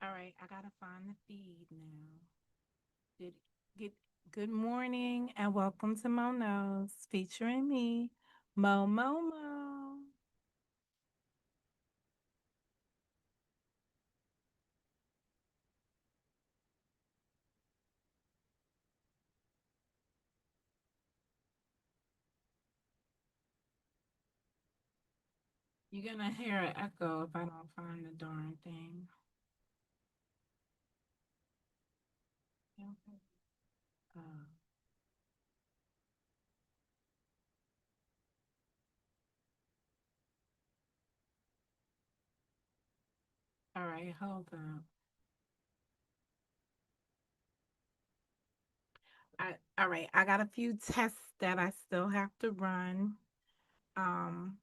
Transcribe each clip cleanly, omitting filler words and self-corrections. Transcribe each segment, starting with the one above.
All right, I gotta find the feed now. Did get Good morning and welcome to Monos featuring me, Mo. You're gonna hear an echo if I don't find the darn thing. Okay. Uh, all right, hold on. All right, I got a few tests that I still have to run. Um,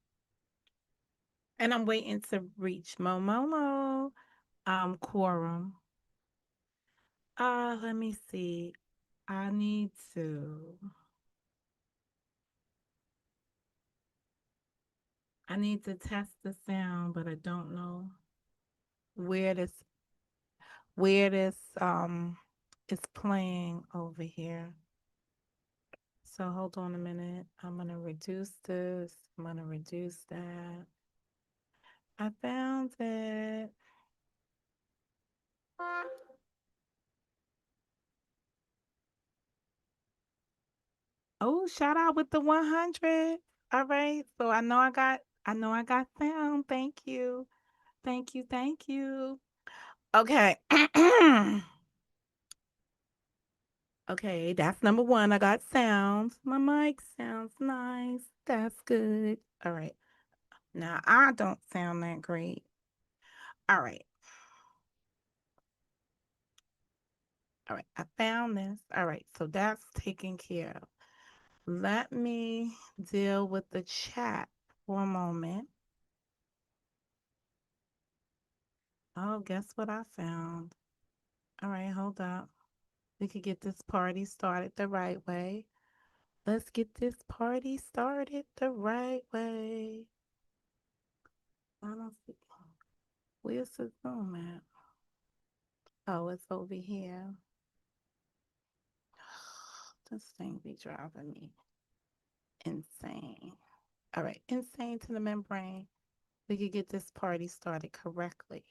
and I'm waiting to reach quorum. Let me see. I need to I need to test the sound, but I don't know where this is playing over here. So hold on a minute. I'm gonna reduce this. I'm gonna reduce that. I found it. Oh, shout out with the 100. All right. So I know I got sound. Thank you. Thank you. Thank you. Okay. Okay, that's number one. I got sounds. My mic sounds nice. That's good. All right. Now I don't sound that great. All right. All right. I found this. All right. So that's taken care of. Let me deal with the chat for a moment. Oh, guess what I found? All right, hold up. We could get this party started the right way. Let's get this party started the right way. I don't see. Where's the Zoom at? Oh, it's over here. This thing be driving me insane. All right, insane to the membrane. We could get this party started correctly.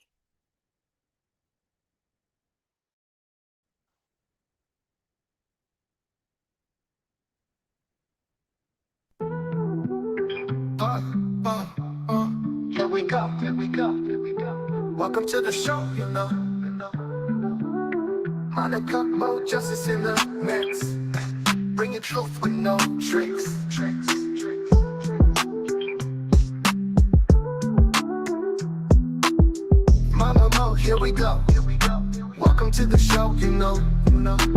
Uh, uh, Here we go, here we go, here we go. Welcome to the show, you know. Monica, Mo, justice in the mix. Bring your truth with no tricks. Mama Mo, here we go. Welcome to the show, you know.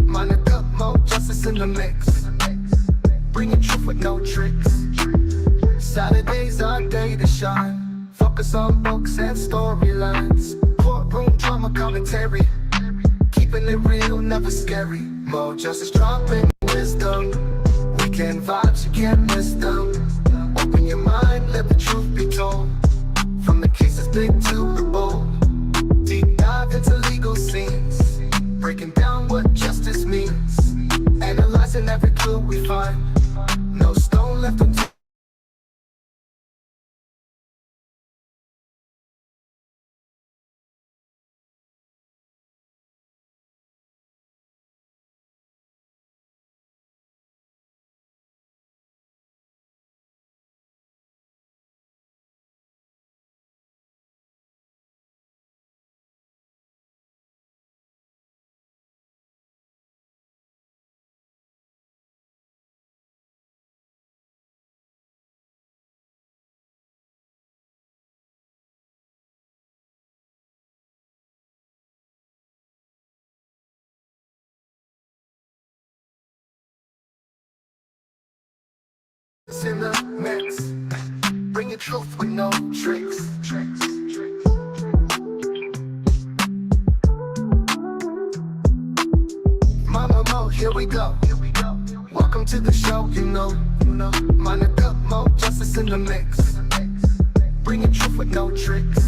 Monica, Mo, justice in the mix. Bring your truth with no tricks. Saturday's our day to shine. Focus on books and storylines. Courtroom drama commentary. Keeping it real, never scary. Mo justice dropping wisdom. Weekend vibes, you can't miss them. Open your mind, let the truth be told. From the cases big to the bold. Deep dive into legal scenes. Breaking down what justice means. Analyzing every clue we find. No stone left unturned. In the mix. Bring your truth with no tricks. Mama Mo, here we go. Welcome to the show, you know. Monica, Mo, justice in the mix. Bring your truth with no tricks.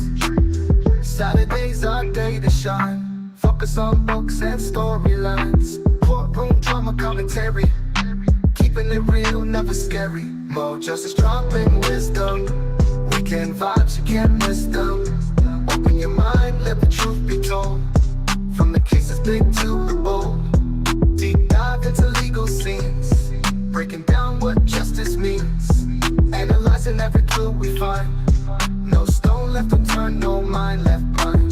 Saturday's our day to shine. Focus on books and storylines. Courtroom drama commentary. Keeping it real, never scary. More justice, dropping wisdom. Weekend vibes, you can't miss them. Open your mind, let the truth be told. From the cases big to the bold. Deep dive into legal scenes. Breaking down what justice means. Analyzing every clue we find. No stone left unturned, no mind left blind.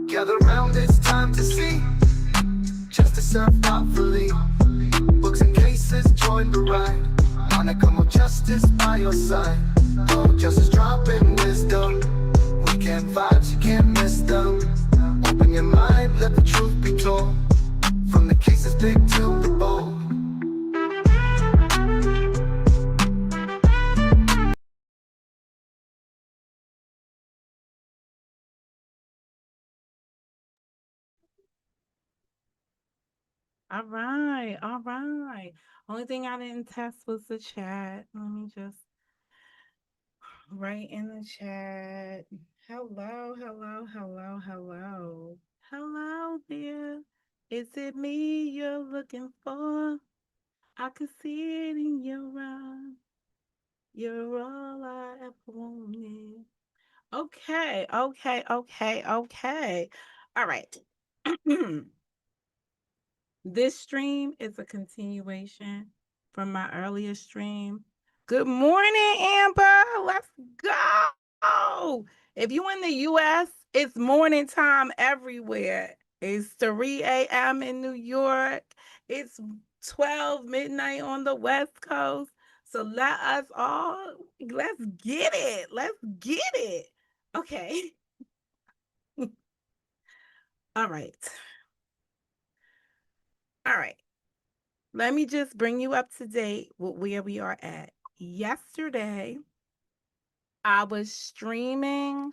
Gather round, it's time to see justice served thoughtfully. Books and cases join the ride. Monica, more justice by your side. Oh, justice dropping wisdom. Weekend vibes, you can't miss them. Open your mind, let the truth be told. From the cases big to the bold. All right, all right. Only thing I didn't test was the chat. Let me just write in the chat. Hello, hello, hello, hello. Hello there. Is it me you're looking for? I can see it in your eyes. You're all I ever wanted. Okay, okay, okay, okay. All right. This stream is a continuation from my earlier stream. Good morning, Amber. Let's go. If you in the US, it's morning time everywhere. It's 3 a.m. in New York. It's 12 midnight on the West Coast. So let's get it. Let's get it. Okay. All right. All right. Let me just bring you up to date with where we are at. Yesterday, I was streaming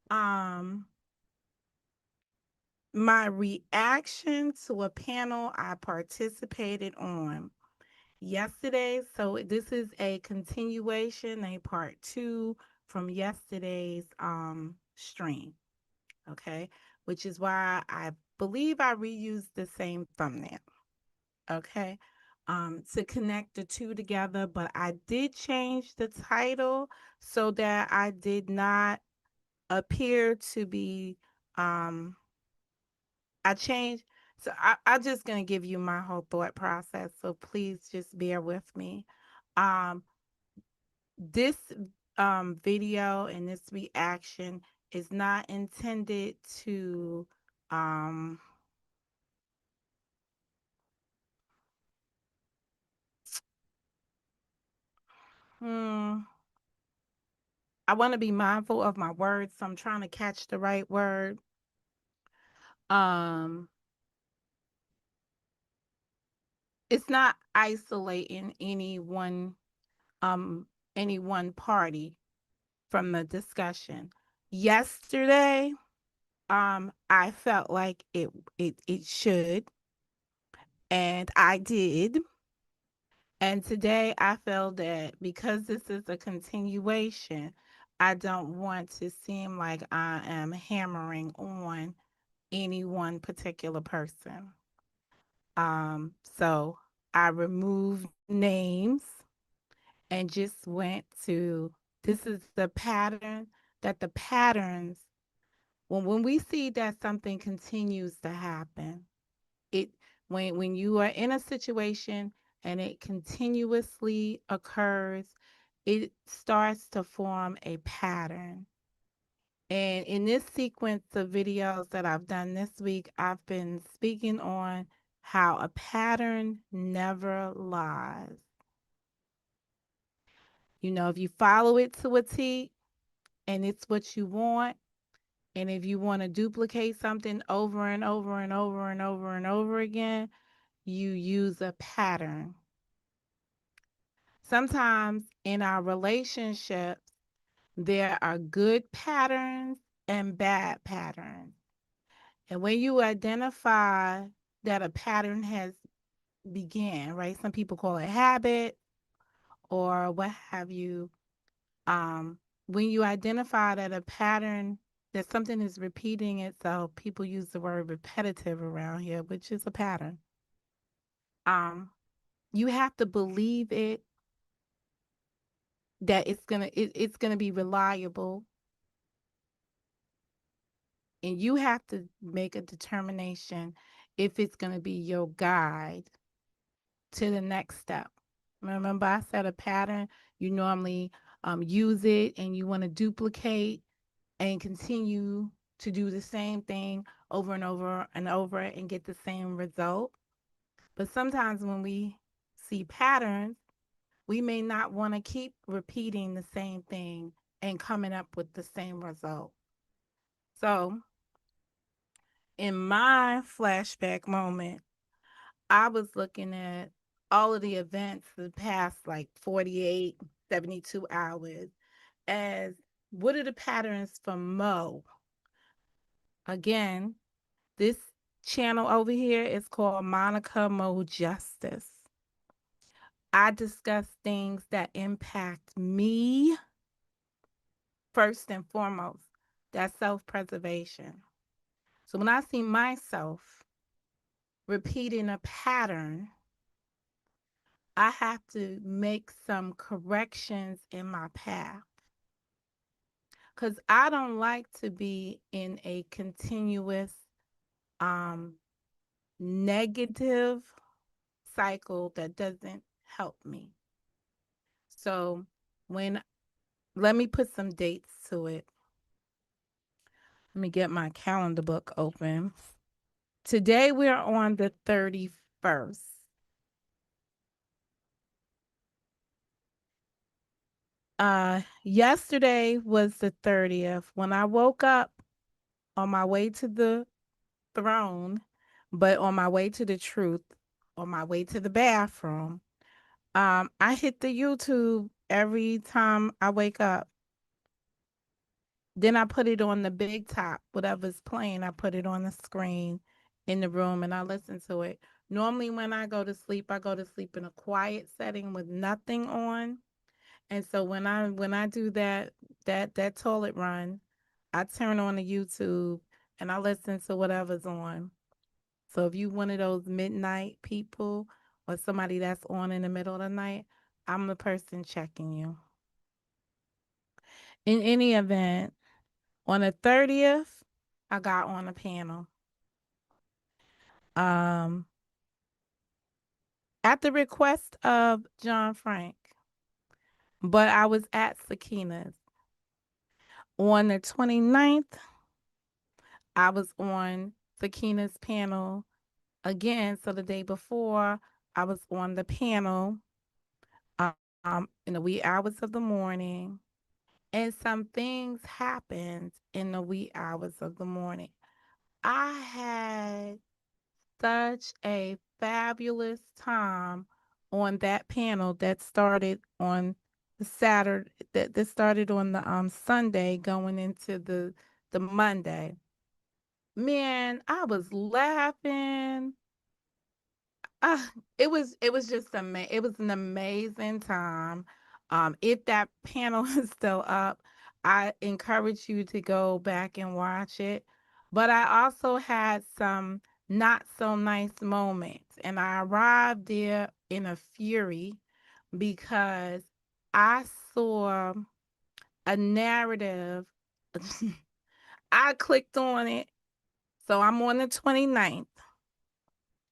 um my reaction to a panel I participated on yesterday. So this is a continuation, a part 2 from yesterday's stream, okay? Which is why I believe I reused the same thumbnail. Okay. To connect the two together, but I did change the title so that I did not appear to be I changed. So I'm just gonna give you my whole thought process. So please just bear with me. Um this video and this reaction is not intended to um hmm, I want to be mindful of my words, so I'm trying to catch the right word. Um, it's not isolating um any one party from the discussion. Yesterday, I felt like it should, and I did. And today I feel that because this is a continuation, I don't want to seem like I am hammering on any one particular person. So I removed names and just went to this is the pattern that the patterns when we see that something continues to happen, it when you are in a situation and it continuously occurs, it starts to form a pattern. And in this sequence of videos that I've done this week, I've been speaking on how a pattern never lies. You know, if you follow it to a T and it's what you want, and if you want to duplicate something over and over and over and over and over again, you use a pattern. Sometimes in our relationships, there are good patterns and bad patterns. And when you identify that a pattern has began, right? Some people call it habit or what have you. Um, when you identify that a pattern, that something is repeating itself, people use the word repetitive around here, which is a pattern. Um, you have to believe it that it's gonna be reliable, and you have to make a determination if it's gonna be your guide to the next step. Remember, I said a pattern. You normally use it, and you want to duplicate and continue to do the same thing over and over and over and get the same result. But sometimes when we see patterns, we may not want to keep repeating the same thing and coming up with the same result. So, in my flashback moment, I was looking at all of the events the past like 48, 72 hours as what are the patterns for Mo? Again, this channel over here is called Monica Mo Justice. I discuss things that impact me first and foremost. That's self preservation. So when I see myself repeating a pattern, I have to make some corrections in my path because I don't like to be in a continuous um, negative cycle that doesn't help me. So when let me put some dates to it. Let me get my calendar book open. Today we're on the 31st. Yesterday was the 30th. When I woke up on my way to the throne, but on my way to the truth, on my way to the bathroom, I hit the YouTube every time I wake up. Then I put it on the big top, whatever's playing, I put it on the screen in the room and I listen to it. Normally when I go to sleep in a quiet setting with nothing on. And so when I do that toilet run, I turn on the YouTube and I listen to whatever's on. So if you one of those midnight people or somebody that's on in the middle of the night, I'm the person checking you. In any event, on the 30th, I got on a panel. Um, at the request of John Frank, but I was at Sakina's. On the 29th, I was on Sakina's panel again. So the day before, I was on the panel in the wee hours of the morning. And some things happened in the wee hours of the morning. I had such a fabulous time on that panel that started on the Saturday that started on the Sunday going into the Monday. Man, I was laughing. Ah, it was just it was an amazing time. If that panel is still up, I encourage you to go back and watch it. But I also had some not so nice moments, and I arrived there in a fury because I saw a narrative. I clicked on it. So I'm on the 29th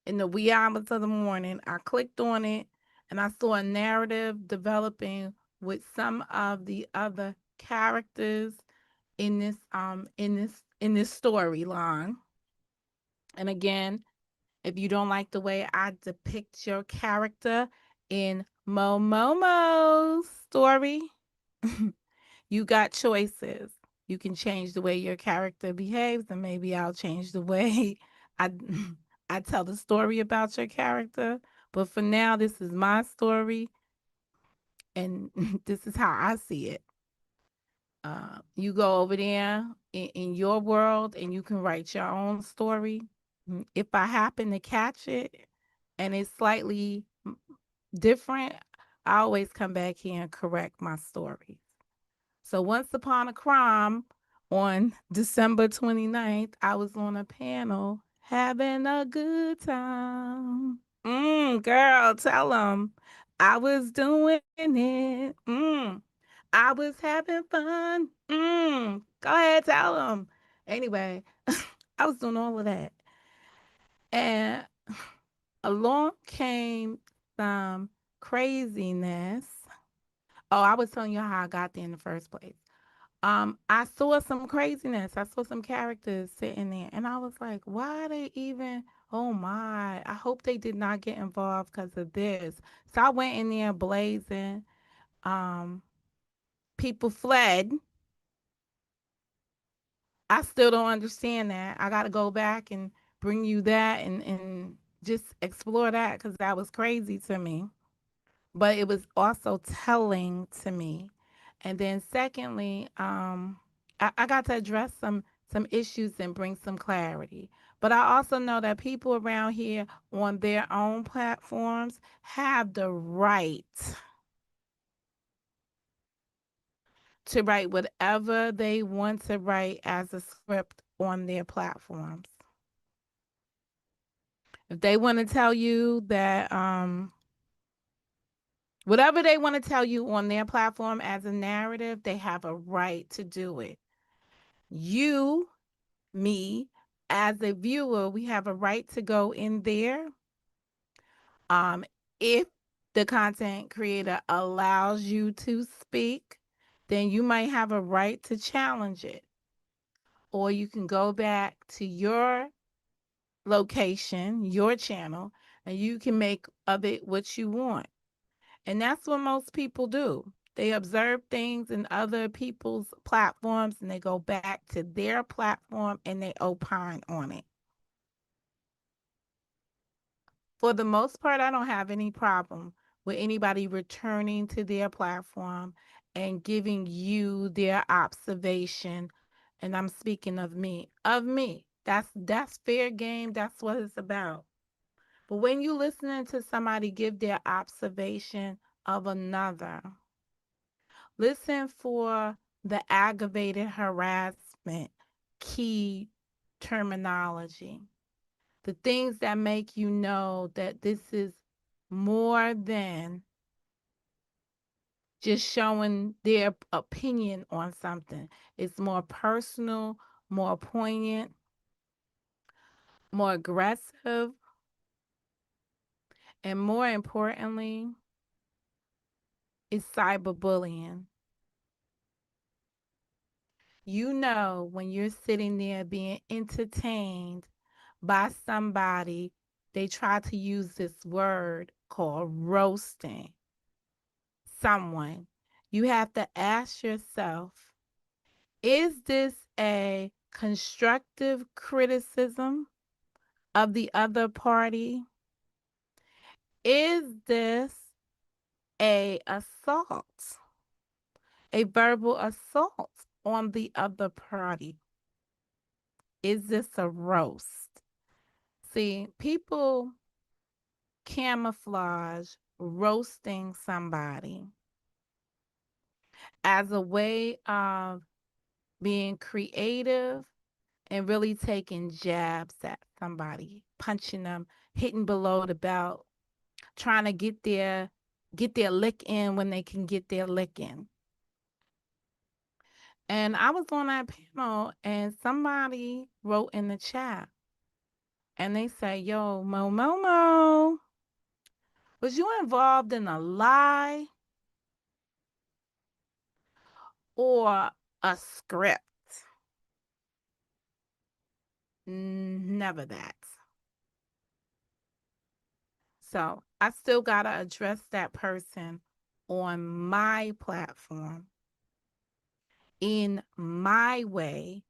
in the wee hours of the morning. I clicked on it and I saw a narrative developing with some of the other characters in this storyline. And again, if you don't like the way I depict your character in Momomo's story, you got choices. You can change the way your character behaves, and maybe I'll change the way I I tell the story about your character. But for now, this is my story, and this is how I see it. You go over there in your world, and you can write your own story. If I happen to catch it, and it's slightly different, I always come back here and correct my stories. So once upon a crime on December 29th, I was on a panel having a good time. Girl, tell them I was doing it. I was having fun. Go ahead, tell them. Anyway, I was doing all of that. And along came some craziness. Oh, I was telling you how I got there in the first place. I saw some craziness. I saw some characters sitting there, and I was like, why are they even? Oh my! I hope they did not get involved because of this. So I went in there blazing. Um, People fled. I still don't understand that. I got to go back and bring you that and just explore that because that was crazy to me. But it was also telling to me. And then secondly, I got to address some issues and bring some clarity. But I also know that people around here on their own platforms have the right to write whatever they want to write as a script on their platforms. If they want to tell you that whatever they want to tell you on their platform as a narrative, they have a right to do it. You, me, as a viewer, we have a right to go in there. Um, if the content creator allows you to speak, then you might have a right to challenge it. Or you can go back to your location, your channel, and you can make of it what you want. And that's what most people do. They observe things in other people's platforms and they go back to their platform and they opine on it. For the most part, I don't have any problem with anybody returning to their platform and giving you their observation. And I'm speaking of me. Of me. That's fair game. That's what it's about. But when you listening to somebody give their observation of another, listen for the aggravated harassment key terminology. The things that make you know that this is more than just showing their opinion on something. It's more personal, more poignant, more aggressive, and more importantly, it's cyberbullying. You know, when you're sitting there being entertained by somebody, they try to use this word called roasting someone. You have to ask yourself, is this a constructive criticism of the other party? Is this a assault, a verbal assault on the other party? Is this a roast? See, people camouflage roasting somebody as a way of being creative and really taking jabs at somebody, punching them, hitting below the belt, trying to get their lick in when they can get their lick in. And I was on that panel and somebody wrote in the chat and they say, yo, Mo, was you involved in a lie or a script? Never that. So I still got to address that person on my platform in my way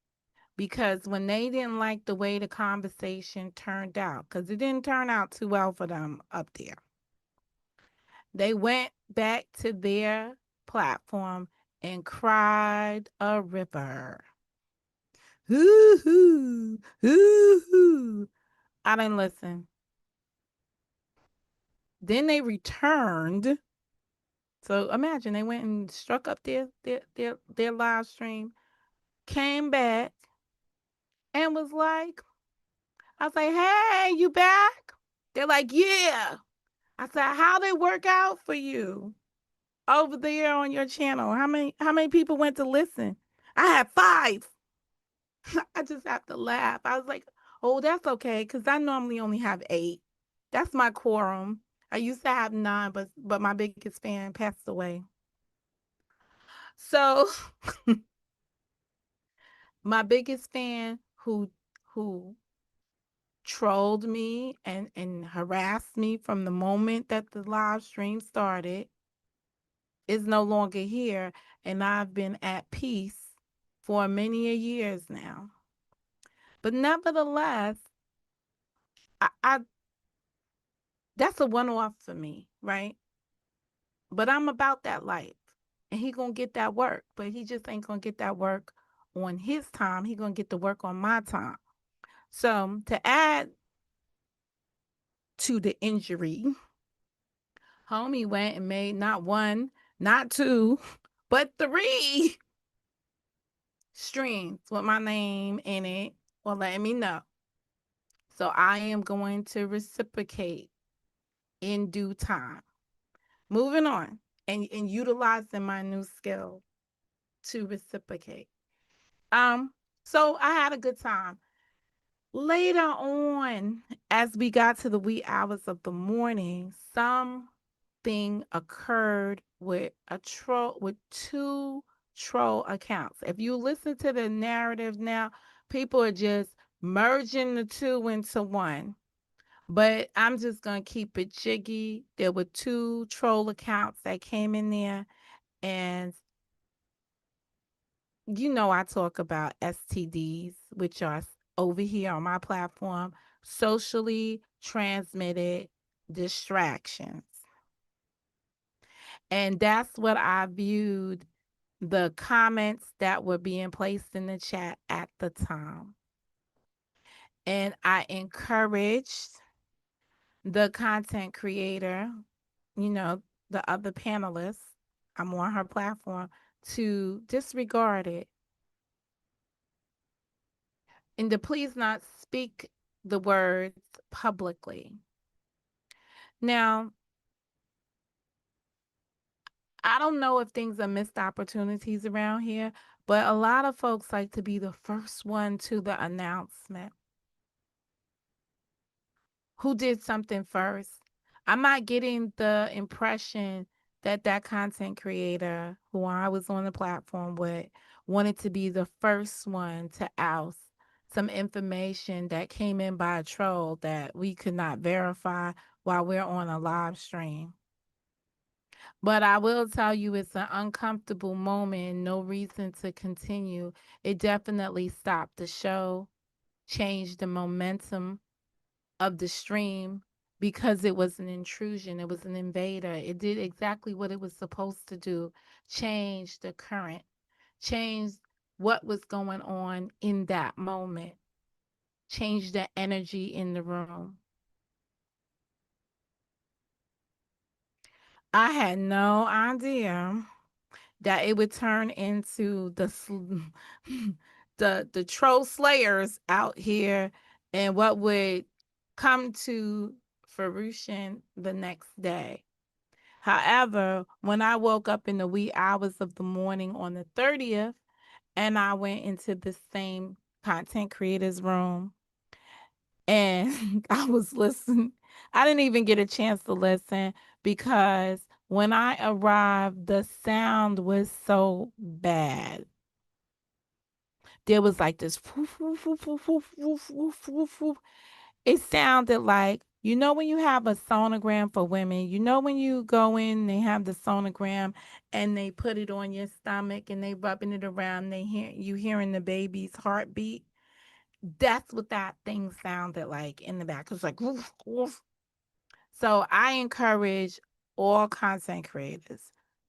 because when they didn't like the way the conversation turned out, because it didn't turn out too well for them up there, they went back to their platform and cried a river. Hoo hoo, hoo hoo. I didn't listen. Then they returned. So imagine they went and struck up their live stream, came back, and was like, I was like, hey, you back? They're like, yeah. I said, how they work out for you over there on your channel? How many people went to listen? I had 5. I just have to laugh. I was like, oh, that's okay, because I normally only have 8. That's my quorum. I used to have 9, but my biggest fan passed away. So my biggest fan who trolled me and harassed me from the moment that the live stream started is no longer here, and I've been at peace for many a years now. But nevertheless, I that's a one-off for me, right? But I'm about that life. And he gonna get that work, but he just ain't gonna get that work on his time. He gonna get the work on my time. So to add to the injury, homie went and made not 1, not 2, but 3 streams with my name in it, or letting me know. So I am going to reciprocate in due time. Moving on and utilizing my new skill to reciprocate. Um, so I had a good time. Later on, as we got to the wee hours of the morning, something occurred with a troll with 2 troll accounts. If you listen to the narrative now, people are just merging the 2 into one. But I'm just gonna keep it jiggy. There were 2 troll accounts that came in there, and I talk about STDs, which are over here on my platform, socially transmitted distractions. And that's what I viewed the comments that were being placed in the chat at the time. And I encouraged the content creator, you know, the other panelists, I'm on her platform, to disregard it and to please not speak the words publicly. Now, I don't know if things are missed opportunities around here, but a lot of folks like to be the first one to the announcement. Who did something first? I'm not getting the impression that that content creator who I was on the platform with wanted to be the first one to oust some information that came in by a troll that we could not verify while we're on a live stream. But I will tell you it's an uncomfortable moment, no reason to continue. It definitely stopped the show, changed the momentum of the stream because it was an intrusion, it was an invader. It did exactly what it was supposed to do, change the current, change what was going on in that moment, change the energy in the room. I had no idea that it would turn into the troll slayers out here and what would come to fruition the next day. However, when I woke up in the wee hours of the morning on the 30th and I went into the same content creators room and I was listening, I didn't even get a chance to listen because when I arrived, the sound was so bad. There was like this woof, woof, woof, woof, woof, woof, woof, woof, woof. It sounded like, when you have a sonogram for women, when you go in, they have the sonogram and they put it on your stomach and they rubbing it around, you hearing the baby's heartbeat. That's what that thing sounded like in the back. It was like woof, woof. So I encourage all content creators,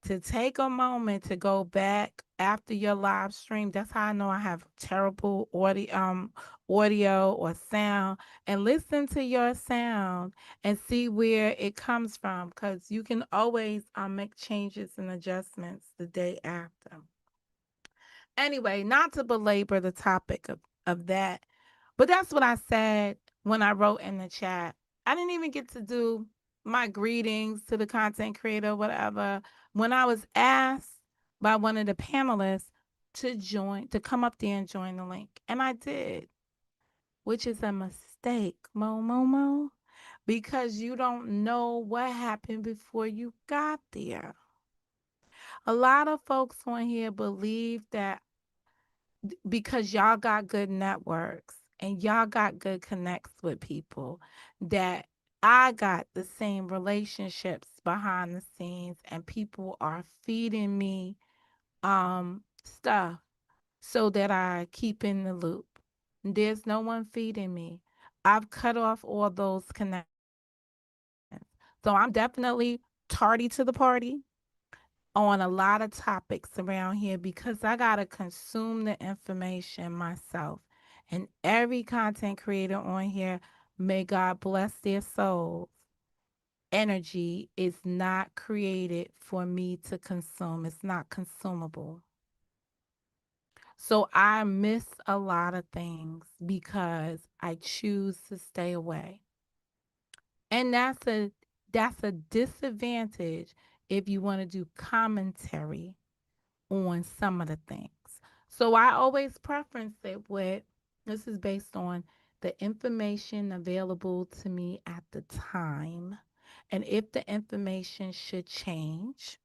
to take a moment to go back after your live stream. That's how I know I have terrible audio or sound, and listen to your sound and see where it comes from, because you can always make changes and adjustments the day after. Anyway, not to belabor the topic of that, but that's what I said when I wrote in the chat. I didn't even get to do my greetings to the content creator, whatever, when I was asked by one of the panelists to join, to come up there and join the link. And I did, which is a mistake, Mo, because you don't know what happened before you got there. A lot of folks on here believe that because y'all got good networks and y'all got good connects with people, that I got the same relationships behind the scenes and people are feeding me stuff so that I keep in the loop. There's no one feeding me. I've cut off all those connections. So I'm definitely tardy to the party on a lot of topics around here because I got to consume the information myself. And every content creator on here, may God bless their souls, energy is not created for me to consume. It's not consumable. So I miss a lot of things because I choose to stay away. And that's a disadvantage if you want to do commentary on some of the things. So I always preference it with, this is based on the information available to me at the time. And if the information should change,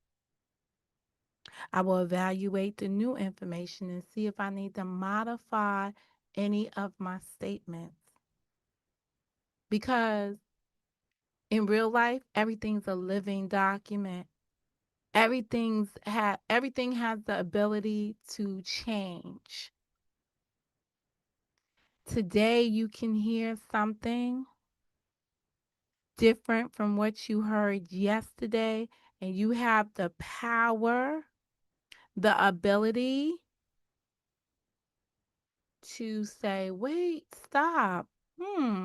I will evaluate the new information and see if I need to modify any of my statements. Because in real life, everything's a living document. Everything has the ability to change. Today you can hear something different from what you heard yesterday, and you have the power, the ability to say, wait, stop.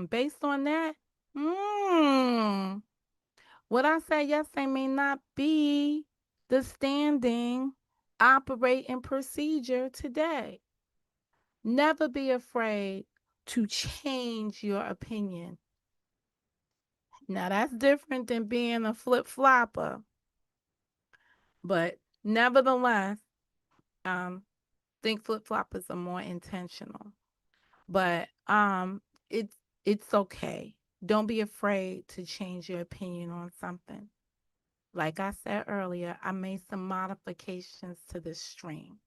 Based on that, what I said yesterday may not be the standing operating procedure today. Never be afraid to change your opinion. Now that's different than being a flip flopper, but nevertheless, think flip floppers are more intentional. But it's okay. Don't be afraid to change your opinion on something. Like I said earlier, I made some modifications to the stream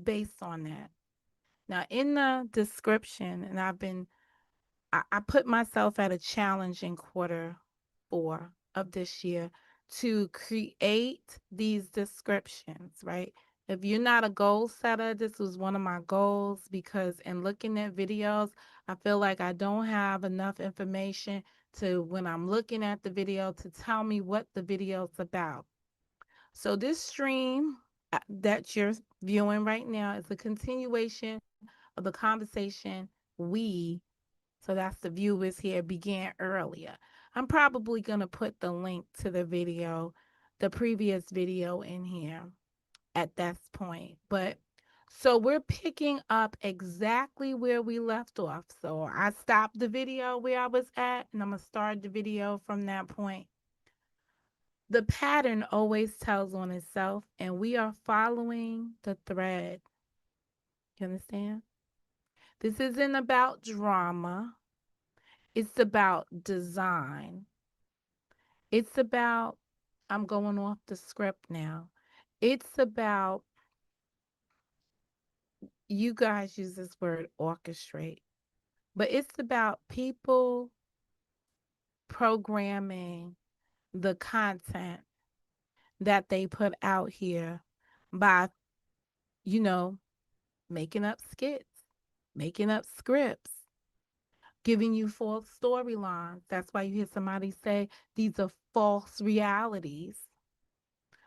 based on that. Now in the description, and I put myself at a challenge in quarter 4 of this year to create these descriptions, right? If you're not a goal setter, this was one of my goals because in looking at videos, I feel like I don't have enough information to, when I'm looking at the video, to tell me what the video's about. So this stream that you're viewing right now is a continuation of the conversation we, so that's the viewers here, began earlier. I'm probably going to put the link to the video, the previous video in here at this point. But so we're picking up exactly where we left off. So I stopped the video where I was at, and I'm going to start the video from that point. The pattern always tells on itself, and we are following the thread. You understand? This isn't about drama. It's about design. It's about, I'm going off the script now. It's about, you guys use this word orchestrate, but it's about people programming the content that they put out here by, you know, making up skits, making up scripts, giving you false storylines. That's why you hear somebody say these are false realities.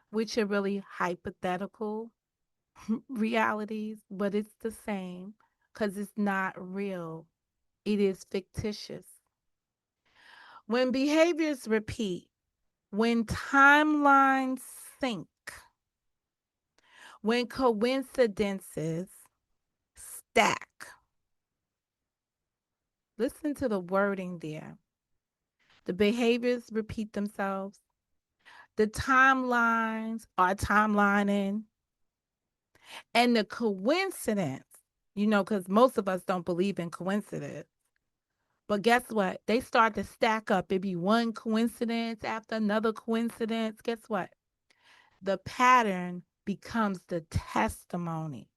which are really hypothetical realities, but it's the same because it's not real. It is fictitious. When behaviors repeat, when timelines sync, when coincidences stack, listen to the wording there. The behaviors repeat themselves. The timelines are timelining. And the coincidence, because most of us don't believe in coincidence. But guess what? They start to stack up. It be one coincidence after another coincidence. Guess what? The pattern becomes the testimony.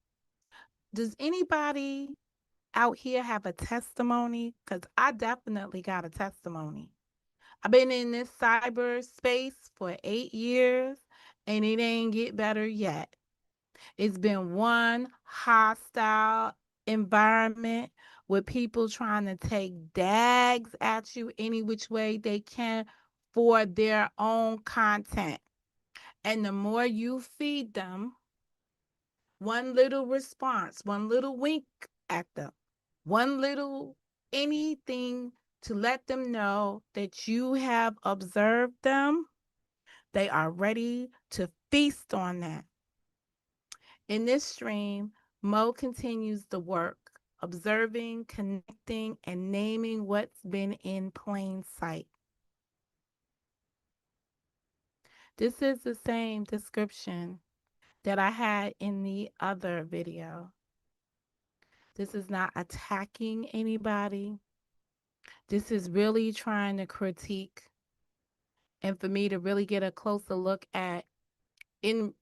Does anybody out here have a testimony? Because I definitely got a testimony. I've been in this cyberspace for 8 years and it ain't get better yet. It's been one hostile environment with people trying to take dags at you any which way they can for their own content. And the more you feed them, one little response, one little wink at them, one little anything to let them know that you have observed them, they are ready to feast on that. In this stream, Mo continues the work, observing, connecting, and naming what's been in plain sight. This is the same description that I had in the other video. This is not attacking anybody. This is really trying to critique and for me to really get a closer look at in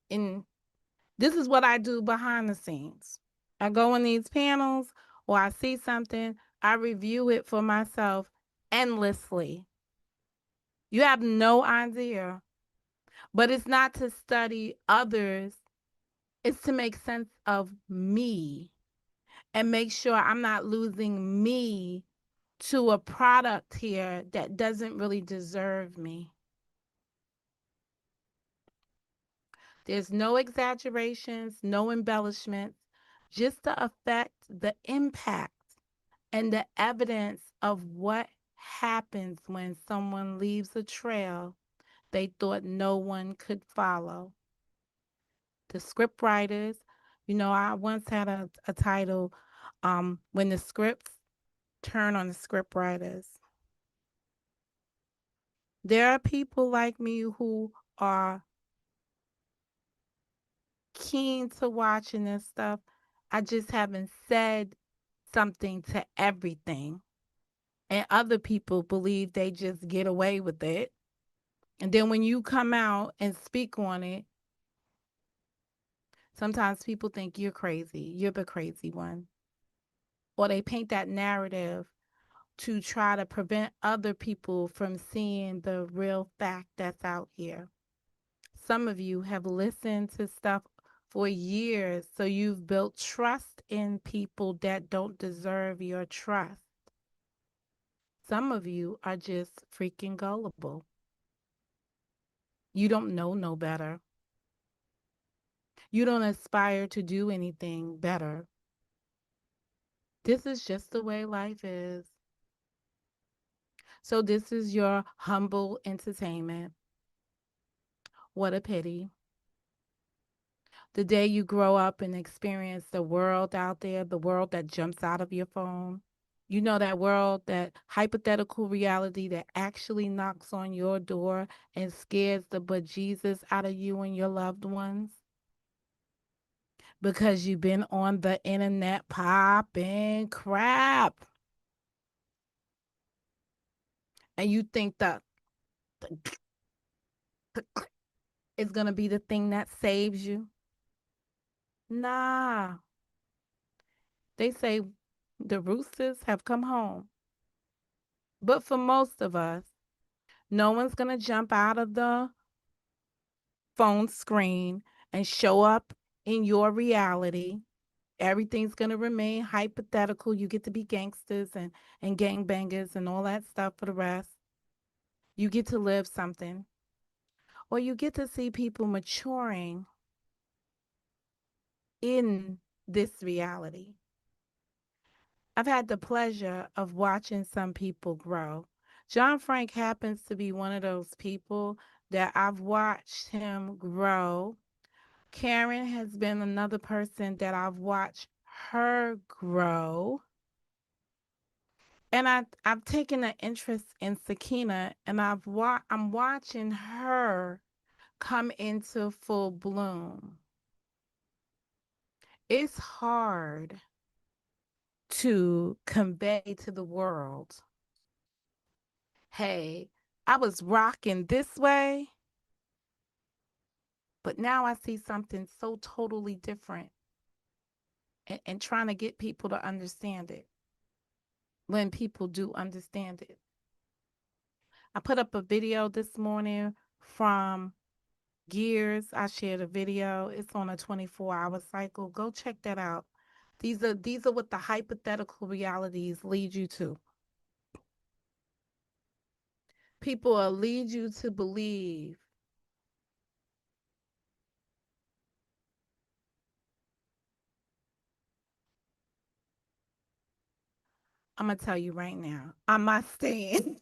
this is what I do behind the scenes. I go in these panels or I see something, I review it for myself endlessly. You have no idea. But it's not to study others, it's to make sense of me and make sure I'm not losing me to a product here that doesn't really deserve me. There's no exaggerations, no embellishments, just the effect, the impact, and the evidence of what happens when someone leaves a trail they thought no one could follow. The script writers, I once had a title, When the Scripts Turn on the Script Writers. There are people like me who are keen to watching this stuff. I just haven't said something to everything. And other people believe they just get away with it. And then when you come out and speak on it, sometimes people think you're crazy. You're the crazy one. Or they paint that narrative to try to prevent other people from seeing the real fact that's out here. Some of you have listened to stuff for years, so you've built trust in people that don't deserve your trust. Some of you are just freaking gullible. You don't know no better. You don't aspire to do anything better. This is just the way life is. So this is your humble entertainment. What a pity. The day you grow up and experience the world out there, the world that jumps out of your phone. That world, that hypothetical reality that actually knocks on your door and scares the bejesus out of you and your loved ones. Because you've been on the internet popping crap. And you think that is going to be the thing that saves you. Nah. They say the roosters have come home. But for most of us, no one's going to jump out of the phone screen and show up in your reality. Everything's going to remain hypothetical. You get to be gangsters and gangbangers and all that stuff for the rest. You get to live something. or you get to see people maturing in this reality. I've had the pleasure of watching some people grow. John Frank happens to be one of those people that I've watched him grow. Karen has been another person that I've watched her grow. And I've taken an interest in Sakina, and I'm watching her come into full bloom. It's hard to convey to the world, hey, I was rocking this way, but now I see something so totally different, and trying to get people to understand it when people do understand it. I put up a video this morning from Gears. I shared a video. It's on a 24-hour cycle. Go check that out. These are what the hypothetical realities lead you to. People will lead you to believe. I'm gonna tell you right now. I'm not staying.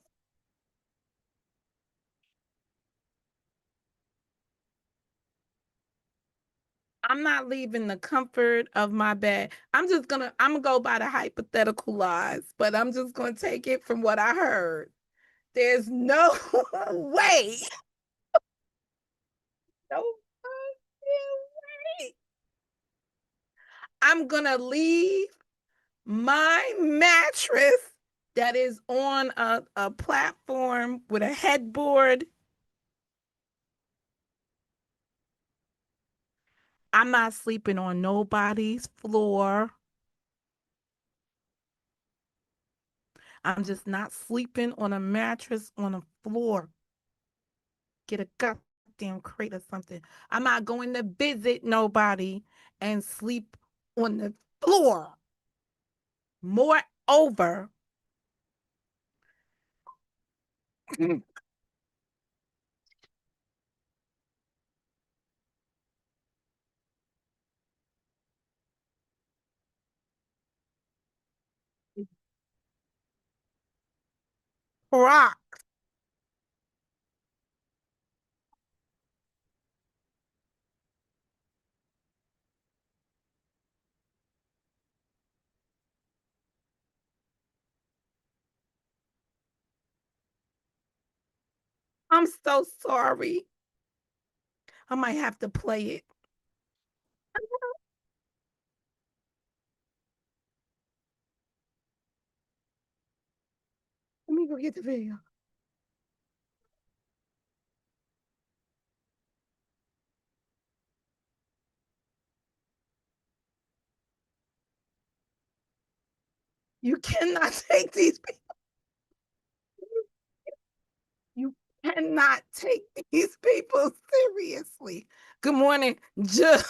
I'm not leaving the comfort of my bed. I'm gonna go by the hypothetical lies, but I'm just gonna take it from what I heard. There's no way. No way. I'm gonna leave my mattress that is on a platform with a headboard. I'm not sleeping on nobody's floor. I'm just not sleeping on a mattress on a floor. Get a goddamn crate or something. I'm not going to visit nobody and sleep on the floor. Moreover, rock. I'm so sorry. I might have to play it. Let me go get the video. You cannot take these people. You cannot take these people seriously. Good morning, Judge.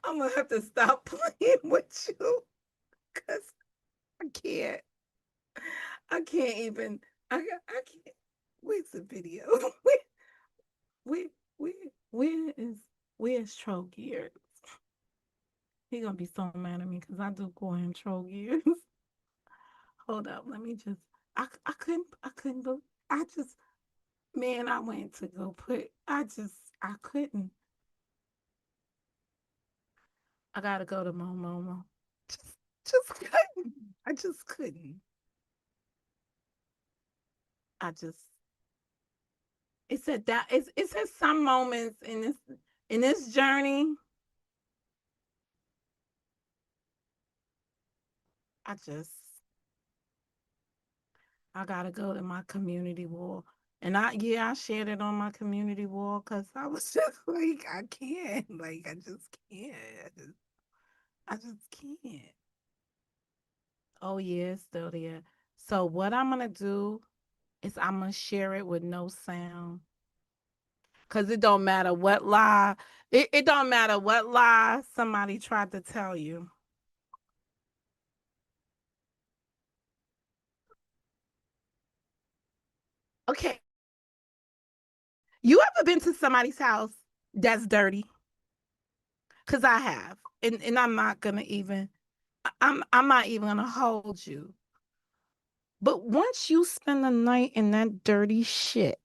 I'm gonna have to stop playing with you because I can't. I can't even. I can't. Where's the video? Where, where, where is where's Troll Gears? He gonna be so mad at me because I do call him Troll Gears. Hold up, let me just. I couldn't believe. I just man, I went to go put. I couldn't. I gotta go to Momo. Just just couldn't. I just couldn't. I just it said some moments in this journey. I just I gotta go to my community wall. And I shared it on my community wall because I was just like, I can't. Like I just can't. I just can't. Oh yeah, it's still there. So what I'm gonna do is I'm gonna share it with no sound. Cause it don't matter what lie. It don't matter what lie somebody tried to tell you. Okay, You ever been to somebody's house that's dirty? Cause I have. And I'm not gonna even I'm not even gonna hold you. But once you spend the night in that dirty shit,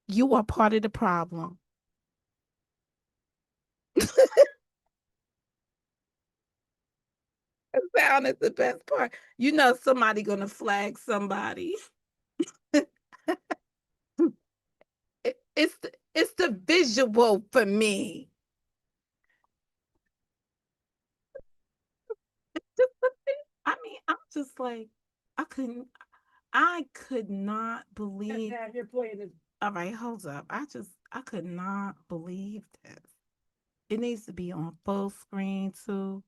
you are part of the problem. Sound is the best part. You know somebody gonna flag somebody. It's the visual for me. I mean, I'm just like, I couldn't. I could not believe. All right, hold up. I could not believe this. It needs to be on full screen too.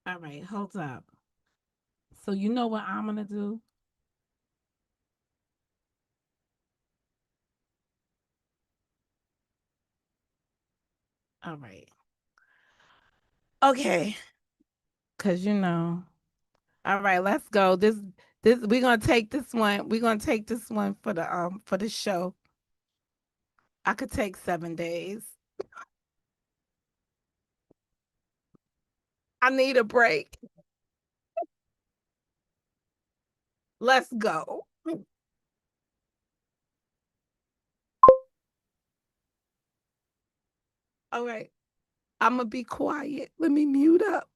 All right, hold up. So you know what I'm gonna do? All right. Okay. Cause you know. All right, let's go. This we're gonna take this one. We're gonna take this one for the show. I could take 7 days. I need a break. Let's go. All right. I'm gonna be quiet. Let me mute up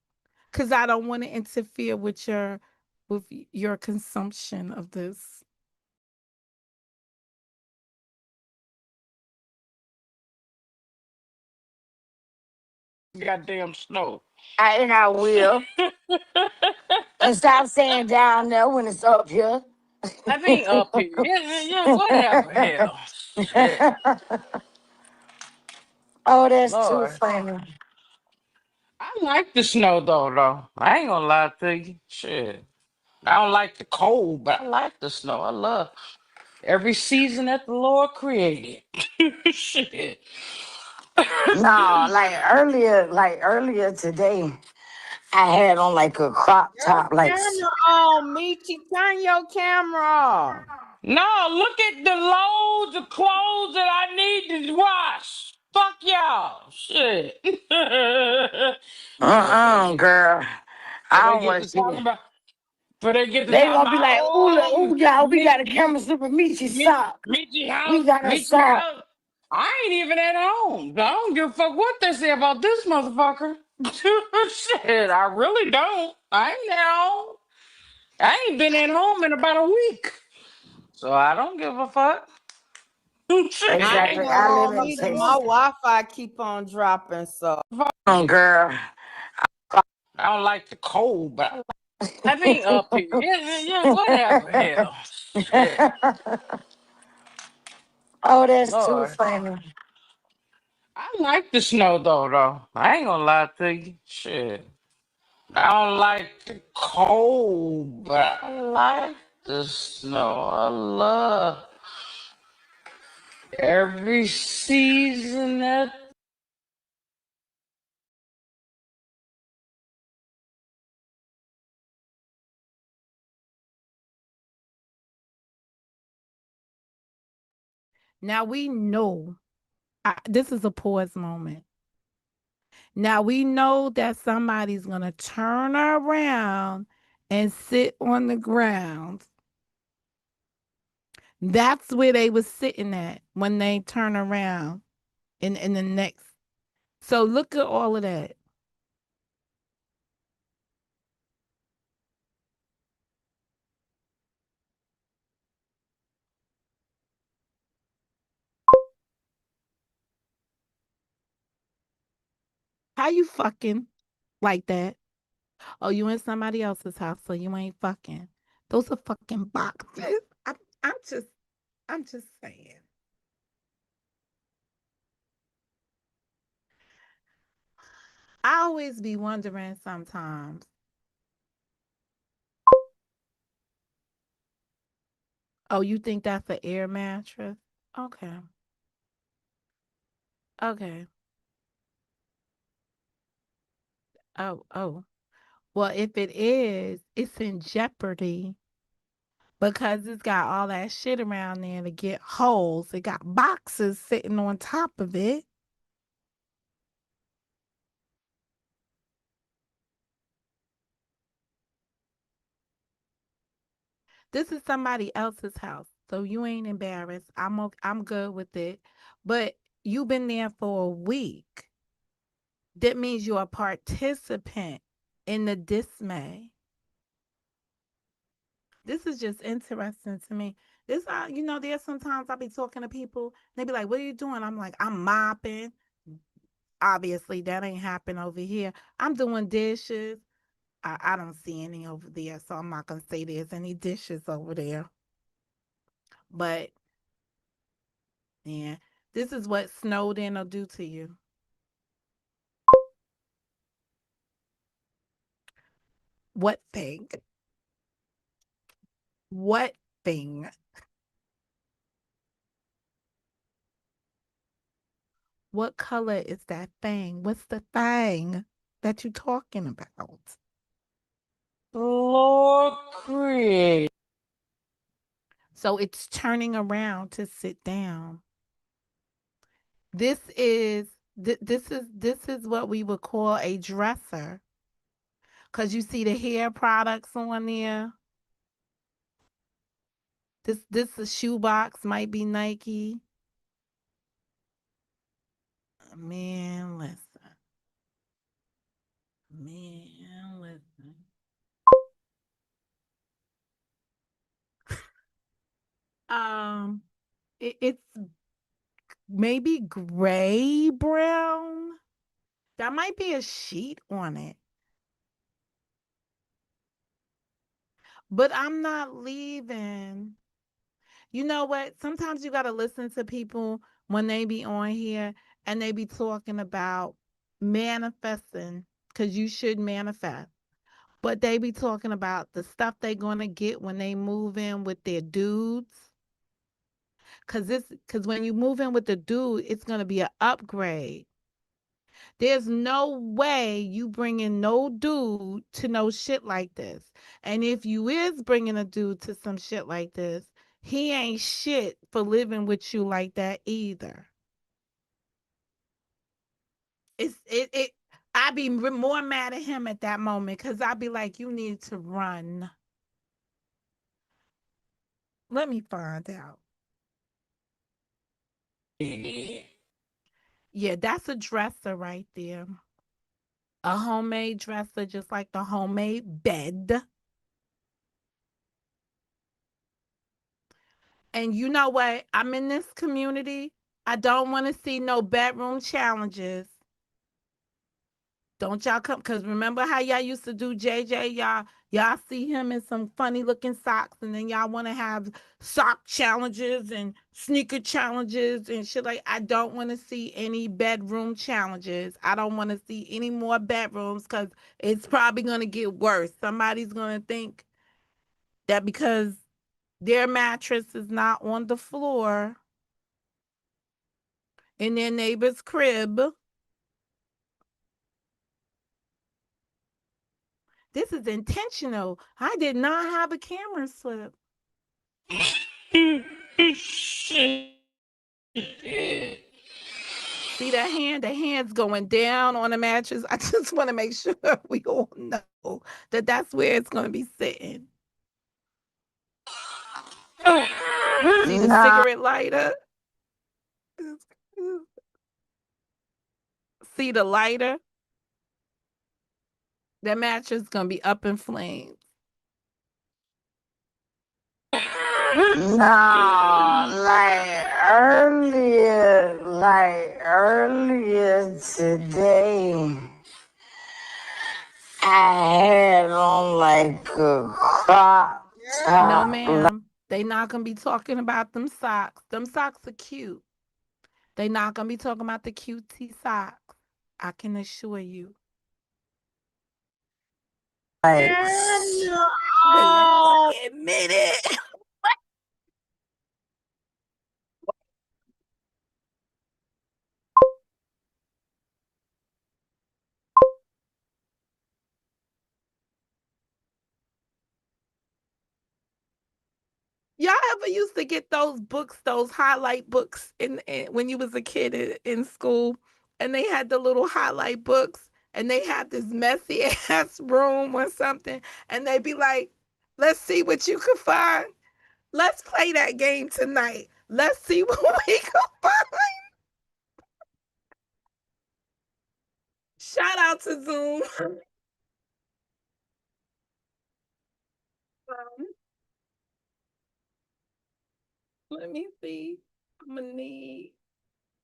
because I don't want to interfere with your consumption of this. Goddamn snow. And I will. And stop saying down there when it's up here. I mean up here. Yeah, whatever. Hell. Shit. Oh, that's too Lord. funny. I like the snow though. I ain't gonna lie to you. Shit. I don't like the cold, but I like the snow. I love every season that the Lord created. Shit. No, like earlier today, I had on like a crop Your top, like camera on, Michi. Turn your camera off. No, look at the loads of clothes that I need to wash. Fuck y'all. Shit. But they get girl. but I they don't get want to to see talking it. about but they get to They talking gonna be about like, ooh, y'all, we got a meet camera slip of Michi meet sock. meet your We house, got a meet your sock. house. I ain't even at home. I don't give a fuck what they say about this motherfucker. Shit, I really don't. I ain't at home. I ain't been at home in about a week. So I don't give a fuck. I Shit. ain't Exactly. at I live home in either. My Texas. Wi-Fi keep on dropping, so Girl. I don't like the cold, but I mean up here. Yeah, whatever. Hell. Shit. Oh, that's too Lord. funny. I like the snow though. I ain't gonna lie to you. Shit. I don't like the cold, but I like the snow. I love every season that Now we know this is a pause moment. Now we know that somebody's gonna turn around and sit on the ground. That's where they was sitting at when they turn around in the next. So look at all of that. How you fucking like that? Oh, you in somebody else's house, so you ain't fucking. Those are fucking boxes. I'm just, I'm just saying. I always be wondering sometimes. Oh, you think that's an air mattress? Okay, okay. Oh, oh. Well, if it is, it's in jeopardy because it's got all that shit around there to get holes. It got boxes sitting on top of it. This is somebody else's house, so you ain't embarrassed. I'm good with it. But you've been there for a week. That means you're a participant in the dismay. This is just interesting to me. This, there's sometimes I be talking to people. They be like, "What are you doing?" I'm like, "I'm mopping." Obviously, that ain't happen over here. I'm doing dishes. I don't see any over there, so I'm not gonna say there's any dishes over there. But yeah, this is what snowed in will do to you. What thing? What thing? What color is that thing? What's the thing that you talking about? Lord create. So it's turning around to sit down. This is this is what we would call a dresser. Cause you see the hair products on there. This a shoebox might be Nike. Man, listen. Man, listen. Um, it's maybe gray brown. That might be a sheet on it. But I'm not leaving. You know what? Sometimes you got to listen to people when they be on here and they be talking about manifesting because you should manifest. But they be talking about the stuff they going to get when they move in with their dudes. Cause when you move in with the dude, it's going to be an upgrade. There's no way you bringing no dude to no shit like this. And if you is bringing a dude to some shit like this, he ain't shit for living with you like that either. It. I'd be more mad at him at that moment because I'd be like, you need to run. Let me find out. Yeah, that's a dresser right there. A homemade dresser, just like the homemade bed. And you know what? I'm in this community. I don't want to see no bedroom challenges. Don't y'all come, cause remember how y'all used to do JJ? Y'all see him in some funny looking socks, and then y'all want to have sock challenges and sneaker challenges and shit like. I don't want to see any bedroom challenges. I don't want to see any more bedrooms, cause it's probably gonna get worse. Somebody's gonna think that because their mattress is not on the floor in their neighbor's crib. This is intentional. I did not have a camera slip. Shit. See that hand? The hand's going down on the mattress. I just want to make sure we all know that that's where it's going to be sitting. See the Nah, cigarette lighter? See the lighter? That mattress is going to be up in flames. no, like earlier today, I had on like a crop No, top. ma'am. They not going to be talking about them socks. Them socks are cute. They not going to be talking about the cutie socks. I can assure you. Like, Wait a fucking minute. Y'all ever used to get those books, those highlight books in when you was a kid in school, and they had the little highlight books, and they had this messy ass room or something, and they'd be like, "Let's see what you can find. Let's play that game tonight. Let's see what we can find." Shout out to Zoom. Let me see. I'm gonna need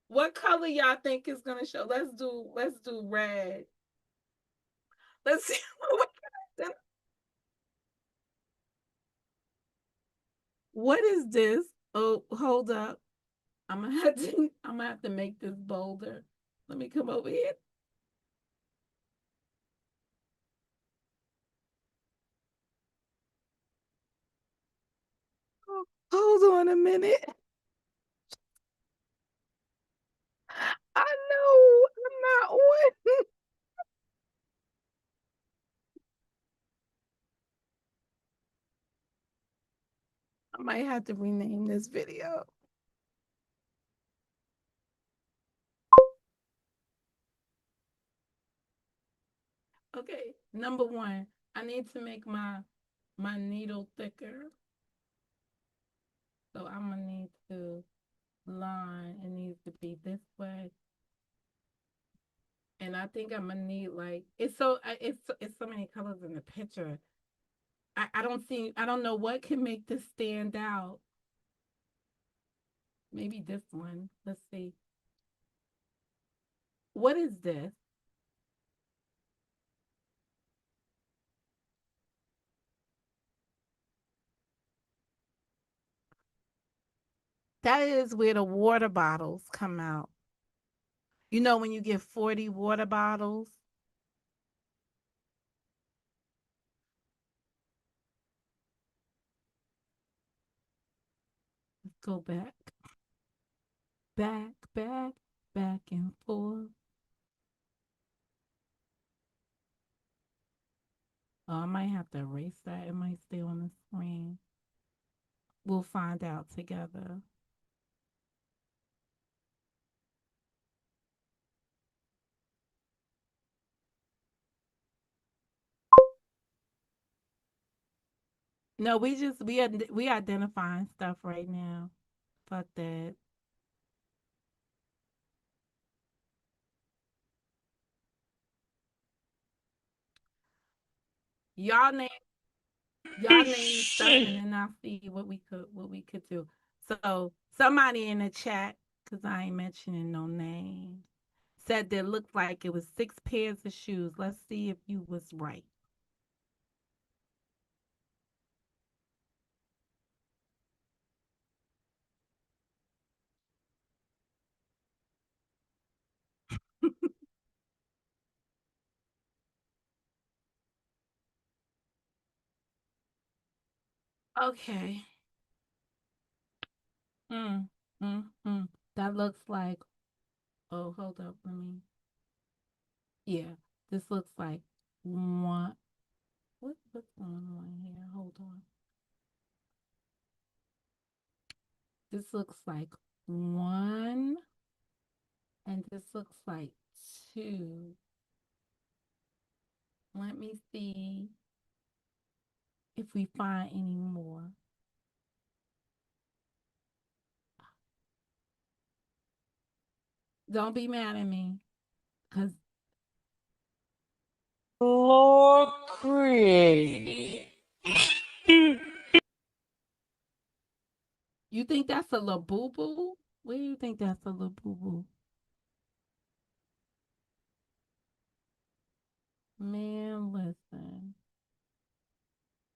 what color y'all think is gonna show. Let's do red. Let's see what is this? Oh, hold up. I'm gonna have to make this bolder. Let me come over here. Oh, hold on a minute. I know I'm not on. I might have to rename this video. Okay, number one, I need to make my needle thicker. So I'm gonna need to line. It needs to be this way. And I think I'm gonna need like it's so many colors in the picture. I don't know what can make this stand out. Maybe this one. Let's see. What is this? That is where the water bottles come out. You know when you get 40 water bottles? Let's go back. Back, back, back and forth. Oh, I might have to erase that. It might stay on the screen. We'll find out together. No, we identifying stuff right now. Fuck that. Y'all name y'all name the stuff and Shit. then I'll see what we could do. So somebody in the chat, because I ain't mentioning no names, said that looked like it was 6 pairs of shoes. Let's see if you was right. Okay. Mm, mm. That looks like, oh, hold up. Yeah, this looks like one. What's going on here? Hold on. This looks like one, and this looks like two. Let me see if we find any more. Don't be mad at me, because Lord created. you think that's a labubu? Where do you think that's a labubu? Man, listen.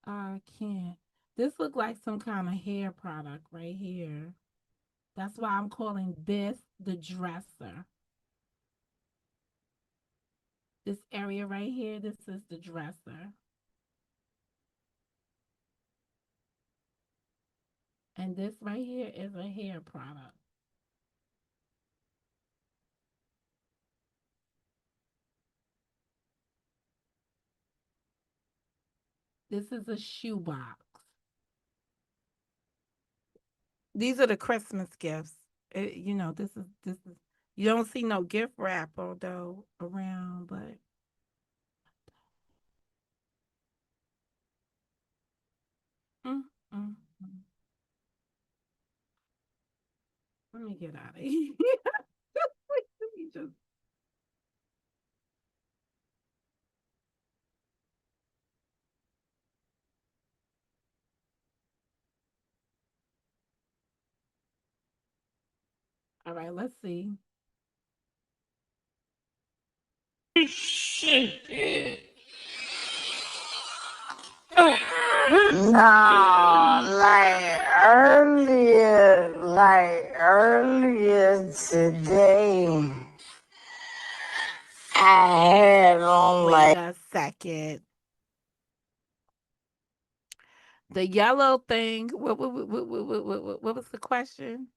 I can't. This look like some kind of hair product right here. That's why I'm calling this the dresser. This area right here, this is the dresser. And this right here is a hair product. This is a shoebox. These are the Christmas gifts. This is you don't see no gift wrapper though around, but mm, mm, mm. Let me get out of here. Let me just all right, let's see. Shit. No, like earlier today, I had on Wait like a second. The yellow thing. What was the question?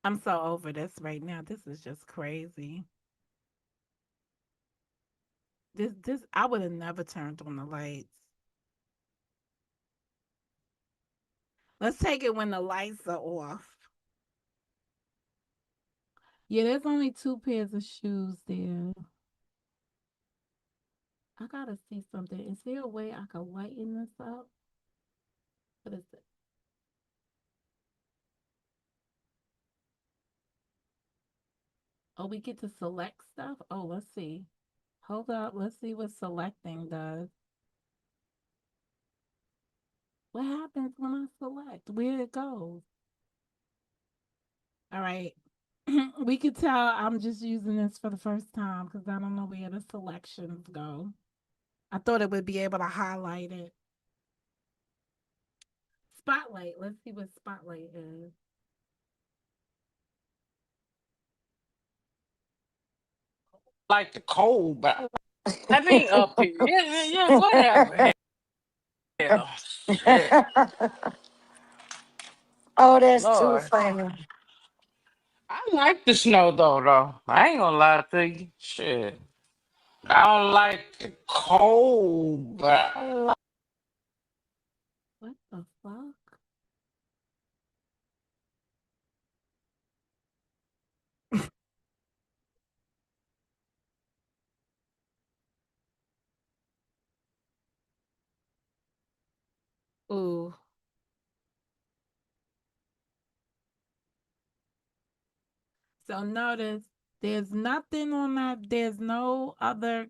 I'm so over this right now. This is just crazy. This I would have never turned on the lights. Let's take it when the lights are off. Yeah, there's only two pairs of shoes there. I gotta see something. Is there a way I can lighten this up? What is it? Oh, we get to select stuff? Oh, let's see. Hold up. Let's see what selecting does. What happens when I select? Where it goes? All right. We could tell I'm just using this for the first time because I don't know where the selections go. I thought it would be able to highlight it. Spotlight. Let's see what spotlight is. Like the cold, but I ain't up here. Yeah, whatever. Hell, shit. oh, that's too Lord. funny. I like the snow though. I ain't gonna lie to you. Shit. I don't like the cold, but I like. What the fuck? Ooh. So notice there's nothing on that. There's no other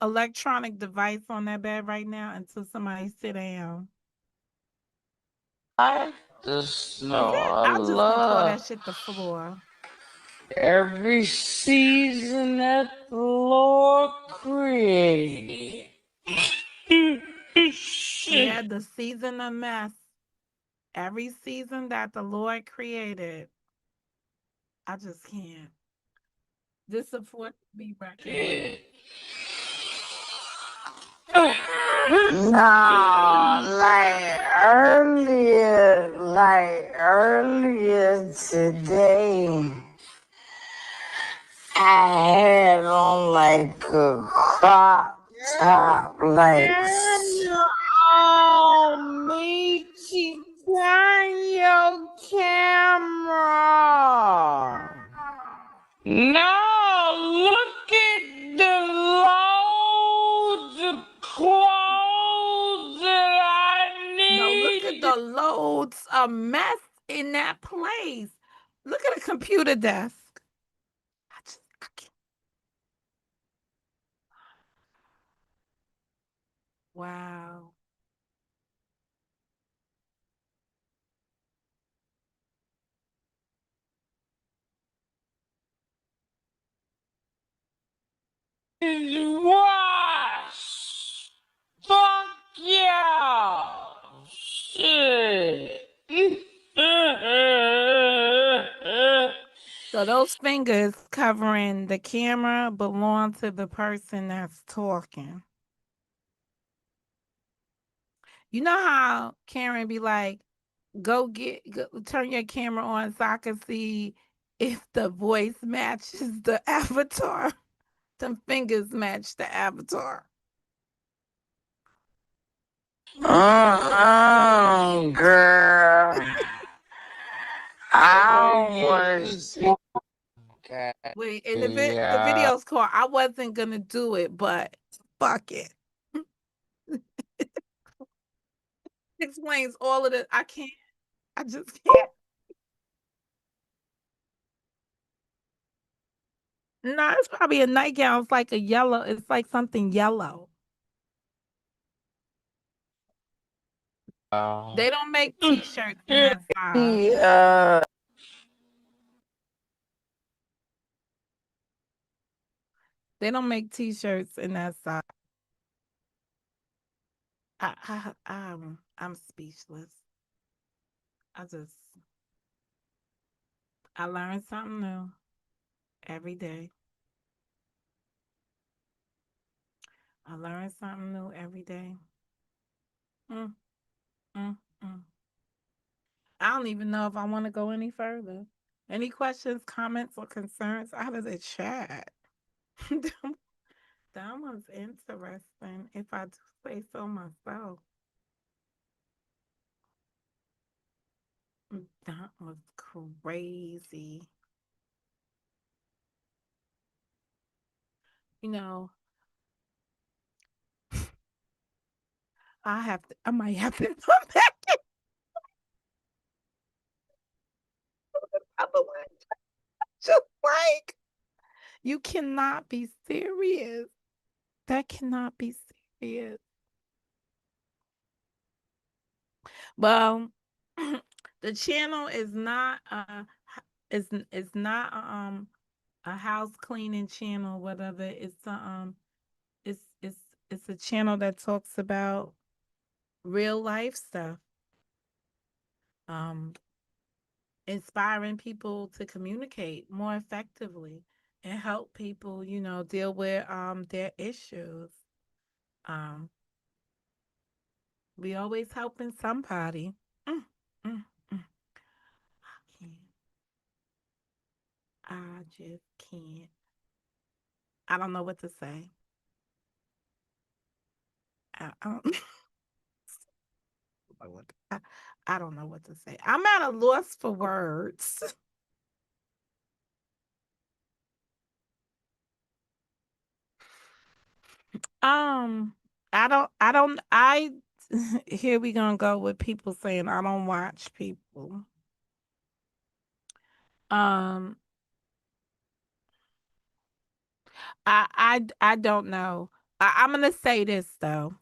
electronic device on that bed right now until somebody sit down. The Is snow. that? I I'm just gonna call love that shit the floor. every season that the Lord created. Yeah, Shit. the season of mess. Every season that the Lord created, I just can't. This is what to be reckoned with. No, like earlier today, I had on like a crop top, like Oh, Michi, turn your camera. Now look at the loads of clothes that I No, look at need. the loads of mess in that place. Look at a computer desk. I can't. Wow. Wash. Fuck yeah. Shit. So those fingers covering the camera belong to the person that's talking. You know how Karen be like, turn your camera on so I can see if the voice matches the avatar. Them fingers match the avatar. Girl. I was. Okay. Wait, and the Yeah. video's called I wasn't gonna do it, but fuck it. Explains all of it. I can't. I just can't. No, it's probably a nightgown. It's like a yellow. It's like something yellow. Oh. They don't make t-shirts in that size. Yeah. They don't make t-shirts in that size. I'm speechless. I just I learn something new every day. I learn something new every day. Mm, mm, mm. I don't even know if I want to go any further. Any questions, comments, or concerns out of the chat? that that was interesting, if I do say so myself. That was crazy. You know, I might have to come back and otherwise, just like, you cannot be serious. That cannot be serious. Well, the channel is not is not a house cleaning channel, whatever. It's it's a channel that talks about real life stuff. Um, inspiring people to communicate more effectively and help people, deal with their issues. Um, we always helping somebody. Mm, mm, mm. I can't. I just can't. I don't know what to say. I don't know what I don't know what to say. I'm at a loss for words. Um, I here we gonna go with people saying I don't watch people. Um, I don't know. I'm gonna say this though.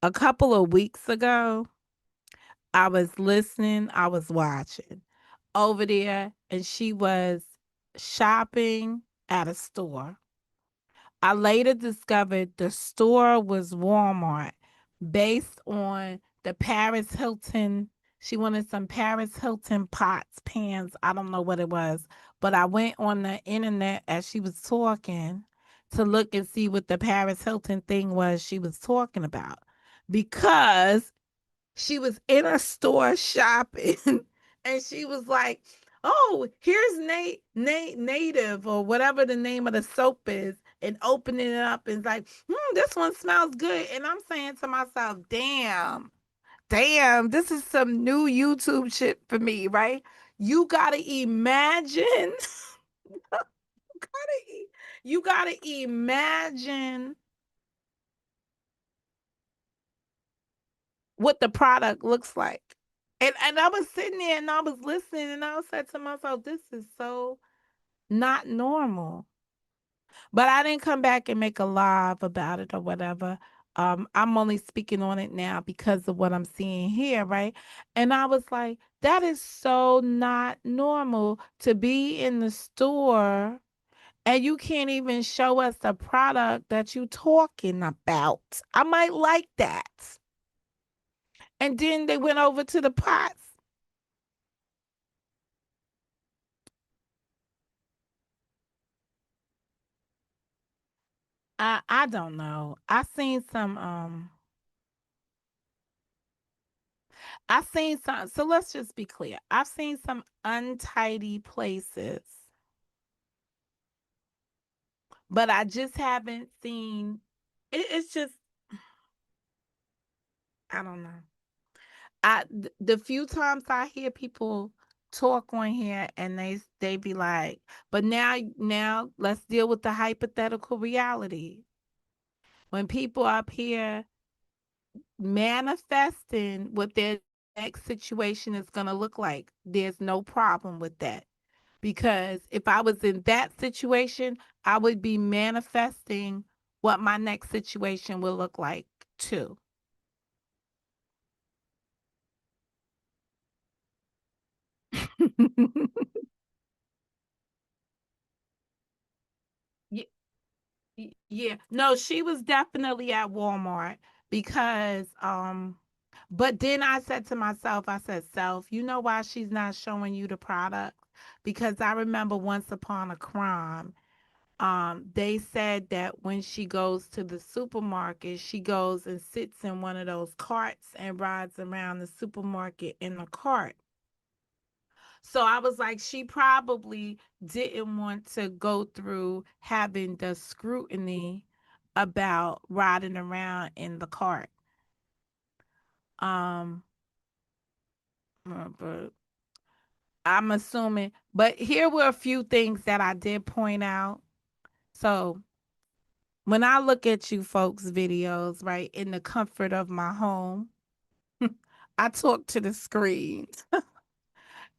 A couple of weeks ago, I was listening, I was watching over there, and she was shopping at a store. I later discovered the store was Walmart based on the Paris Hilton. She wanted some Paris Hilton pots, pans. I don't know what it was, but I went on the internet as she was talking to look and see what the Paris Hilton thing was she was talking about because she was in a store shopping and she was like, "Oh, here's Native or whatever the name of the soap is," and opening it up and like, this one smells good. And I'm saying to myself, damn, this is some new YouTube shit for me, right? You gotta imagine, you gotta imagine what the product looks like. And I was sitting there and I was listening and I said to myself, this is so not normal. But I didn't come back and make a live about it or whatever. I'm only speaking on it now because of what I'm seeing here, right? And I was like, that is so not normal to be in the store and you can't even show us the product that you talking about. I might like that. And then they went over to the pots. I don't know. I seen some, so let's just be clear. I've seen some untidy places but I just haven't seen it's just I don't know. The few times I hear people talk on here and they be like, but now let's deal with the hypothetical reality. When people up here manifesting what their next situation is going to look like, there's no problem with that. Because if I was in that situation, I would be manifesting what my next situation will look like too. Ye- yeah. No, she was definitely at Walmart because but then I said to myself, I said, "Self, you know why she's not showing you the product?" Because I remember once upon a crime, they said that when she goes to the supermarket, she goes and sits in one of those carts and rides around the supermarket in the cart. So I was like, she probably didn't want to go through having the scrutiny about riding around in the cart. Um, but I'm assuming, but here were a few things that I did point out. So when I look at you folks' videos, right, in the comfort of my home, I talk to the screen.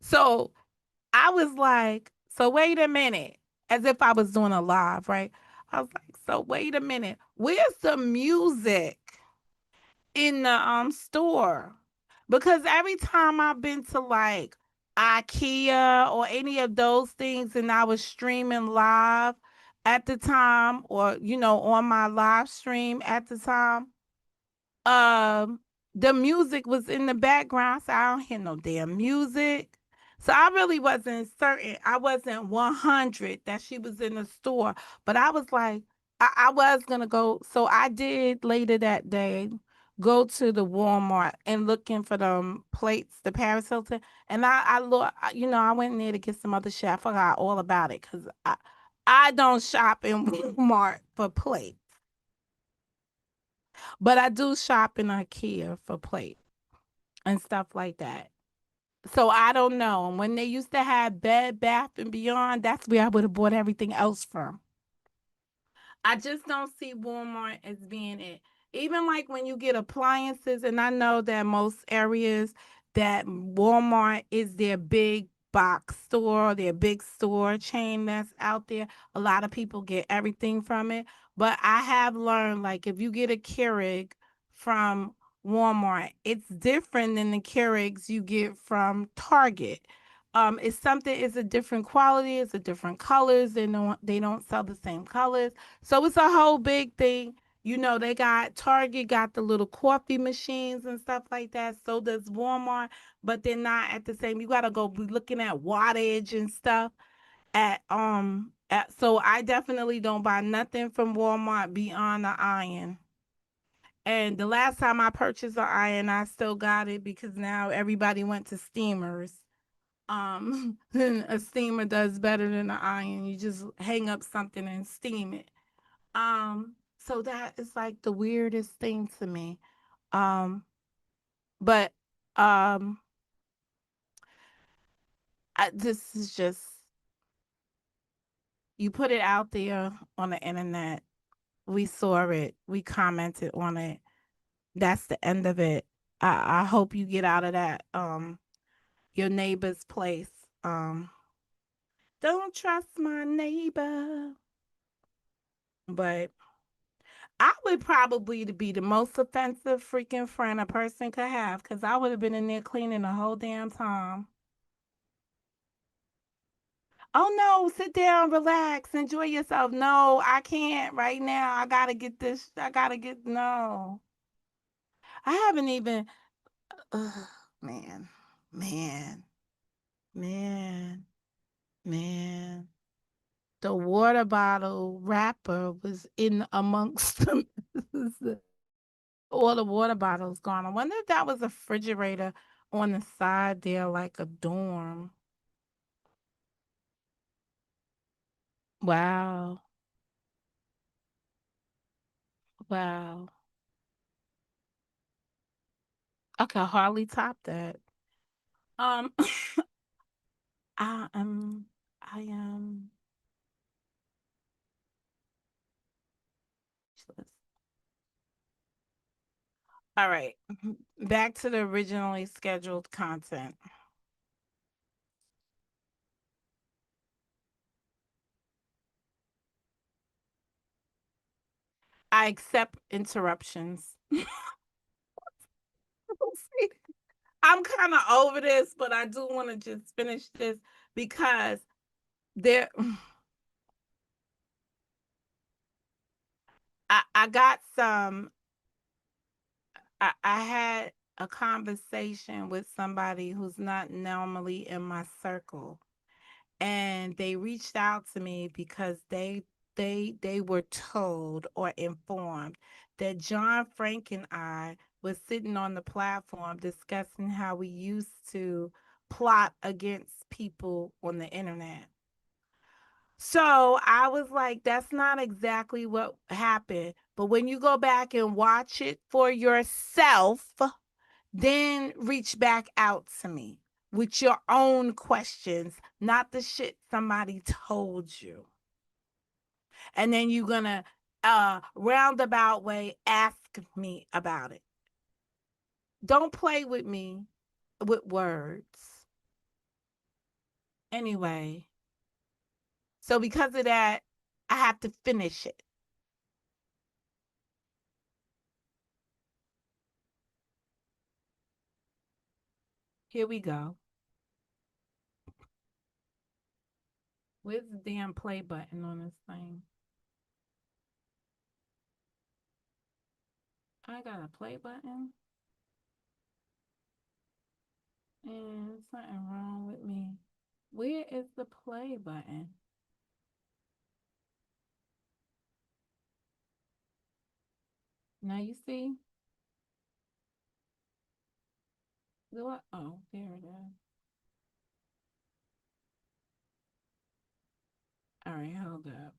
So I was like, so wait a minute, as if I was doing a live, right? I was like, so wait a minute, where's the music in the store? Because every time I've been to like IKEA or any of those things and I was streaming live at the time or on my live stream at the time, um the music was in the background. So I don't hear no damn music. So I really wasn't certain. I wasn't 100 that she was in the store, but I was like, I was gonna go. So I did later that day go to the Walmart and looking for them plates, the Paris Hilton, and I look, I went in there to get some other shit. I forgot all about it because I don't shop in Walmart for plates. But I do shop in IKEA for plate and stuff like that. So I don't know. And when they used to have Bed Bath and Beyond, that's where I would have bought everything else from. I just don't see Walmart as being it. Even like when you get appliances, and I know that most areas that Walmart is their big box store, their big store chain that's out there. A lot of people get everything from it. But I have learned like if you get a Keurig from Walmart, it's different than the Keurigs you get from Target. It's a different quality, it's a different colors. They don't sell the same colors. So it's a whole big thing. They got Target got the little coffee machines and stuff like that. So does Walmart, but they're not at the same. You gotta go be looking at wattage and stuff so I definitely don't buy nothing from Walmart beyond the iron. And the last time I purchased an iron, I still got it because now everybody went to steamers. A steamer does better than an iron. You just hang up something and steam it. So that is like the weirdest thing to me. Um, but um, this is just you put it out there on the internet. We saw it. We commented on it. That's the end of it. I hope you get out of that your neighbor's place. Um, don't trust my neighbor. But I would probably be the most offensive freaking friend a person could have because I would have been in there cleaning the whole damn time. Oh no, sit down, relax, enjoy yourself. No, I can't right now. I gotta get this. I gotta get. No. I haven't even. Ugh, man, man, man, man. The water bottle wrapper was in amongst them. All the water bottles gone. I wonder if that was a refrigerator on the side there, like a dorm. Wow. Wow. I can hardly top that. Um, I am, I am. All right, back to the originally scheduled content. I accept interruptions. I'm kind of over this, but I do want to just finish this because there I got some I had a conversation with somebody who's not normally in my circle, and they reached out to me because they were told or informed that John Frank and I was sitting on the platform discussing how we used to plot against people on the internet. So I was like, that's not exactly what happened. But when you go back and watch it for yourself, then reach back out to me with your own questions, not the shit somebody told you. And then you're going to roundabout way ask me about it. Don't play with me with words. Anyway, so because of that, I have to finish it. Here we go. Where's the damn play button on this thing? I got a play button. And something wrong with me. Where is the play button? Now you see? Do I? Oh, there it is. All right, hold up.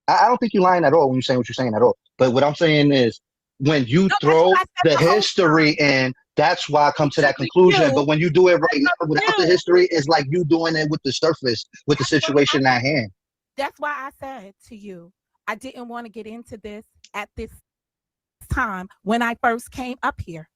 I don't think you're lying at all when you're saying what you're saying at all. But what I'm saying is when you No, that's what throw I said the the whole history time. in, that's why I come to Because that of conclusion. you. But when you do it right Because now of without the you. history, it's like you doing it with the surface, with the That's why I situation at hand. that's why I said to you, I didn't want to get into this at this time when I first came up here.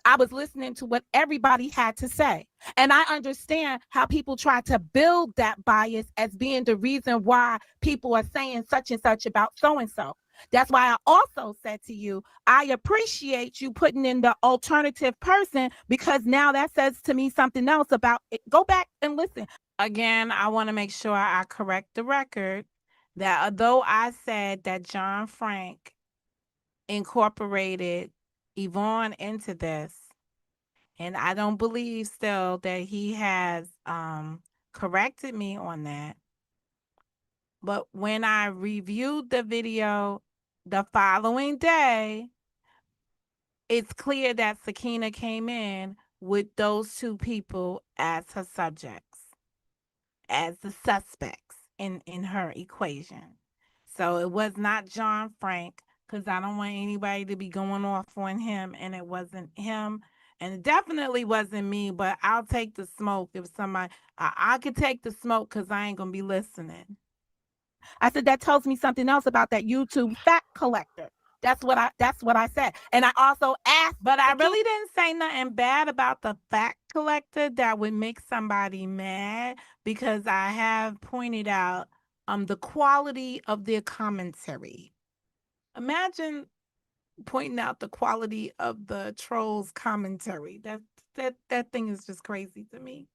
I was listening to what everybody had to say. And I understand how people try to build that bias as being the reason why people are saying such and such about so and so. That's why I also said to you, I appreciate you putting in the alternative person because now that says to me something else about it. Go back and listen. Again, I want to make sure I correct the record that although I said that John Frank incorporated Yvonne into this, and I don't believe still that he has corrected me on that. But when I reviewed the video the following day, it's clear that Sakina came in with those two people as her subjects, as the suspects in her equation. So it was not John Frank because I don't want anybody to be going off on him, and it wasn't him, and it definitely wasn't me. But I'll take the smoke if somebody. I could take the smoke because I ain't gonna be listening. I said that tells me something else about that YouTube fact collector. That's what I said. And I also asked, but I really didn't say nothing bad about the fact collector that would make somebody mad because I have pointed out the quality of their commentary. Imagine pointing out the quality of the trolls commentary. That thing is just crazy to me.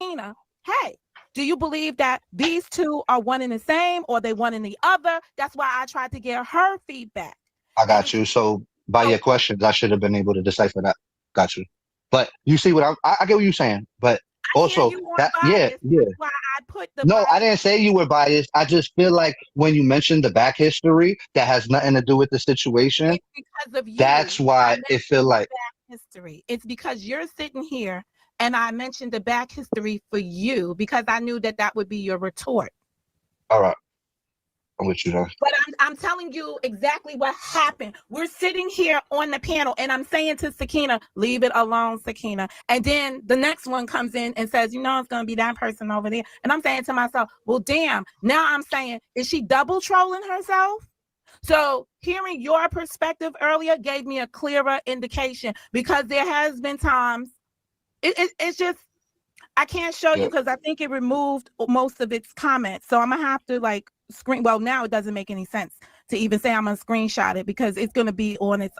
Tina, hey, do you believe that these two are one and the same or they one and the other? That's why I tried to get her feedback. I And got you. So by so your questions, I should have been able to decipher that. Got you. But you see what I get what you're saying. But I hear also you on that, yeah, bias. yeah. That's why I put the No, I bias. didn't say you were biased. I just feel like when you mentioned the back history that has nothing to do with the situation, It's because of you. that's I why it mentioned feel the like, back history. It's because you're sitting here and I mentioned the back history for you because I knew that that would be your retort. all right, I'm with you though. But I'm telling you exactly what happened. We're sitting here on the panel, and I'm saying to Sakina, leave it alone, Sakina. And then the next one comes in and says, you know, it's going to be that person over there. And I'm saying to myself, well, damn. Now I'm saying, is she double trolling herself? So hearing your perspective earlier gave me a clearer indication, because there has been times it's just, I can't show you Yeah, because I think it removed most of its comments. So I'm gonna have to like screen. Well, now it doesn't make any sense to even say I'm gonna screenshot it, because it's gonna be on its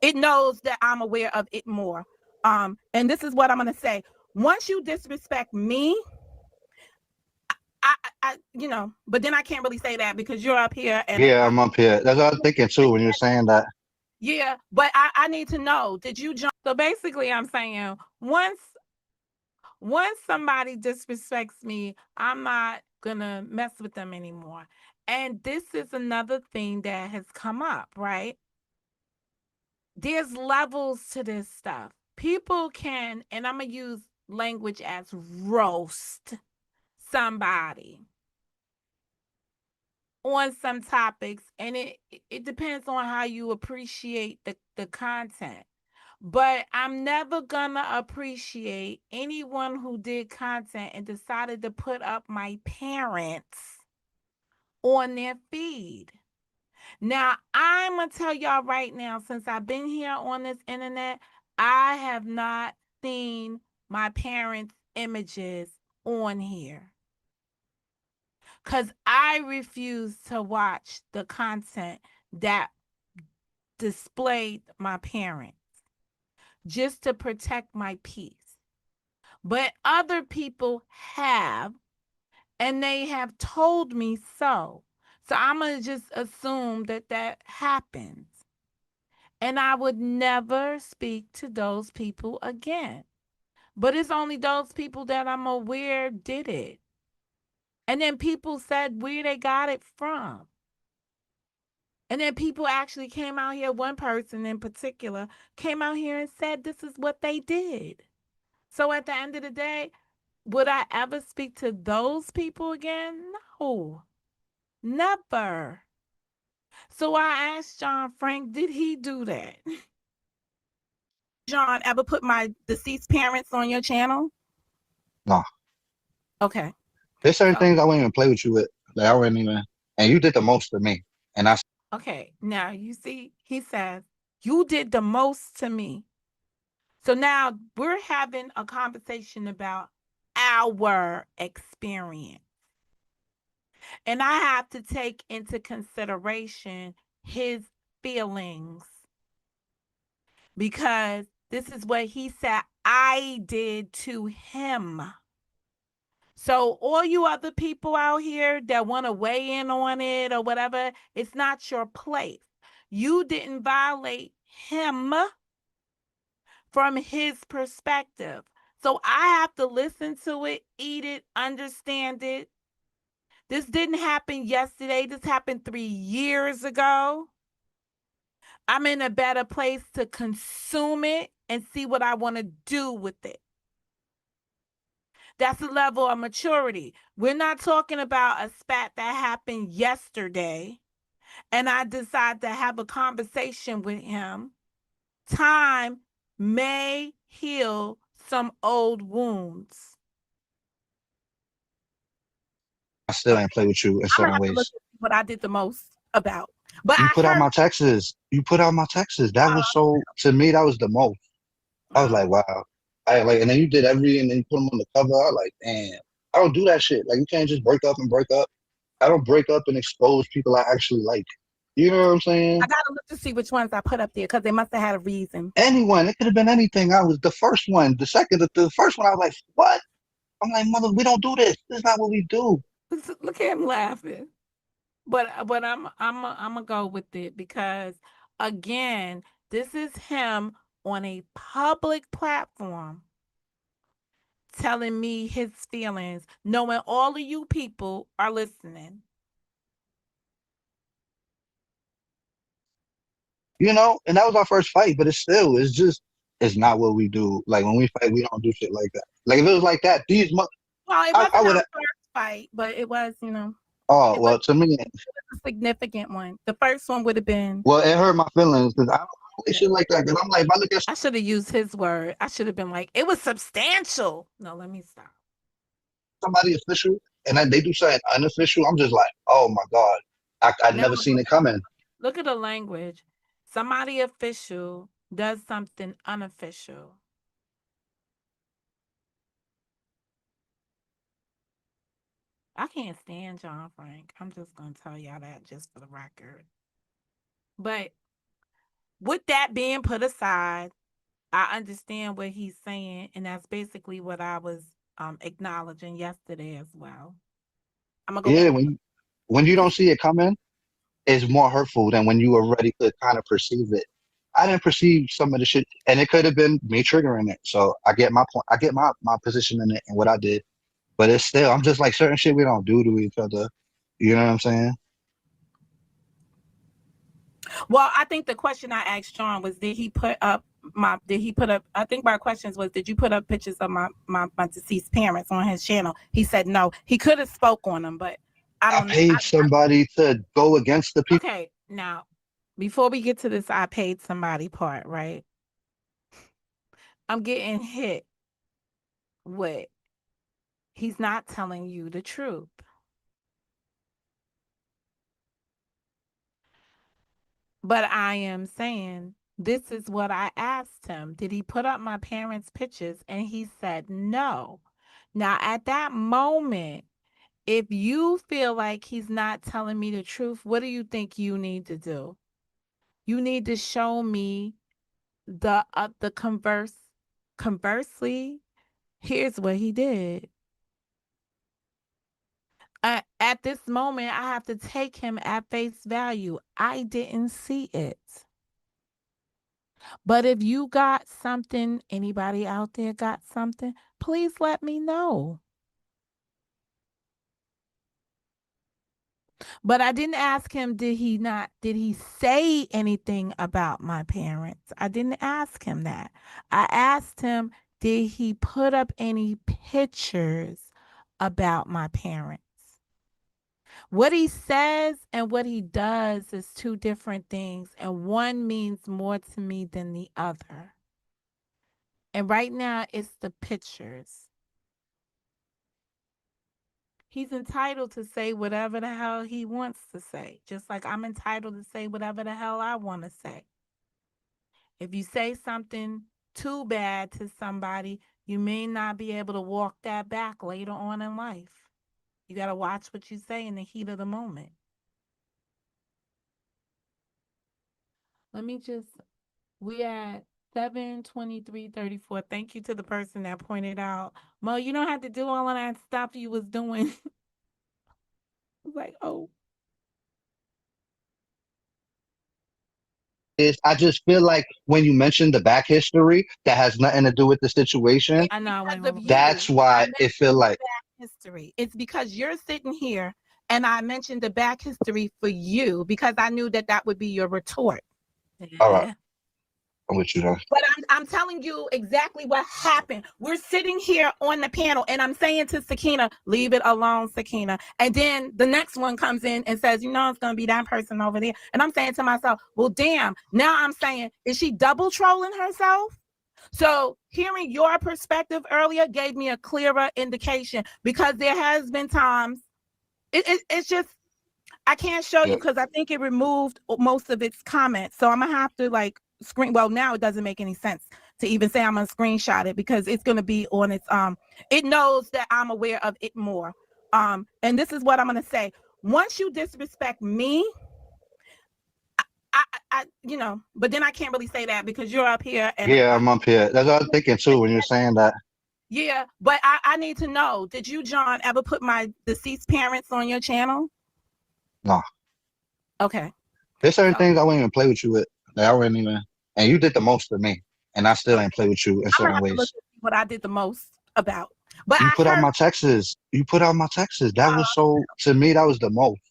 it knows that I'm aware of it more. And this is what I'm gonna say. Once you disrespect me, I you know, but then I can't really say that because you're up here and yeah, I'm up here. That's what I was thinking too when you were saying that. yeah, but I need to know, did you jump? So basically I'm saying once somebody disrespects me, I'm not gonna mess with them anymore. And this is another thing that has come up, right? There's levels to this stuff. People can, and I'm gonna use language as roast somebody on some topics, and it depends on how you appreciate the content. But I'm never gonna appreciate anyone who did content and decided to put up my parents on their feed. Now, I'm gonna tell y'all right now, since I've been here on this internet, I have not seen my parents' images on here, because I refuse to watch the content that displayed my parents just to protect my peace. But other people have, and they have told me so. So I'm going to just assume that that happens. And I would never speak to those people again. But it's only those people that I'm aware did it. And then people said where they got it from. And then people actually came out here, one person in particular came out here and said this is what they did. So at the end of the day, would I ever speak to those people again? No, never. So I asked John Frank, did he do that? John, ever put my deceased parents on your channel? No, Okay. there's certain So, things I wouldn't even play with you with. Like I wouldn't even. And you did the most for me, and I okay. Now you see, he says, you did the most to me. So now we're having a conversation about our experience. And I have to take into consideration his feelings, because this is what he said I did to him. So all you other people out here that want to weigh in on it or whatever, it's not your place. You didn't violate him from his perspective. So I have to listen to it, eat it, understand it. This didn't happen yesterday. This happened 3 years ago. I'm in a better place to consume it and see what I want to do with it. That's a level of maturity. We're not talking about a spat that happened yesterday and I decide to have a conversation with him. Time may heal some old wounds. still Okay. ain't play with you in I'm gonna certain have to look ways. at what I did the most about. But You I put out heard my texts. You put out my texts. That was so to me. That was the most. I was uh, like, wow. I like, and then you did and then you put them on the cover. I was like, damn. I don't do that shit. Like, you can't just break up and break up. I don't break up and expose people I actually like. You know what I'm I saying? gotta look to see which ones I put up there because they must have had a reason. Anyone. It could have been anything. I was the first one. The second, the first one. I was like, what? I'm like, mother, we don't do this. This is not what we do. Look at him laughing. But I'm gonna go with it because again, this is him on a public platform telling me his feelings, knowing all of you people are listening. You know, and that was our first fight, but it's just, it's not what we do. Like when we fight, we don't do shit like that. Like if it was like that, Well, it I wasn't would our have. first fight, but it was, Oh It was well, to me, a significant one. The first one would have been. well, it hurt my feelings because I don't like shit like that. Because I'm like, if I look at I should have used his word. I should have been like, it was substantial. No, let me stop. somebody official and then they do something unofficial, I'm just like, oh my god, I Now never seen it coming. look at the language. Somebody official does something unofficial. I can't stand John Frank. I'm just gonna tell y'all that just for the record. But with that being put aside, I understand what he's saying, and that's basically what I was acknowledging yesterday as well. I'm gonna go Yeah, back. when you don't see it coming, it's more hurtful than when you already could kind of perceive it. I didn't perceive some of the shit, and it could have been me triggering it. So I get my point. I get my position in it and what I did. But it's still, I'm just like certain shit we don't do to each other. You know what I'm saying? Well, I think the question I asked Sean was, I think my questions was, did you put up pictures of my deceased parents on his channel? He said no. He could have spoke on them, but I I don't know. paid somebody to go against the people. Okay, now before we get to this, I paid somebody part, right? I'm getting hit with he's not telling you the truth. But I am saying this is what I asked him. Did he put up my parents' pictures? And he said no. Now, at that moment, if you feel like he's not telling me the truth, what do you think you need to do? You need to show me the conversely. Here's what he did. At this moment, I have to take him at face value. I didn't see it. But if you got something, anybody out there got something, please let me know. But I didn't ask him, did he say anything about my parents? I didn't ask him that. I asked him, did he put up any pictures about my parents? What he says and what he does is two different things, and one means more to me than the other. And right now, it's the pictures. He's entitled to say whatever the hell he wants to say, just like I'm entitled to say whatever the hell I want to say. If you say something too bad to somebody, you may not be able to walk that back later on in life. You got to watch what you say in the heat of the moment. Let me just, we at 7:23:34. Thank you to the person that pointed out, Mo, you don't have to do all of that stuff you was doing. I was like, oh. Is I just feel like when you mention the back history that has nothing to do with the situation, I know I went because of over. that's You. I why it feel mentioned the like, back history. It's because you're sitting here and I mentioned the back history for you because I knew that that would be your retort. all right, Yeah. I'm with you though. But I'm telling you exactly what happened. We're sitting here on the panel and I'm saying to Sakina, leave it alone, Sakina. And then the next one comes in and says, you know, it's going to be that person over there. And I'm saying to myself, well, damn, now I'm saying, is she double trolling herself? So hearing your perspective earlier gave me a clearer indication because there has been times it's just I can't show you Yeah. because I think it removed most of its comments. So I'm gonna have to like screen. Well, now it doesn't make any sense to even say I'm gonna screenshot it because it's gonna be on its it knows that I'm aware of it more. And this is what I'm gonna say. Once you disrespect me, you know, but then I can't really say that because you're up here and Yeah, I'm up here. That's what I was thinking too when you're saying that. yeah, but I need to know, did you, John, ever put my deceased parents on your channel? No, Okay. there's certain So things I wouldn't even play with you with. Like, I wouldn't even. And you did the most for me, and I still okay. ain't play with you in I'm gonna certain have to look ways. at what I did the most about. But You I put out heard my texts. You put out my texts. That was so to me. That was the most.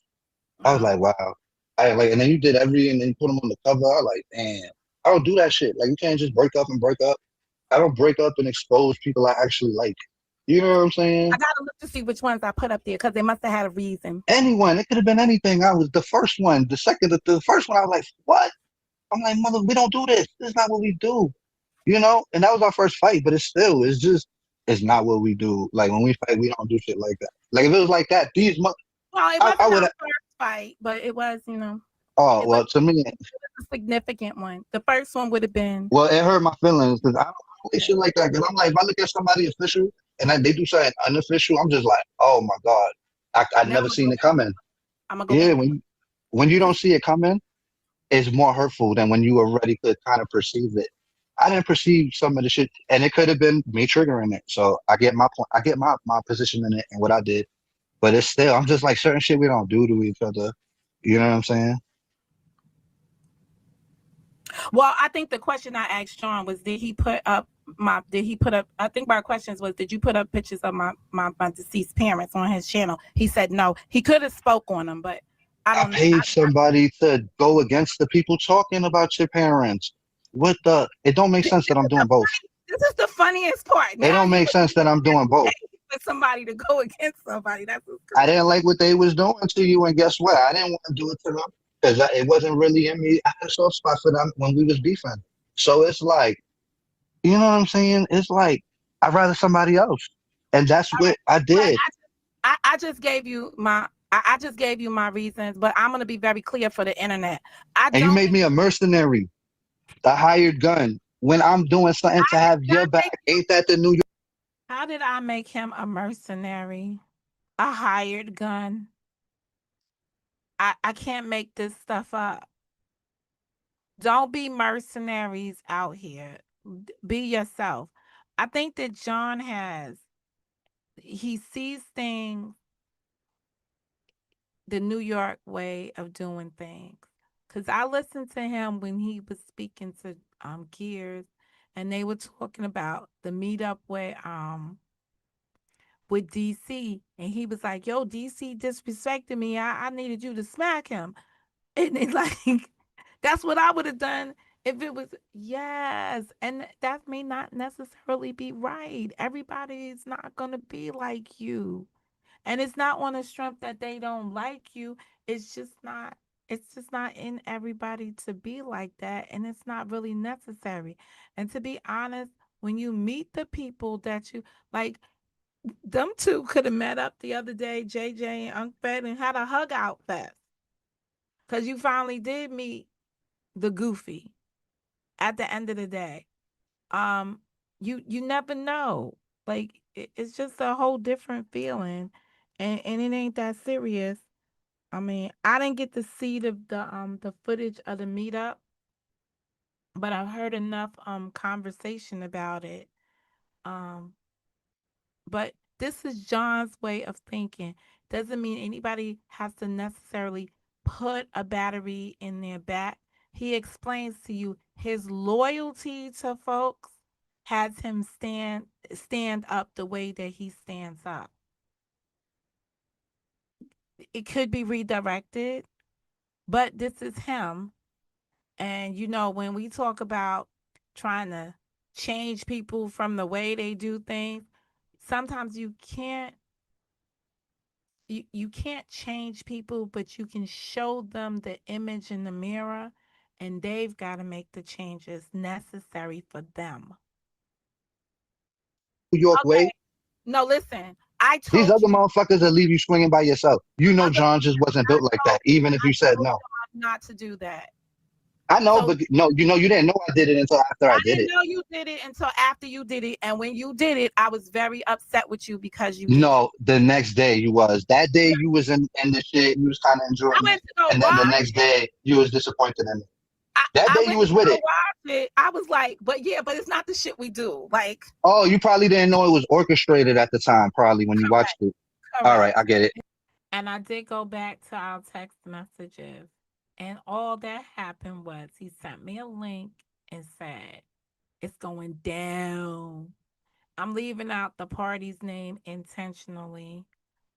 I was uh, like, wow. I like, and then you did and then you put them on the cover. I like, damn. I don't do that shit. Like, you can't just break up and break up. I don't break up and expose people I actually like. You know what I'm I saying? gotta look to see which ones I put up there because they must have had a reason. Anyone, it could have been anything. I was the first one, the second, the first one. I was like, what? I'm like, mother, we don't do this. This is not what we do. You know, and that was our first fight, but it's just, it's not what we do. Like when we fight, we don't do shit like that. Like if it was like that, Well, it I wasn't would our have. first fight, but it was, Oh it was well, to me, a significant one. The first one would have been well, it hurt my feelings because I don't like shit like that. Because I'm like, if I look at somebody official and then they do something unofficial, I'm just like, oh my god, I now never seen it coming. I'm gonna go Yeah, back and when you don't see. see it coming, it's more hurtful than when you already could kind of perceive it. I didn't perceive some of the shit, and it could have been me triggering it. So I get my point. I get my position in it and what I did. But it's still, I'm just like certain shit we don't do to each other. You know what I'm saying? Well, I think the question I asked Sean was, did he put up, I think my questions was, did you put up pictures of my deceased parents on his channel? He said no. He could have spoke on them, but I I don't know. paid somebody to go against the people talking about your parents. What the? It don't make sense that I'm doing both. This is the funniest part. It Now don't you make sense that I'm doing both. for somebody to go against somebody. That's what's I crazy. didn't like what they was doing to you, and guess what? I didn't want to do it to them because it wasn't really in me. I had a soft spot for them when we was beefing. So it's like, you know what I'm saying? It's like I'd rather somebody else, and that's what I But did. I just gave you I just gave you my reasons, but I'm gonna be very clear for the internet. I And you don't made make me a mercenary, a hired gun. When I'm doing something to have your back, ain't that the New York? how did I make him a mercenary? A hired gun? I can't make this stuff up. Don't be mercenaries out here. Be yourself. I think that John he sees things the New York way of doing things. Cause I listened to him when he was speaking to Gears, and they were talking about the meetup with DC, and he was like, "Yo, DC disrespected me. I needed you to smack him," and it's like, that's what I would have done if it was yes, and that may not necessarily be right. Everybody's not gonna be like you. And it's not on a strength that they don't like you. It's just not it's just not in everybody to be like that, and it's not really necessary. And to be honest, when you meet the people that you like, them two could have met up the other day, JJ and Unc Fed, and had a hug out fest. Cause you finally did meet the goofy at the end of the day. Um, you never know. Like it's just a whole different feeling, and it ain't that serious. I mean, I didn't get to see the footage of the meetup, but I've heard enough conversation about it. Um, but this is John's way of thinking. Doesn't mean anybody has to necessarily put a battery in their back. He explains to you his loyalty to folks has him stand up the way that he stands up. It could be redirected, but this is him. And when we talk about trying to change people from the way they do things, sometimes you can't change people, but you can show them the image in the mirror, and they've got to make the changes necessary for them. New York way. Okay. No, listen. I These told other you. motherfuckers that leave you swinging by yourself. You know, Other John just wasn't built like that. Even if I you said told no, John not to do that. I know, So but no, you didn't know I did it until after I I did didn't it. know you did it until after you did it, and when you did it, I was very upset with you because you did it. No, the next day you was. That day you was in the shit. You was kind of I enjoying it, went to go and then the watch. next day you was disappointed in it. I, That I day you went was to with go it. watch it. I was like, but yeah, but it's not the shit we do. Like, Oh, you probably didn't know it was orchestrated at the time. Probably when you watched correct, it. All right, correct. I get it. And I did go back to our text messages, and all that happened was he sent me a link and said, "It's going down." I'm leaving out the party's name intentionally.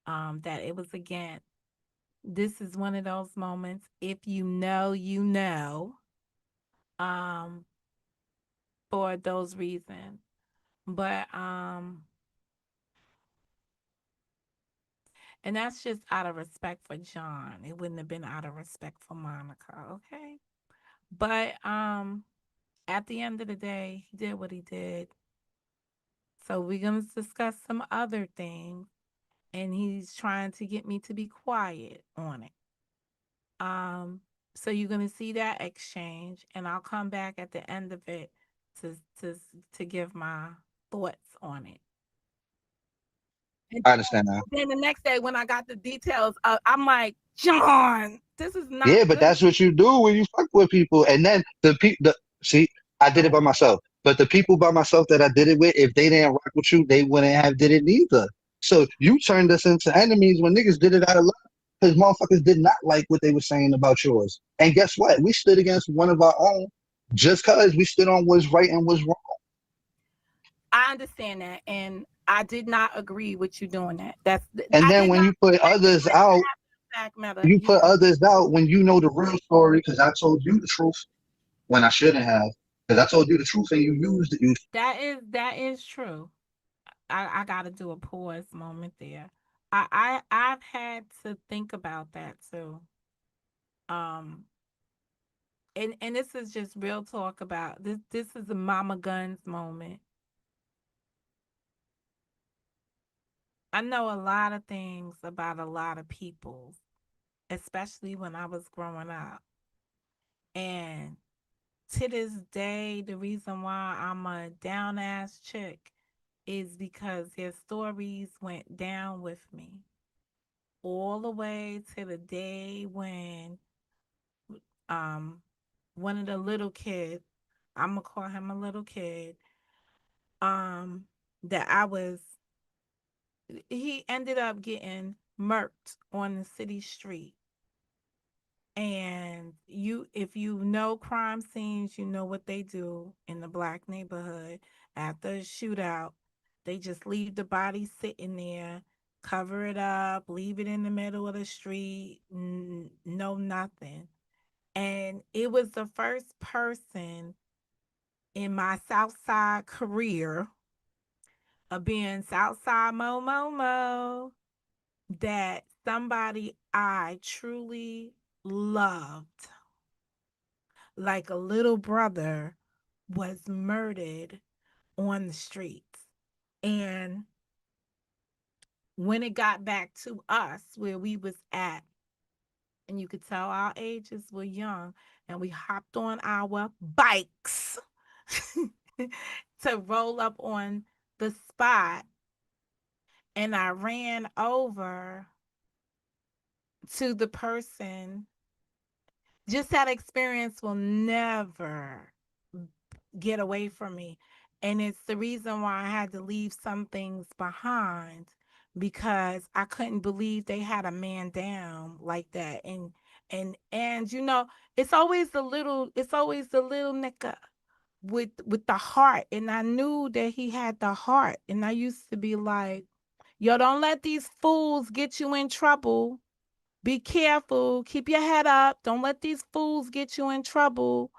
That it was again. This is one of those moments. If you know, you know. Um, for those reasons. But And that's just out of respect for John. It wouldn't have been out of respect for Monica, okay? But at the end of the day, he did what he did. So we're gonna discuss some other things, and he's trying to get me to be quiet on it. Um, so you're gonna see that exchange, and I'll come back at the end of it to to to give my thoughts on it. And I understand now. then the next day when I got the details, I'm like, John, this is Yeah, not but good. that's what you do when you fuck with people. And then see, I did it by myself. But the people by myself that I did it with, if they didn't rock with you, they wouldn't have did it neither. So you turned us into enemies when niggas did it out of love. Because motherfuckers did not like what they were saying about yours. And guess what? We stood against one of our own just because we stood on what's right and what's wrong. I understand that, and I did not agree with you doing that. That's And I then did when not you put like you others went to out, that fact matter. you You put others out when you know the real story, because I told you the truth when I shouldn't have. Because I told you the truth and you used it. You that is true. I got to do a pause moment there. I've had to think about that too. Um, and this is just real talk about this. This is a Mama Guns moment. I know a lot of things about a lot of people, especially when I was growing up, and to this day, the reason why I'm a down ass chick is because their stories went down with me all the way to the day when um one of the little kids, I'm gonna call him a little kid, um that I was he ended up getting murked on the city street. And you if you know crime scenes, you know what they do in the black neighborhood after a shootout. They just leave the body sitting there, cover it up, leave it in the middle of the street, no nothing. And it was the first person in my Southside career of being Southside Mo that somebody I truly loved, like a little brother, was murdered on the streets. And when it got back to us where we was at, and you could tell our ages were young, and we hopped on our bikes to roll up on the spot, and I ran over to the person. Just that experience will never get away from me. And it's the reason why I had to leave some things behind, because I couldn't believe they had a man down like that. And it's always the little nigga with the heart. And I knew that he had the heart. And I used to be like, yo, don't let these fools get you in trouble. Be careful. Keep your head up. Don't let these fools get you in trouble.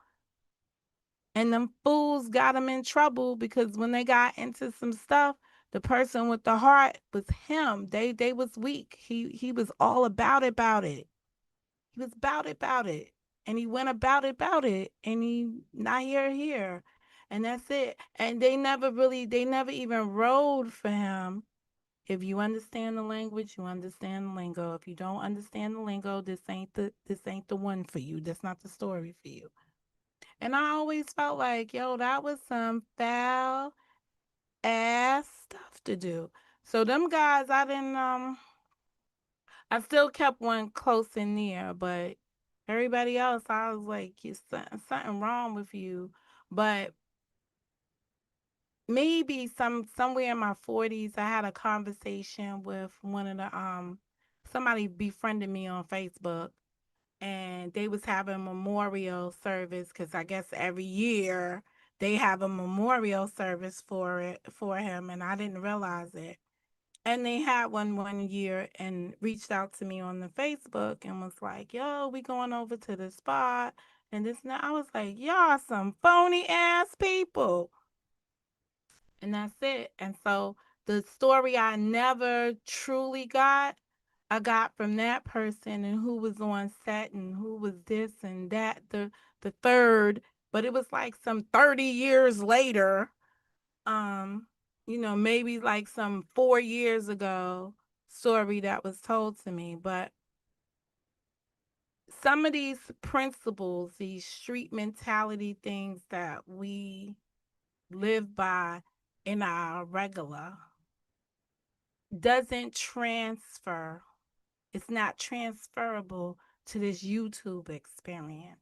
And them fools got him in trouble because when they got into some stuff, the person with the heart was him. They was weak. He was all about it. He was about it. And he went about it. And he not here. And that's it. And they never even rode for him. If you understand the language, you understand the lingo. If you don't understand the lingo, this ain't the one for you. That's not the story for you. And I always felt like, yo, that was some foul ass stuff to do. So them guys, I still kept one close and near, but everybody else, I was like, you something wrong with you. But maybe somewhere in my 40s, I had a conversation with one of the somebody befriended me on Facebook, and they was having a memorial service because I guess every year they have a memorial service for him, and I didn't realize it. And they had one year and reached out to me on the Facebook and was like, "Yo, we going over to the spot and this and that." I was like, "Y'all some phony ass people," and that's it. And so the story I never truly got I got from that person and who was on set and who was this and that, the third, but it was like some 30 years later, um, maybe like some 4 years ago story that was told to me. But some of these principles, these street mentality things that we live by in our regular doesn't transfer. It's not transferable to this YouTube experience.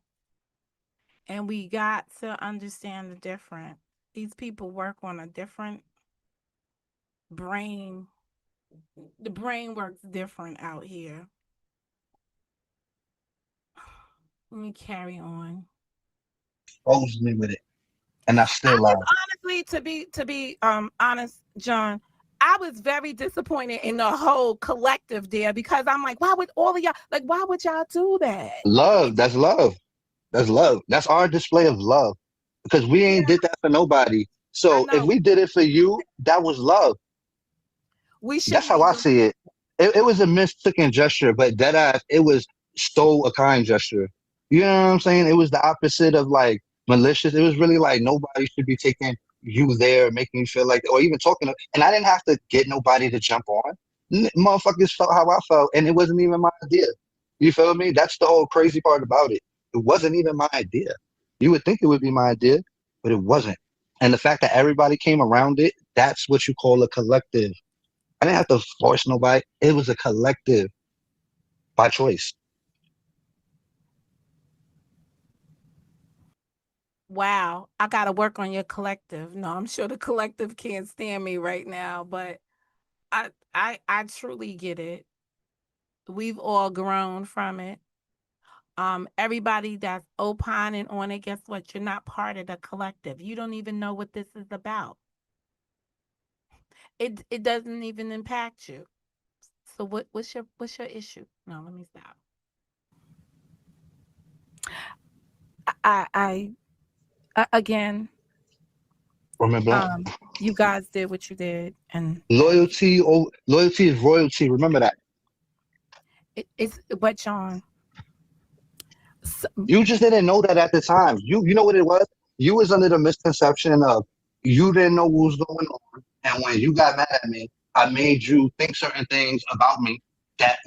And we got to understand the difference. These people work on a different brain. The brain works different out here. Let me carry on. Froze me with it, and I I still was laugh. honestly, to be honest, John, I was very disappointed in the whole collective there because I'm like, why would all of y'all like why would y'all do that? Love, It just that's love. That's love. That's our display of love. Because we yeah, ain't did that for nobody. I So if know. we did it for you, that was love. We That's shouldn't how be I doing see it. It was a mistaken gesture, but dead ass, it was so a kind gesture. You know what I'm saying? It was the opposite of like malicious. It was really like nobody should be taking you there, making you feel like, or even talking to. And I didn't have to get nobody to jump on. Motherfuckers felt how I felt, and it wasn't even my idea. You feel me? That's the whole crazy part about it. It wasn't even my idea. You would think it would be my idea, but it wasn't. And the fact that everybody came around it, that's what you call a collective. I didn't have to force nobody. It was a collective by choice. wow, I gotta work on your collective. No, I'm sure the collective can't stand me right now, but I truly get it. We've all grown from it. Everybody that's opining on it, guess what? You're not part of the collective. You don't even know what this is about. It doesn't even impact you. So what's your issue? No, let me stop. Again, Remember, you guys did what you did, and loyalty. Oh, loyalty is royalty. Remember that. it's but John, You just didn't know that at the time. You know what it was? You was under the misconception of you didn't know what was going on. And when you got mad at me, I made you think certain things about me that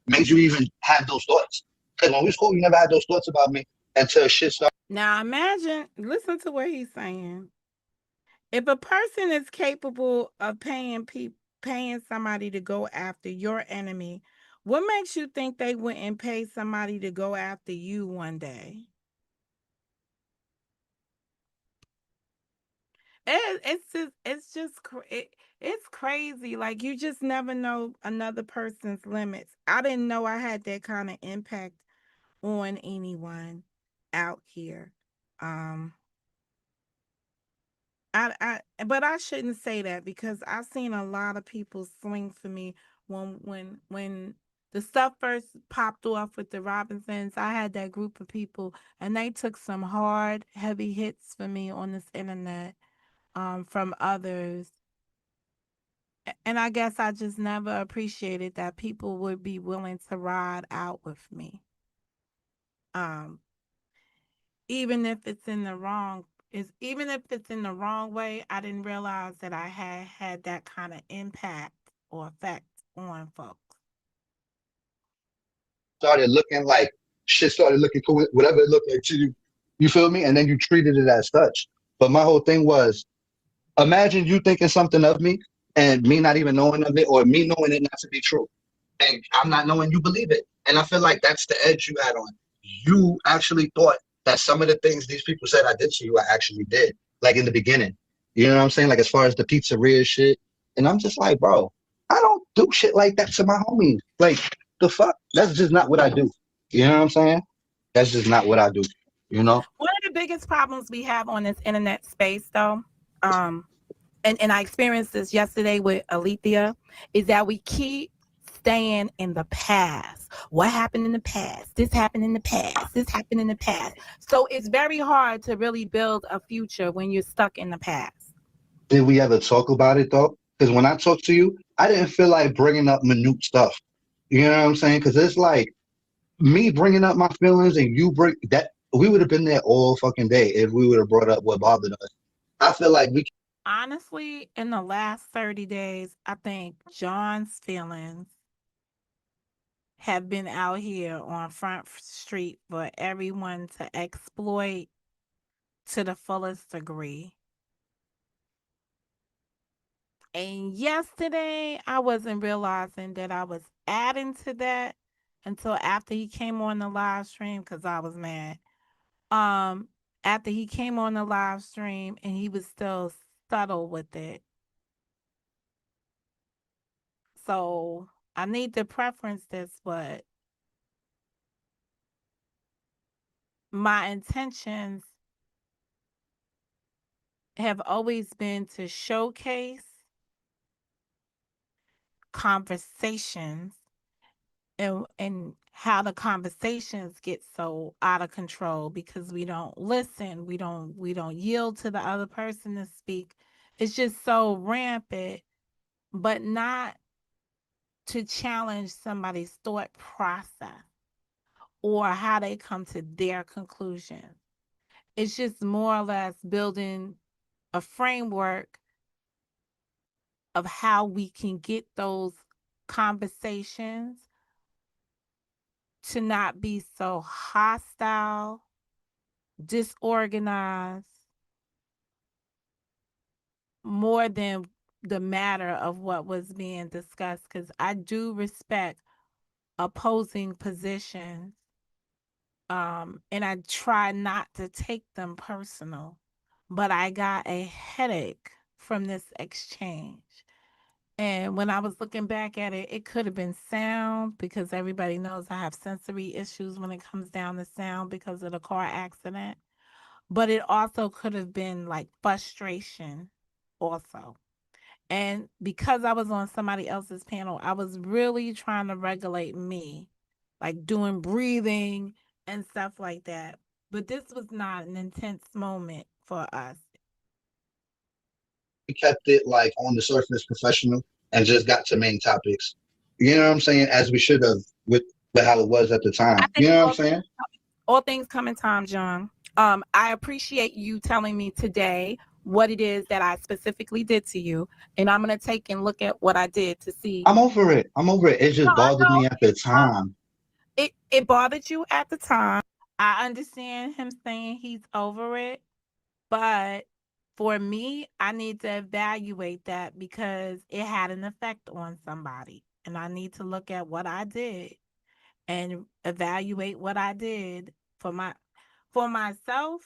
made you even have those thoughts. Because when we was cool, you never had those thoughts about me until shit started. now imagine, listen to what he's saying. If a person is capable of paying somebody to go after your enemy, what makes you think they wouldn't pay somebody to go after you one day? It's crazy. Like you just never know another person's limits. I didn't know I had that kind of impact on anyone out here. Um, but I shouldn't say that because I've seen a lot of people swing for me when the stuff first popped off with the Robinsons. I had that group of people and they took some hard, heavy hits for me on this internet from others. And I guess I just never appreciated that people would be willing to ride out with me. Um, even if it's in the wrong is even if it's in the wrong way, I didn't realize that I had that kind of impact or effect on folks. Started looking like shit started looking cool, whatever it looked like to you. You feel me? And then you treated it as such. But my whole thing was imagine you thinking something of me and me not even knowing of it or me knowing it not to be true. And I'm not knowing you believe it. And I feel like that's the edge you had on. You actually thought that some of the things these people said I did to you, I actually did. Like in the beginning. You know what I'm saying? Like as far as the pizzeria shit. And I'm just like, bro, I don't do shit like that to my homies. Like the fuck? That's just not what I do. You know what I'm saying? That's just not what I do. You know? One of the biggest problems we have on this internet space, though, um, and I experienced this yesterday with Alethea, is that we keep staying in the past. What happened in the past? This happened in the past. This happened in the past. So it's very hard to really build a future when you're stuck in the past. Did we ever talk about it though? Because when I talked to you, I didn't feel like bringing up minute stuff. You know what I'm saying? Because it's like me bringing up my feelings and you bring that. We would have been there all fucking day if we would have brought up what bothered us. I feel like we Honestly, in the last 30 days, I think John's feelings have been out here on Front Street for everyone to exploit to the fullest degree. And yesterday, I wasn't realizing that I was adding to that until after he came on the live stream because I was mad. Um, After he came on the live stream and he was still subtle with it. So I need to preference this, but my intentions have always been to showcase conversations and how the conversations get so out of control because we don't listen, we don't yield to the other person to speak. It's just so rampant, but not to challenge somebody's thought process or how they come to their conclusion. It's just more or less building a framework of how we can get those conversations to not be so hostile, disorganized, more than the matter of what was being discussed. Because I do respect opposing positions, and I try not to take them personal. But I got a headache from this exchange. And when I was looking back at it, it could have been sound because everybody knows I have sensory issues when it comes down to sound because of the car accident. But it also could have been like frustration, also. And because I was on somebody else's panel, I was really trying to regulate me, like doing breathing and stuff like that. But this was not an intense moment for us. kept it like on the surface professional and just got to main topics. You know what I'm saying? As we should have with how it was at the I time. think You know what I'm saying? all things come in time, John. I appreciate you telling me today what it is that I specifically did to you, and I'm gonna take and look at what I did to see. I'm over it. I'm over it. It No, just I bothered know me at the time. it bothered you at the time. I understand him saying he's over it, but for me, I need to evaluate that because it had an effect on somebody, and I need to look at what I did and evaluate what I did for myself,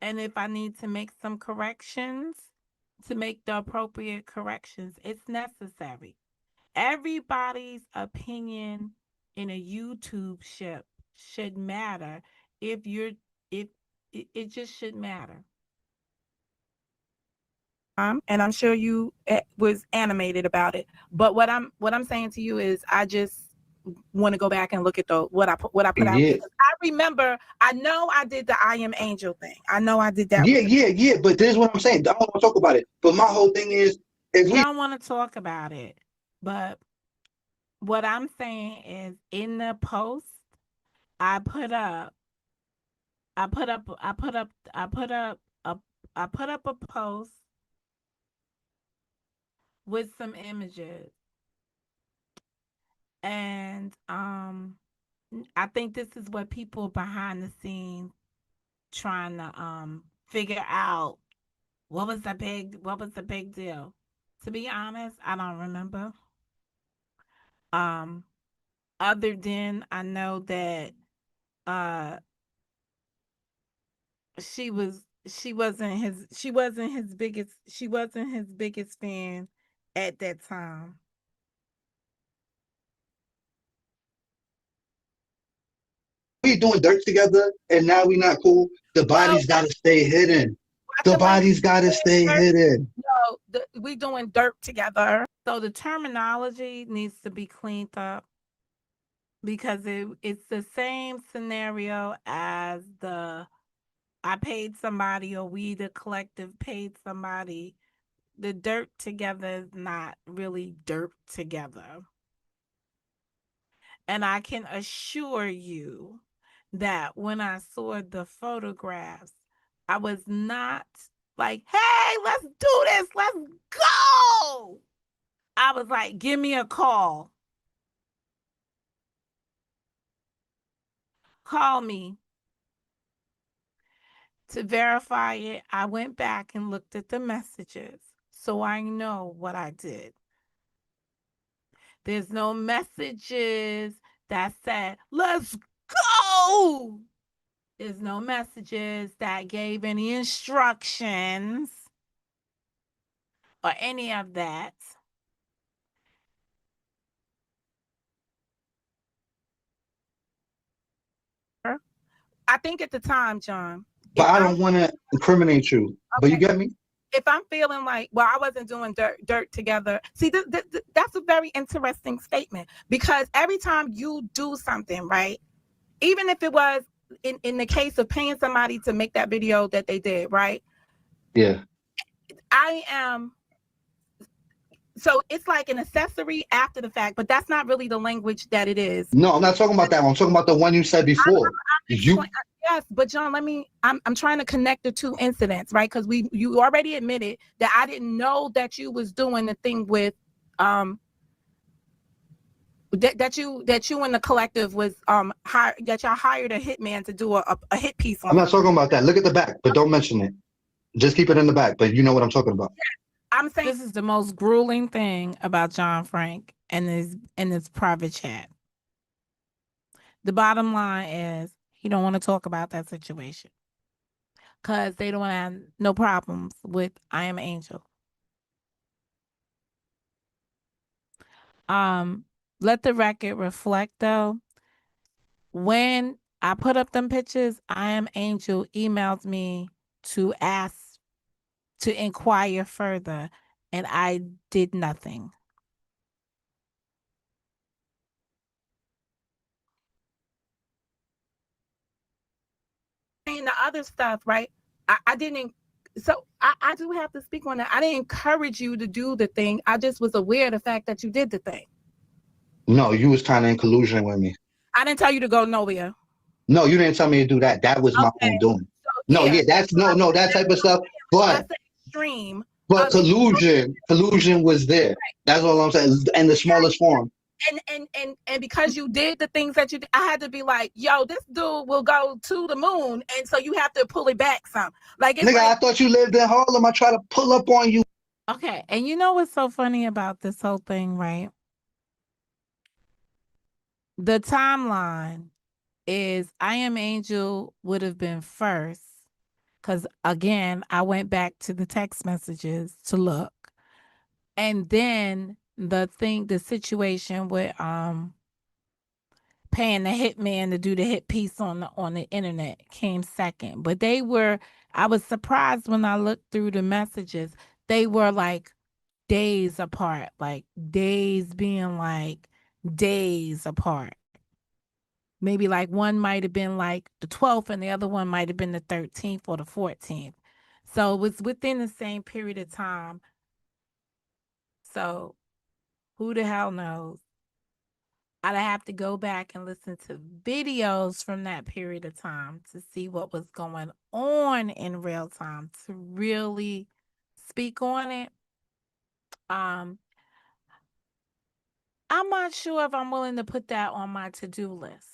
and if I need to make some corrections, to make the appropriate corrections. It's necessary. Everybody's opinion in a YouTube ship should matter. If you're if it just should matter. And I'm sure you was animated about it. But what I'm saying to you is, I just want to go back and look at the what I put out there. Yeah. 'Cause I remember, I know I did the I am Angel thing. I know I did that Yeah, with the yeah, yeah. But this is what I'm saying. I don't want to talk about it. But my whole thing is if you we don't want to talk about it. But what I'm saying is, in the post I put up, I put up, I put up, I put up a, I put up a post with some images, and I think this is what people behind the scenes trying to figure out what was the big deal. To be honest, I don't remember. Um, Other than I know that uh she wasn't his biggest fan at that time. doing dirt together and now we not cool, the No, body's gotta stay hidden. I The feel like body's gotta stay hidden. we doing dirt together. So the terminology needs to be cleaned up because it's the same scenario as the I paid somebody or we the collective paid somebody. The dirt together is not really dirt together. And I can assure you that when I saw the photographs, I was not like, hey, let's do this. Let's go. I was like, give me a call. Call me. To verify it, I went back and looked at the messages so I know what I did. There's no messages that said, let's go. There's no messages that gave any instructions or any of that. I think at the time, John, But if I I'm don't want to incriminate you. But you okay, get me? if I'm feeling like, well, I wasn't doing dirt together. See, that's a very interesting statement because every time you do something, right, even if it was in the case of paying somebody to make that video that they did, right? Yeah. I am. So it's like an accessory after the fact, but that's not really the language that it is. No, I'm not talking about that one. I'm talking about the one you said before. You Yes, but John, I'm trying to connect the two incidents, right? Because you already admitted that I didn't know that you was doing the thing with that you and the collective was that y'all hired a hitman to do a hit piece I'm on not me. talking about that. Look at the back, but don't mention it. Just keep it in the back, but you know what I'm talking about. I'm saying this is the most grueling thing about John Frank and his private chat. The bottom line is he don't want to talk about that situation because they don't have no problems with I Am Angel. Let the record reflect though. When I put up them pictures, I Am Angel emailed me to ask to inquire further, and I did nothing. And the other stuff, right? I didn't. So I do have to speak on that. I didn't encourage you to do the thing. I just was aware of the fact that you did the thing. No, you was kind of in collusion with me. I didn't tell you to go nowhere. No, you didn't tell me to do that. That was my own doing. So, No, yeah, that's no, that type of stuff. that's But the extreme. collusion was there. That's all I'm saying. In the smallest form. And because you did the things that you did, I had to be like, yo, this dude will go to the moon, and so you have to pull it back some. Like it's Nigga, like, I thought you lived in Harlem. I try to pull up on you. okay, and you know what's so funny about this whole thing, right? The timeline is I Am Angel would have been first because again, I went back to the text messages to look, and then the situation with paying the hitman to do the hit piece on the internet came second. But I was surprised when I looked through the messages. They were like days apart, like days being like days apart. Maybe like one might have been like the 12th and the other one might have been the 13th or the 14th. So it was within the same period of time. So who the hell knows? I'd have to go back and listen to videos from that period of time to see what was going on in real time to really speak on it. I'm not sure if I'm willing to put that on my to-do list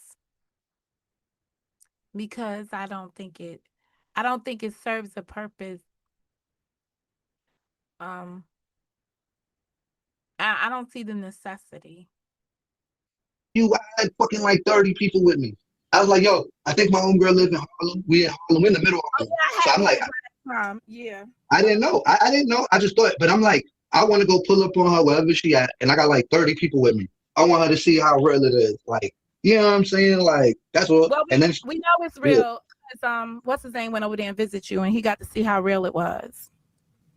because I don't think it serves a purpose. I don't see the necessity. I had fucking like 30 people with me. I was like, yo, I think my homegirl live in Harlem. We in Harlem. We're in the middle of Harlem. So I'm like, Yeah. I didn't know. I didn't know. I just thought, but I'm like, I want to go pull up on her wherever she at. And I got like 30 people with me. I want her to see how real it is. Like, you know what I'm saying? Like, that's what. Well, And then we know it's real. What's his name went over there and visit you, and he got to see how real it was.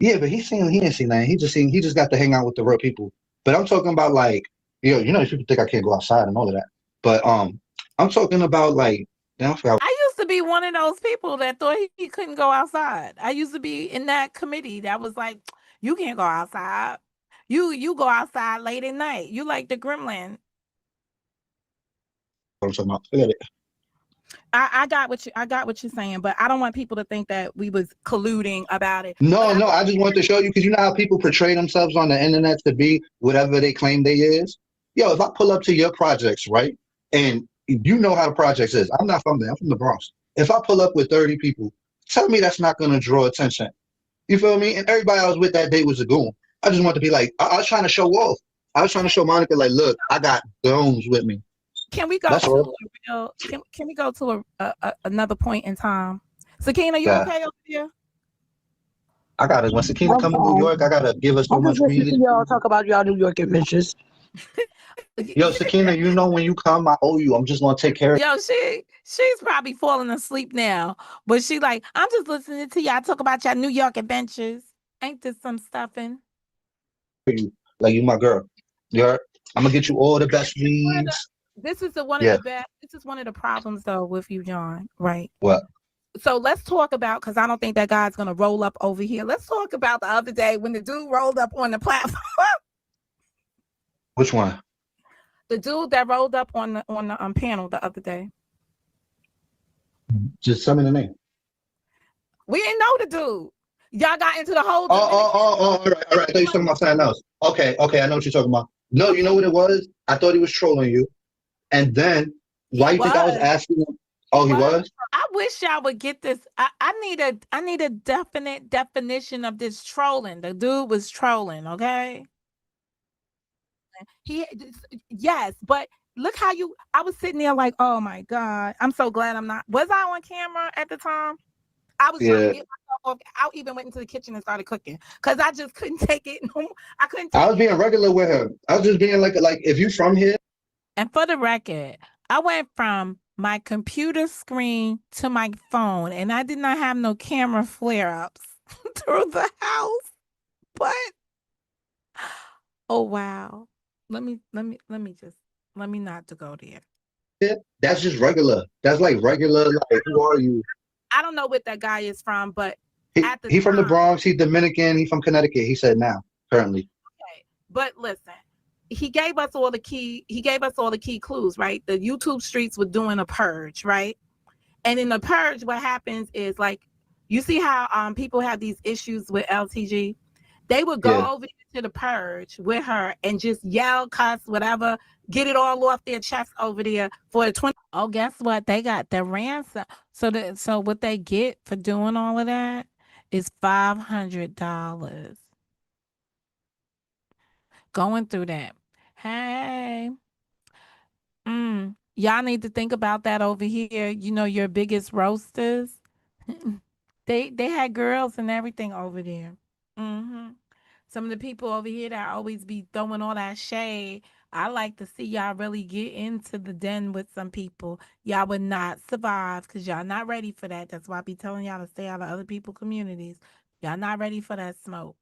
yeah, but he didn't see nothing. He just got to hang out with the real people. But I'm talking about like, you know, people think I can't go outside and all of that. But I'm talking about like, I forgot. I used to be one of those people that thought he couldn't go outside. I used to be in that committee that was like, you can't go outside. You go outside late at night. You like the gremlin. I'm talking about. Forget it. I got what you're saying, but I don't want people to think that we was colluding about it. But No, I just wanted to show you because you know how people portray themselves on the internet to be whatever they claim they is. Yo, if I pull up to your projects, right, and you know how the projects is, I'm not from there. I'm from the Bronx. If I pull up with 30 people, tell me that's not going to draw attention. You feel me? And everybody I was with that day was a goon. I just wanted to be like, I was trying to show off. I was trying to show Monica, like, look, I got goons with me. can we go That's to all. a real, can we go to another point in time? Sakina, you Yeah. okay over here? I got it. When Sakina I'm come to New fine. York, I got to give her so I'm just much listening to weed. y'all talk about y'all New York adventures. Yo, Sakina, you know when you come, I owe you. I'm just going to take care of Yo, she's probably falling asleep now, but she like, I'm just listening to y'all talk about y'all New York adventures. Ain't this some stuffing? you. Like, you my girl. You're, I'm going to get you all the best weeds. This is one of Yeah. the best. This is one of the problems though with you, John. Right. What? So let's talk about, because I don't think that guy's gonna roll up over here. Let's talk about the other day when the dude rolled up on the platform. Which one? The dude that rolled up on the panel the other day. Just tell me the name. We didn't know the dude. Y'all got into the whole. All right. I thought you were talking about something else. Okay, I know what you're talking about. No, you know what it was? I thought he was trolling you. And then, why you think I was asking him? Oh, he was? I wish y'all would get this. I need a definite definition of this trolling. The dude was trolling, okay? Yes, but look how I was sitting there like, oh my God, I'm so glad I'm not. Was I on camera at the time? I was trying to get myself off. I even went into the kitchen and started cooking because I just couldn't take it. I couldn't take it. I was being regular with him. I was just being like if you from here. And for the record, I went from my computer screen to my phone, and I did not have no camera flare-ups through the house. But oh wow. Let me not to go there. Yeah, that's just regular. That's like regular, like, who are you? I don't know what that guy is from, but He from the Bronx, he's Dominican, he from Connecticut. He said now, currently. Okay. But listen, he gave us all the key clues, right? The YouTube streets were doing a purge, right? And in the purge, what happens is like, you see how people have these issues with LTG? They would go over to the purge with her and just yell, cuss, whatever, get it all off their chest over there for the 20. Oh, guess what? They got the ransom. So what they get for doing all of that is $500. Going through that. Hey. Y'all need to think about that over here. You know, your biggest roasters. They had girls and everything over there. Some of the people over here that always be throwing all that shade, I like to see y'all really get into the den with some people. Y'all would not survive because y'all not ready for that. That's why I be telling y'all to stay out of other people's communities. Y'all not ready for that smoke.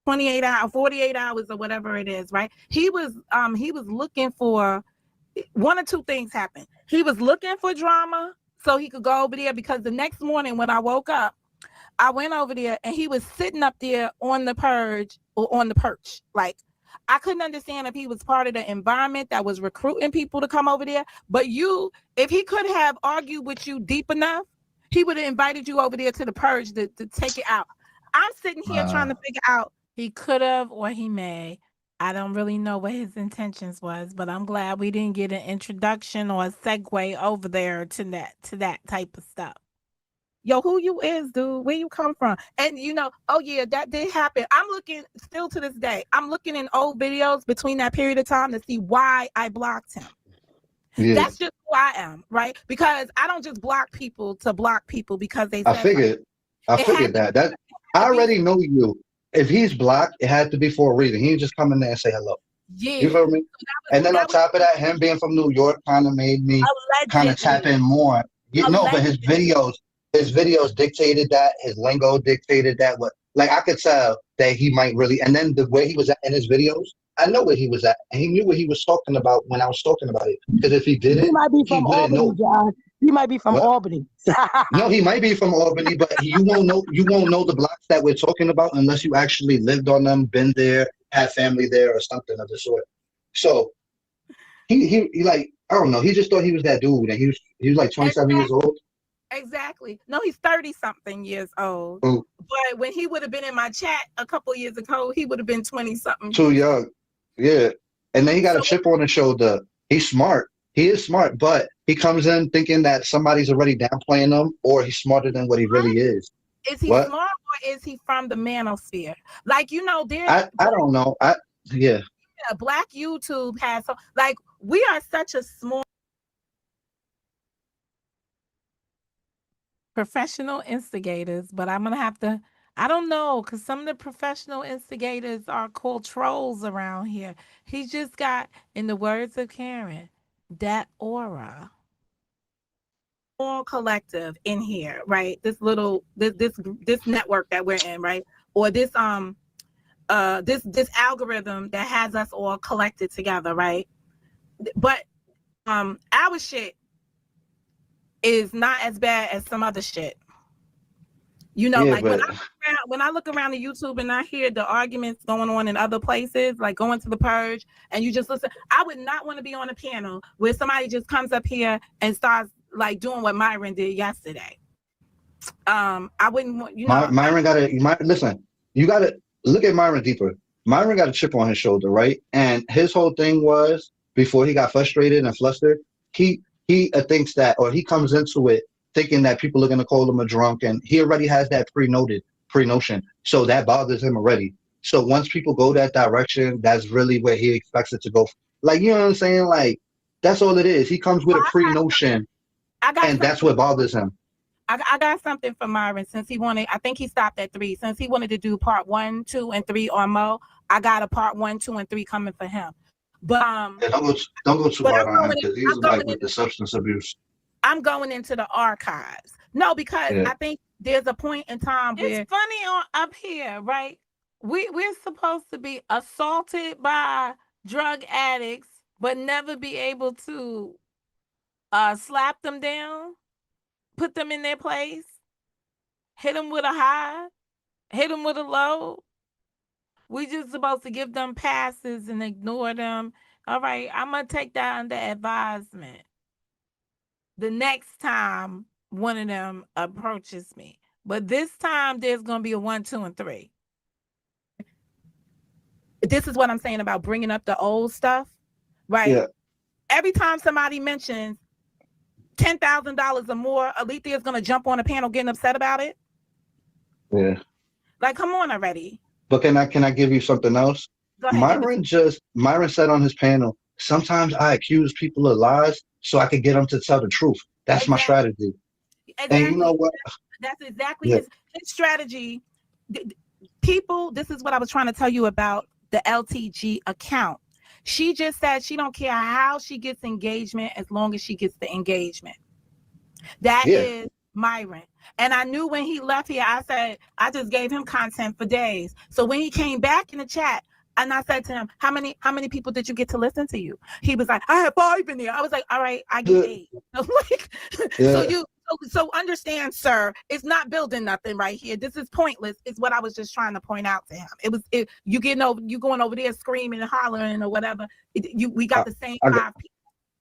28 hours, 48 hours or whatever it is, right? He was looking for one or two things happened. He was looking for drama so he could go over there because the next morning when I woke up, I went over there and he was sitting up there on the purge or on the perch. Like, I couldn't understand if he was part of the environment that was recruiting people to come over there. But if he could have argued with you deep enough, he would have invited you over there to the purge to take it out. I'm sitting here trying to figure out. He could have or he may. I don't really know what his intentions was, but I'm glad we didn't get an introduction or a segue over there to that type of stuff. Yo, who you is, dude? Where you come from? And oh yeah, that did happen. I'm looking still to this day. I'm looking in old videos between that period of time to see why I blocked him. Yeah. That's just who I am, right? Because I don't just block people to block people because they said I figured that. I already know you. If he's blocked, it had to be for a reason. He didn't just come in there and say hello. Yeah. You feel me? And then on top of that, him being from New York kind of made me kind of tap in more. But his videos dictated that. His lingo dictated that. Like I could tell that he might really. And then the way he was at in his videos, I know where he was at, and he knew what he was talking about when I was talking about it. Because if he didn't, he might be from Albany, John. He might be from Albany. No, he might be from Albany, but you won't know the blocks that we're talking about unless you actually lived on them, been there, had family there, or something of the sort. So he like I don't know. He just thought he was that dude, and he was like 27 years old. Exactly. No, he's 30 something years old. Too, But when he would have been in my chat a couple years ago, he would have been 20 something too years. young. Yeah. And then he got a So chip on his shoulder. He's smart. He is smart, but he comes in thinking that somebody's already downplaying him, or he's smarter than what he really is. is he What? smart or is he from the manosphere? Like, there's I don't know. Yeah. Black YouTube has like we are such a small professional instigators, but I'm gonna have to. I don't know, because some of the professional instigators are called trolls around here. He's just got, in the words of Karen, that aura. All collective in here, right? This network that we're in, right? Or this algorithm that has us all collected together, right? But our shit is not as bad as some other shit. Yeah, Like but when I look around the YouTube and I hear the arguments going on in other places, like going to the purge, and you just listen, I would not want to be on a panel where somebody just comes up here and starts like doing what Myron did yesterday. I wouldn't want, Myron got to listen. You got to look at Myron deeper. Myron got a chip on his shoulder, right? And his whole thing was before he got frustrated and flustered, he thinks that, or he comes into it thinking that people are going to call him a drunk, and he already has that pre-notion. So that bothers him already. So once people go that direction, that's really where he expects it to go. Like, you know what I'm saying? Like, that's all it is. He comes with a pre-notion, and that's what bothers him. I got something for Myron since he wanted. I think he stopped at 3. Since he wanted to do part 1, 2, and 3 or more, I got a part 1, 2, and 3 coming for him. But yeah, don't go too hard on him because he's like with the substance abuse. I'm going into the archives. No, because I think there's a point in time where it's funny up here, right? We're supposed to be assaulted by drug addicts, but never be able to slap them down, put them in their place, hit them with a high, hit them with a low. We just supposed to give them passes and ignore them. All right, I'm gonna take that under advisement the next time one of them approaches me. But this time there's gonna be a 1, 2, and 3. This is what I'm saying about bringing up the old stuff, right? Yeah. Every time somebody mentions $10,000 or more, Alethea is gonna jump on a panel getting upset about it. Yeah. Like, come on already. But can I give you something else? Go ahead. Myron said on his panel, sometimes I accuse people of lies so I can get them to tell the truth. That's my strategy. Exactly. And you know what? That's exactly his strategy. People, this is what I was trying to tell you about the LTG account. She just said she don't care how she gets engagement as long as she gets the engagement. That is Myron. And I knew when he left here, I said, I just gave him content for days. So when he came back in the chat, and I said to him, how many people did you get to listen to you? He was like, I had 5 in there. I was like, all right, I get 8. So understand, sir, it's not building nothing right here. This is pointless. It's what I was just trying to point out to him. You going over there screaming and hollering or whatever. We got the same 5 people.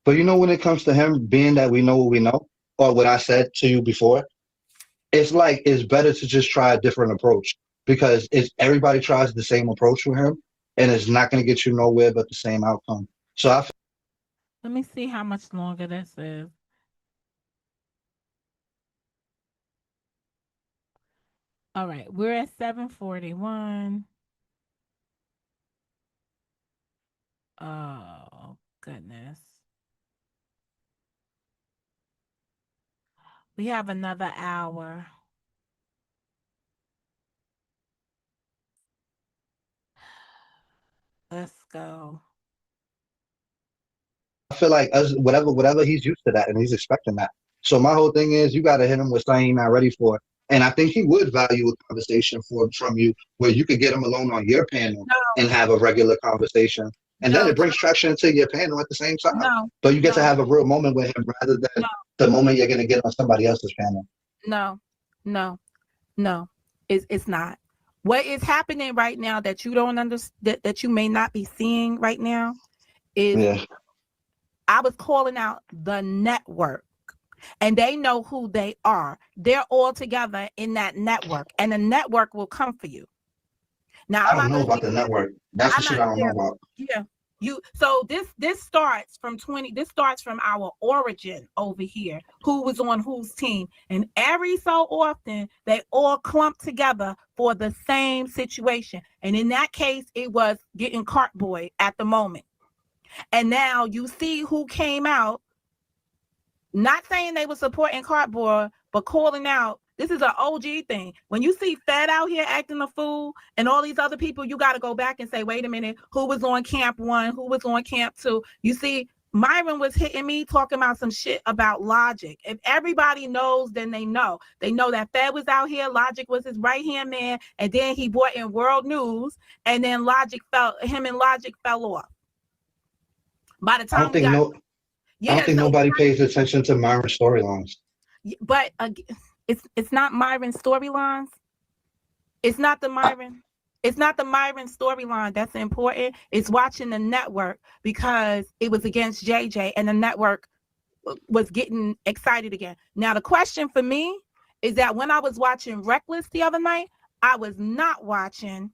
But you know, when it comes to him, being that we know what we know, or what I said to you before, it's like it's better to just try a different approach, because everybody tries the same approach with him, and it's not going to get you nowhere but the same outcome. So let me see how much longer this is. All right, we're at 7:41. Oh, goodness. We have another hour. Let's go. I feel like whatever he's used to that, and he's expecting that. So my whole thing is, you got to hit him with something he's not ready for. And I think he would value a conversation from you where you could get him alone on your panel and have a regular conversation. And then it brings traction to your panel at the same time. But you get to have a real moment with him rather than the moment you're going to get on somebody else's panel. No. It's not. What is happening right now that you don't understand, that you may not be seeing right now is I was calling out the network. And they know who they are. They're all together in that network, and the network will come for you. Now I I'm don't not know gonna about the network. That's the I'm shit not I don't know yeah, about. yeah. You so this starts from this starts from our origin over here, who was on whose team. And every so often they all clump together for the same situation. And in that case, it was getting Cartboy at the moment. And now you see who came out. Not saying they were supporting Cardboard, but calling out. This is an OG thing. When you see Fed out here acting a fool and all these other people, you got to go back and say, wait a minute, who was on camp 1? Who was on camp 2? You see, Myron was hitting me talking about some shit about Logic. If everybody knows, then they know. They know that Fed was out here. Logic was his right-hand man. And then he brought in World News. And then him and Logic fell off. By the I don't time we think got, no. I don't yeah, think so nobody pays attention to Myron's storylines. but it's not Myron's storylines. It's not the Myron. It's not the Myron storyline that's important. It's watching the network because it was against JJ and the network was getting excited again. Now the question for me is that when I was watching Reckless the other night, I was not watching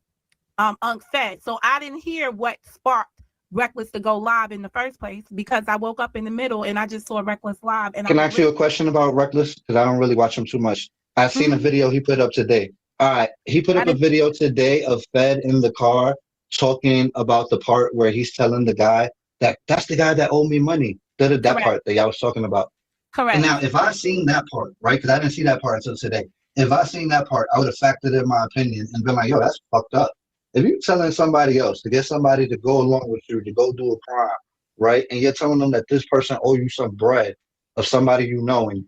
Unc Fed, so I didn't hear what sparked Reckless to go live in the first place because I woke up in the middle and I just saw Reckless live and I Can I was ask you a question about Reckless? Because I don't really watch him too much. I seen a listening. video he put up today. All right, he put I up a didn't. video today of Fed in the car talking about the part where he's telling the guy that that's the guy that owed me money. That Correct. part that y'all was talking about. And Correct. now, if I seen that part, right? Because I didn't see that part until today. If I seen that part, I would have factored in my opinion and been like, "Yo, that's fucked up." If you're telling somebody else to get somebody to go along with you to go do a crime, right? And you're telling them that this person owe you some bread of somebody you know, and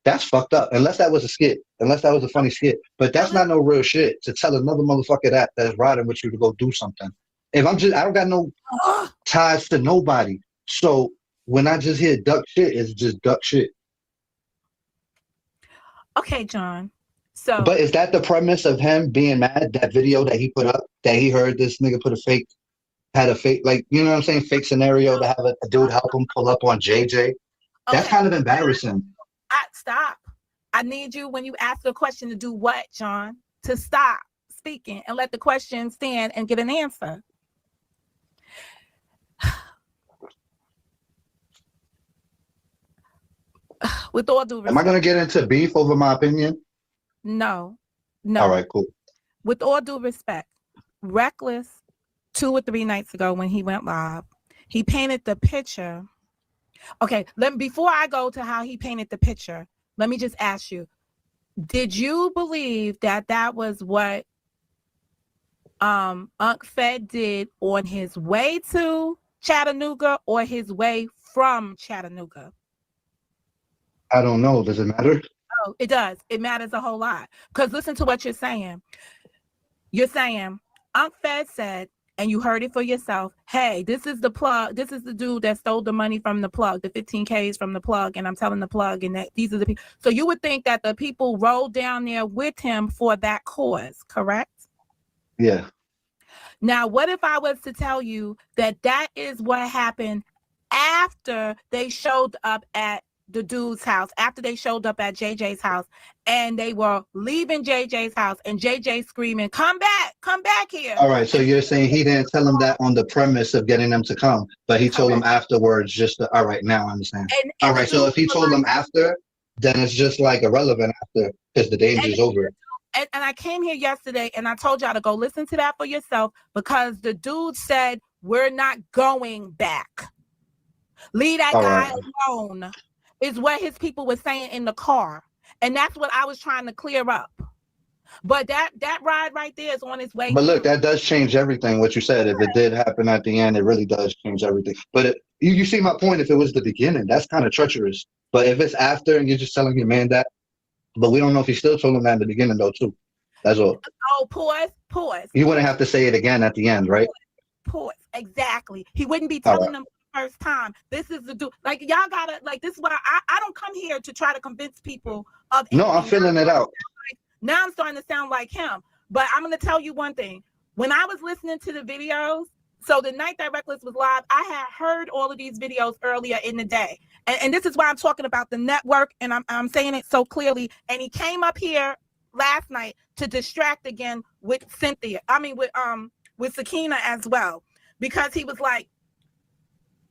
that's fucked up. Unless that was a skit, unless that was a funny skit, but So that's not no real shit to tell another motherfucker that's riding with you to go do something. If I don't got no ties to nobody. So when I just hear duck shit, it's just duck shit. okay, John. So But is that the premise of him being mad? That video that he put up, that he heard this nigga had a fake, like, you know what I'm saying, fake scenario to have a dude help him pull up on JJ. That's okay, kind of embarrassing. stop. I need you when you ask a question to do what, John? To stop speaking and let the question stand and get an answer. With all due Am I respect, gonna get into beef over my opinion? no, All no. right, cool. With all due respect, Reckless 2 or 3 nights ago when he went live, he painted the picture. Okay, before I go to how he painted the picture, let me just ask you: did you believe that that was what Unc Fed did on his way to Chattanooga or his way from Chattanooga? I don't know. Does it matter? Oh, it does. It matters a whole lot. Because listen to what you're saying. You're saying Unc Fed said, and you heard it for yourself, hey, this is the plug. This is the dude that stole the money from the plug, the 15Ks from the plug. And I'm telling the plug, and that these are the people. So you would think that the people rolled down there with him for that cause, correct? Yeah. Now, what if I was to tell you that that is what happened after they showed up at the dude's house, after they showed up at JJ's house, and they were leaving JJ's house, and JJ screaming, come back here. All right. So And, you're saying he didn't tell him that on the premise of getting them to come, but he told him correct. afterwards just to, all right, now I understand. All And the right. So dude if he was told like, them after, then it's just like irrelevant after because the and, danger's over. and I came here yesterday and I told y'all to go listen to that for yourself because the dude said, we're not going back. Leave that All guy right. alone, is what his people were saying in the car. And that's what I was trying to clear up. But that ride right there is on its way But look, through. that does change everything. What you said, if it did happen at the end, it really does change everything. But you see my point. If it was the beginning, that's kind of treacherous. But if it's after and you're just telling your man that, but we don't know if he still told him that in the beginning though too. That's all. Oh, pause. You wouldn't have to say it again at the end, right? Pause. Exactly. He wouldn't be All telling right. them the first time. This is the dude. Like y'all gotta like this is why I don't come here to try to convince people of No, I'm anything. feeling it out. Now I'm starting to sound like him. But I'm gonna tell you one thing. When I was listening to the videos, So the night that Reckless was live, I had heard all of these videos earlier in the day. And this is why I'm talking about the network, and I'm saying it so clearly. And he came up here last night to distract again with with Sakina as well. Because he was like,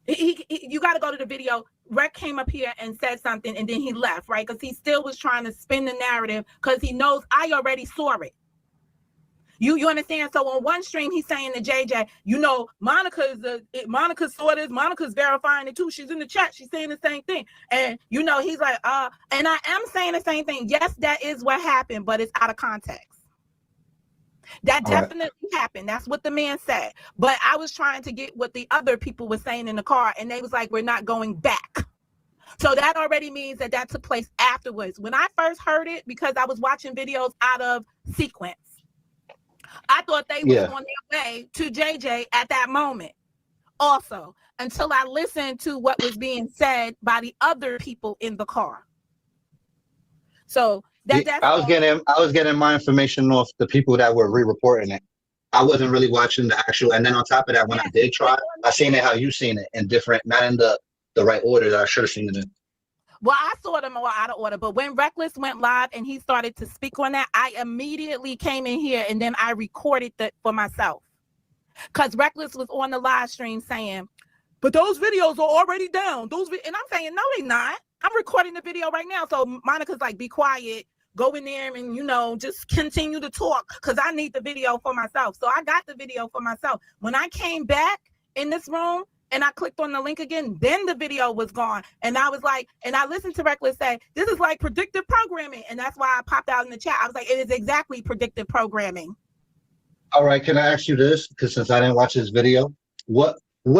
you got to go to the video. Rec came up here and said something, and then he left, right? Because he still was trying to spin the narrative because he knows I already saw it. You understand? So on one stream, he's saying to JJ, Monica saw this. Monica's verifying it too. She's in the chat. She's saying the same thing. And, he's like, and I am saying the same thing. Yes, that is what happened, but it's out of context. That definitely happened. That's what the man said. But I was trying to get what the other people were saying in the car, and they was like, we're not going back. So that already means that took place afterwards. When I first heard it, because I was watching videos out of sequence, I thought they was on their way to JJ at that moment. Also, until I listened to what was being said by the other people in the car. So that's I was getting my information off the people that were re-reporting it. I wasn't really watching the actual. And then on top of that, when I did try, I seen it how you seen it in different, not in the right order that I should have seen it in. Well, I saw them all out of order, but when Reckless went live and he started to speak on that, I immediately came in here and then I recorded that for myself. Because Reckless was on the live stream saying, but those videos are already down. And I'm saying, no, they're not. I'm recording the video right now. So Monica's like, be quiet, go in there and, just continue to talk because I need the video for myself. So I got the video for myself. When I came back in this room, and I clicked on the link again, then the video was gone. And I was like, and I listened to Reckless say, this is like predictive programming. And that's why I popped out in the chat. I was like, it is exactly predictive programming. All right, can I ask you this? Because since I didn't watch his video, what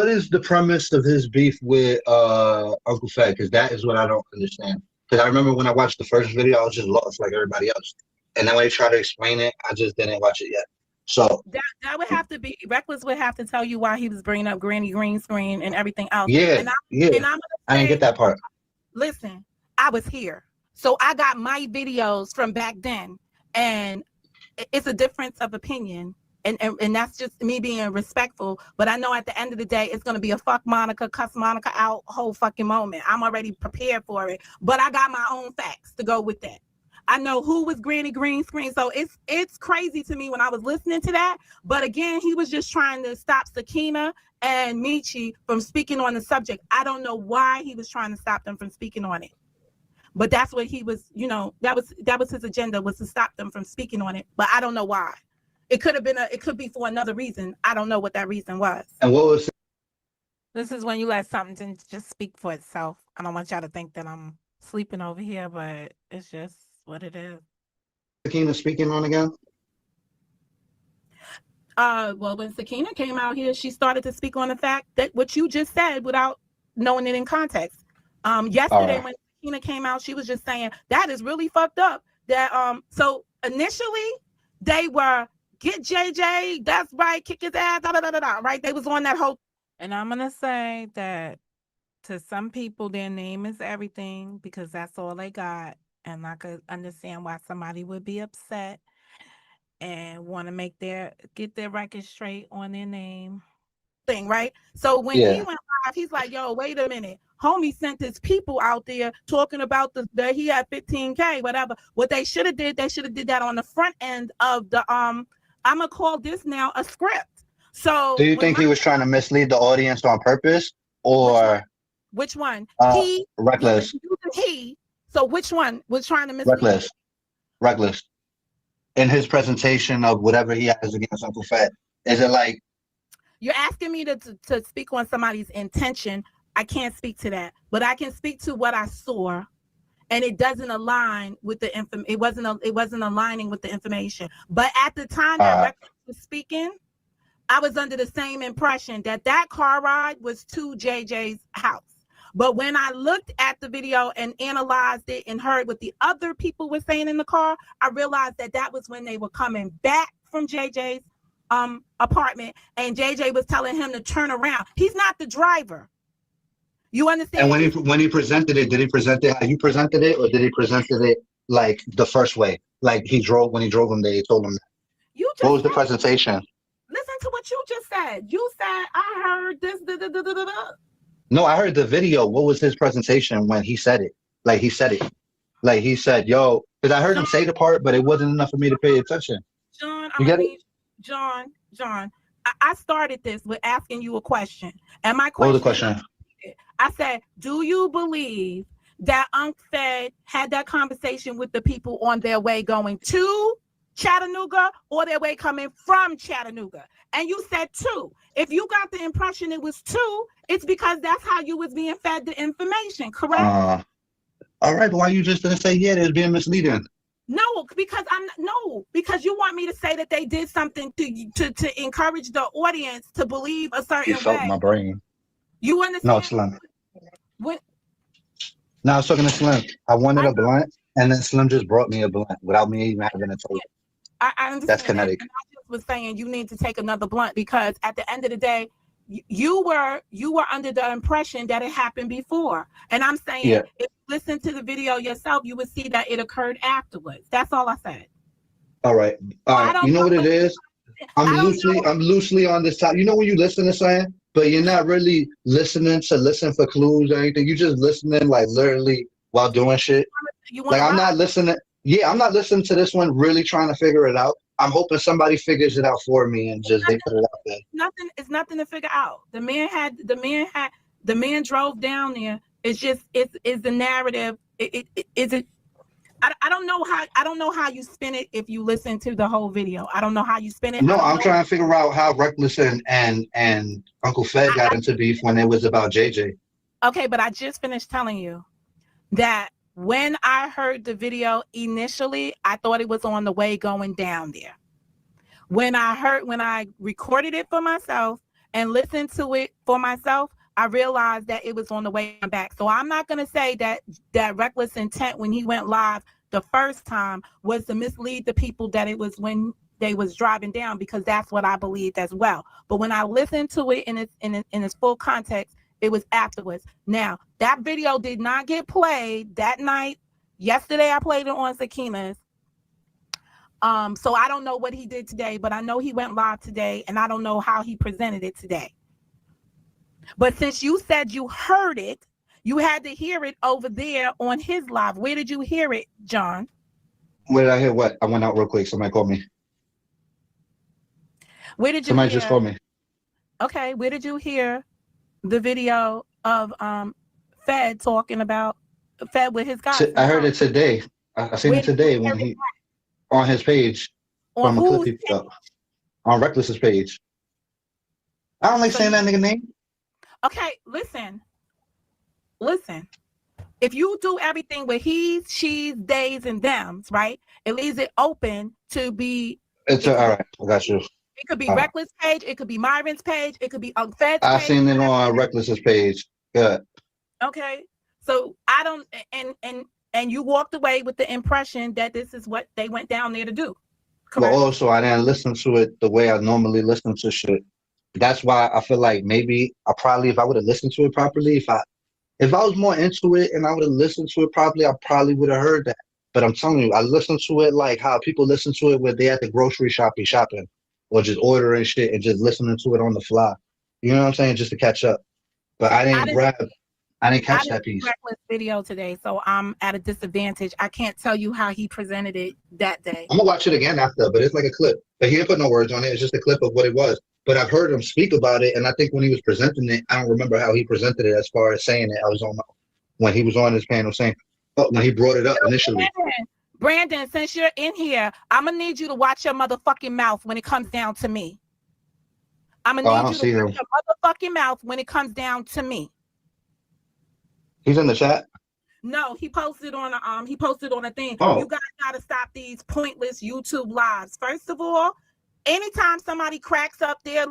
is the premise of his beef with Uncle Fed? Because that is what I don't understand. Because I remember when I watched the first video, I was just lost like everybody else. And then when they tried to explain it, I just didn't watch it yet. So that would have to be Reckless would have to tell you why he was bringing up Granny green screen and everything else. Yeah, I didn't get that part. Listen, I was here, so I got my videos from back then, and it's a difference of opinion, and that's just me being respectful. But I know at the end of the day, it's gonna be a fuck Monica, cuss Monica out whole fucking moment. I'm already prepared for it, but I got my own facts to go with that. I know who was Granny Green Screen. So it's crazy to me when I was listening to that. But again, he was just trying to stop Sakina and Michi from speaking on the subject. I don't know why he was trying to stop them from speaking on it. But that's what he was, that was his agenda, was to stop them from speaking on it. But I don't know why. It could be for another reason. I don't know what that reason was. And what was this is when you let something just speak for itself. I don't want y'all to think that I'm sleeping over here, but it's just what it is. Sakina speaking on again? Well, when Sakina came out here, she started to speak on the fact that what you just said without knowing it in context. Yesterday when Sakina came out, she was just saying that is really fucked up. That so initially they were get JJ, that's right, kick his ass, da da da da da, right? They was on that whole. And I'm gonna say that to some people, their name is everything because that's all they got. And I could understand why somebody would be upset and want to get their record straight on their name thing, right? So when he went live, he's like, yo, wait a minute. Homie sent his people out there talking about that he had 15K, whatever. What they should have did that on the front end of the I'm gonna call this now a script. So do you think he was trying to mislead the audience on purpose, or which one? Reckless. So which one was trying to mislead? Reckless. In his presentation of whatever he has against Uncle Fed, is it like you're asking me to speak on somebody's intention? I can't speak to that, but I can speak to what I saw, and it doesn't align with the it wasn't aligning with the information. But at the time that Reckless was speaking, I was under the same impression that car ride was to JJ's house. But when I looked at the video and analyzed it and heard what the other people were saying in the car, I realized that was when they were coming back from JJ's apartment, and JJ was telling him to turn around. He's not the driver. You understand? And when he presented it, did he present it how you presented it, or did he present it like the first way? Like when he drove him there, he told him that. What was the presentation? Listen to what you just said. You said I heard this. Da, da, da, da, da, da. No, I heard the video. What was his presentation when he said it? Like he said it. Like he said, "Yo," because I heard him John, say the part, but it wasn't enough for me to pay attention. John, I'm You gonna get it? need John. I started this with asking you a question, and my What was the question is, question? I said, do you believe that Unc Fed had that conversation with the people on their way going to Chattanooga or their way coming from Chattanooga? And you said two. If you got the impression it was two, it's because that's how you was being fed the information, correct? All right, but why you just didn't say yeah? It's being misleading. No, because you want me to say that they did something to encourage the audience to believe a You certain felt way. my brain. You No, understand? Slim. When No, I was talking to Slim. I wanted I a blunt, and then Slim just brought me a blunt without me even having to tell. I That's understand that, kinetic. and I just was saying you need to take another blunt because at the end of the day, you were under the impression that it happened before, and I'm saying Yeah. if you listen to the video yourself, you would see that it occurred afterwards. That's all I said. All right. All I right. don't You know know what it what is? I don't know. I'm loosely on this topic. You know when you listen to something, but you're not really listening to listen for clues or anything. You just listening like literally while doing shit. You want Like to I'm rock? not listening. Yeah, I'm not listening to this one really trying to figure it out. I'm hoping somebody figures it out for me and just they put it out there. Nothing. It's nothing to figure out. The man drove down there. It's just it's the narrative. Is it. I don't know how you spin it if you listen to the whole video. I don't know how you spin it. I No, don't I'm know. trying to figure out how Reckless and Uncle Fed got into beef when it was about JJ. Okay, but I just finished telling you that when I heard the video initially, I thought it was on the way going down there. When I recorded it for myself and listened to it for myself, I realized that it was on the way back. So I'm not going to say that Reckless intent when he went live the first time was to mislead the people that it was when they was driving down, because that's what I believed as well. But when I listened to it in its full context, it was afterwards. Now, that video did not get played that night. Yesterday I played it on Sakina's. So I don't know what he did today, but I know he went live today, and I don't know how he presented it today. But since you said you heard it, you had to hear it over there on his live. Where did you hear it, John? Where did I hear what? I went out real quick. Somebody called me. Where did you Somebody hear? just called me. Okay, where did you hear the video of Fed talking about Fed with his guys? I heard it today. I seen it today when he on his page on from a clip whose he put up on Reckless's page. I don't like saying that nigga name. Okay, listen. If you do everything with he's, she's, theys, and thems, right? It leaves it open to be. All right. I got you. It could be Reckless page. It could be Myron's page. It could be Fed's I page. seen it on Reckless's page. Good. Okay, so I don't, and you walked away with the impression that this is what they went down there to do. Correct? But also, I didn't listen to it the way I normally listen to shit. That's why I feel like maybe if I would have listened to it properly, if I was more into it and I would have listened to it properly, I probably would have heard that. But I'm telling you, I listened to it like how people listen to it when they at the grocery shop be shopping or just ordering shit and just listening to it on the fly. You know what I'm saying? Just to catch up. But I didn't catch that piece. Reckless video today, so I'm at a disadvantage. I can't tell you how he presented it that day. I'm gonna watch it again after, but it's like a clip. But he didn't put no words on it. It's just a clip of what it was. But I've heard him speak about it, and I think when he was presenting it, I don't remember how he presented it as far as saying it. I was on when he was on his panel saying, when he brought it up initially. Brandon, since you're in here, I'm gonna need you to watch your motherfucking mouth when it comes down to me. I'm gonna need you to watch your motherfucking mouth when it comes down to me. He's in the chat. No, he posted on a thing. Oh. You guys gotta stop these pointless YouTube lives. First of all, anytime somebody cranks up their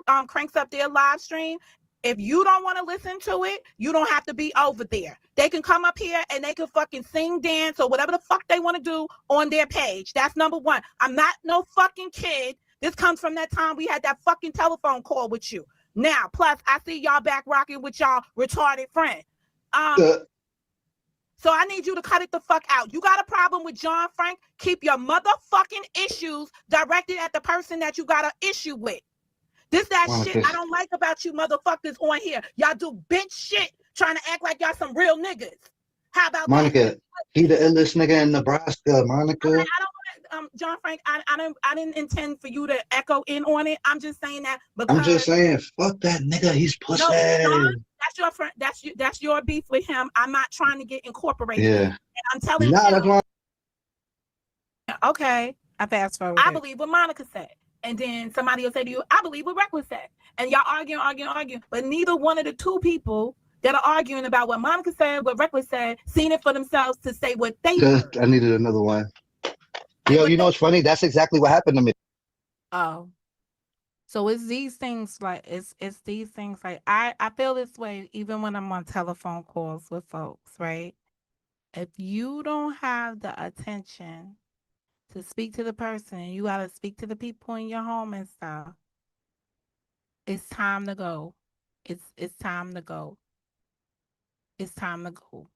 live stream, if you don't want to listen to it, you don't have to be over there. They can come up here and they can fucking sing, dance, or whatever the fuck they want to do on their page. That's number one. I'm not no fucking kid. This comes from that time we had that fucking telephone call with you. Now, plus, I see y'all back rocking with y'all retarded friend. So I need you to cut it the fuck out. You got a problem with John Frank? Keep your motherfucking issues directed at the person that you got an issue with. This that shit Monica, I don't like about you motherfuckers on here. Y'all do bitch shit trying to act like y'all some real niggas. How about that? Monica, he the illest nigga in Nebraska, Monica. Okay, I don't want to, John Frank. I didn't intend for you to echo in on it. I'm just saying that because I'm just saying, fuck that nigga. He's pussy. no, John, that's your friend. That's your beef with him. I'm not trying to get incorporated. Yeah. And I'm telling Nah, that's him. why. Okay, I fast forward. I believe what Monica said. And then somebody will say to you, I believe what Reckless said. And y'all arguing. But neither one of the two people that are arguing about what Monica said, what Reckless said, seen it for themselves to say what they heard. I needed another one. Yo, you know what's funny? That's exactly what happened to me. Oh. So it's these things like it's these things like I feel this way even when I'm on telephone calls with folks, right? If you don't have the attention to speak to the person, you got to speak to the people in your home and stuff. It's time to go. It's time to go. It's time to go.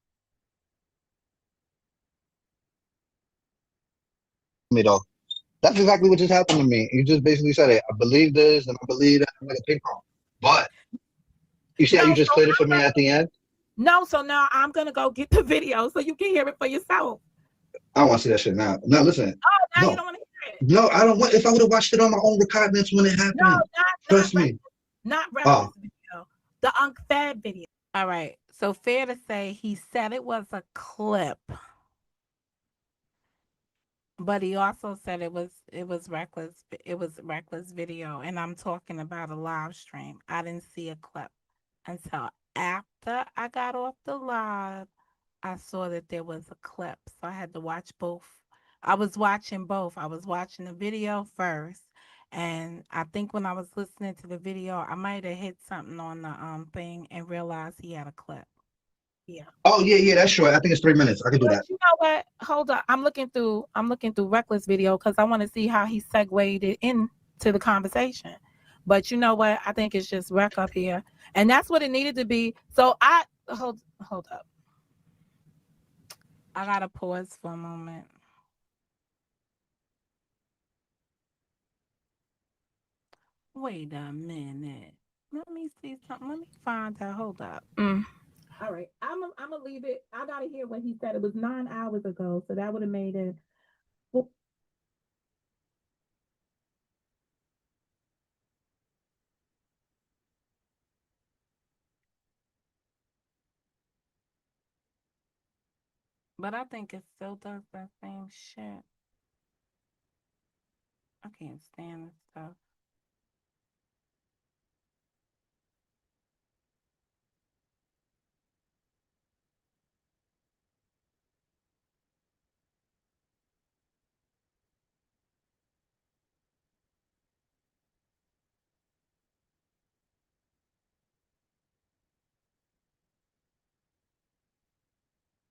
Me though. That's exactly what just happened to me. You just basically said it. I believe this and I believe that. I'm like a ping pong. But you see how you just played it for me at the end? No, so now I'm gonna go get the video so you can hear it for yourself. I don't want to see that shit now. No, listen. Oh, now No. you don't want to hear it. No, I don't want. If I would have watched it on my own recordings when it happened, No, trust me. Not Reckless video. The Unc video. All right. So fair to say he said it was a clip. But he also said it was Reckless. It was Reckless video, and I'm talking about a live stream. I didn't see a clip until after I got off the live. I saw that there was a clip, so I had to watch both. I was watching both. I was watching the video first, and I think when I was listening to the video, I might have hit something on the thing and realized he had a clip. Yeah. Oh yeah, that's short. I think it's 3 minutes. I can do that. You know what? Hold up. I'm looking through Reckless video because I want to see how he segued it into the conversation. But you know what? I think it's just Rec up here, and that's what it needed to be. So I hold up. I gotta pause for a moment. Wait a minute. Let me see something. Let me find out. Hold up. All right, I'm gonna leave it. I gotta hear what he said. It was 9 hours ago, so that would have made it. But I think it still does that same shit. I can't stand this stuff.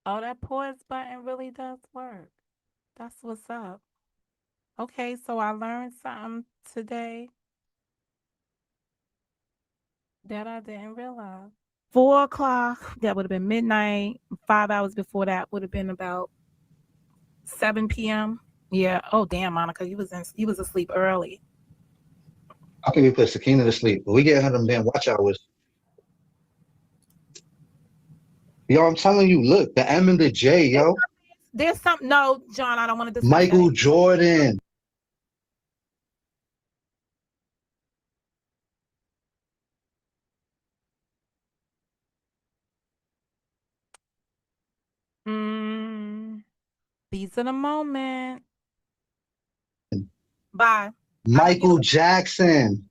Oh, that pause button really does work. That's what's up. Okay, so I learned something today that I didn't realize. 4 o'clock. That would have been midnight. 5 hours before that would have been about 7 p.m. Yeah. Oh damn, Monica, you was asleep early. I think we put Sakina to sleep, but we get her them damn watch hours. Yo, I'm telling you, look, the M and the J, yo. There's something. No, John, I don't want to discuss Michael that. Jordan. These are the moment. Bye. Michael Jackson.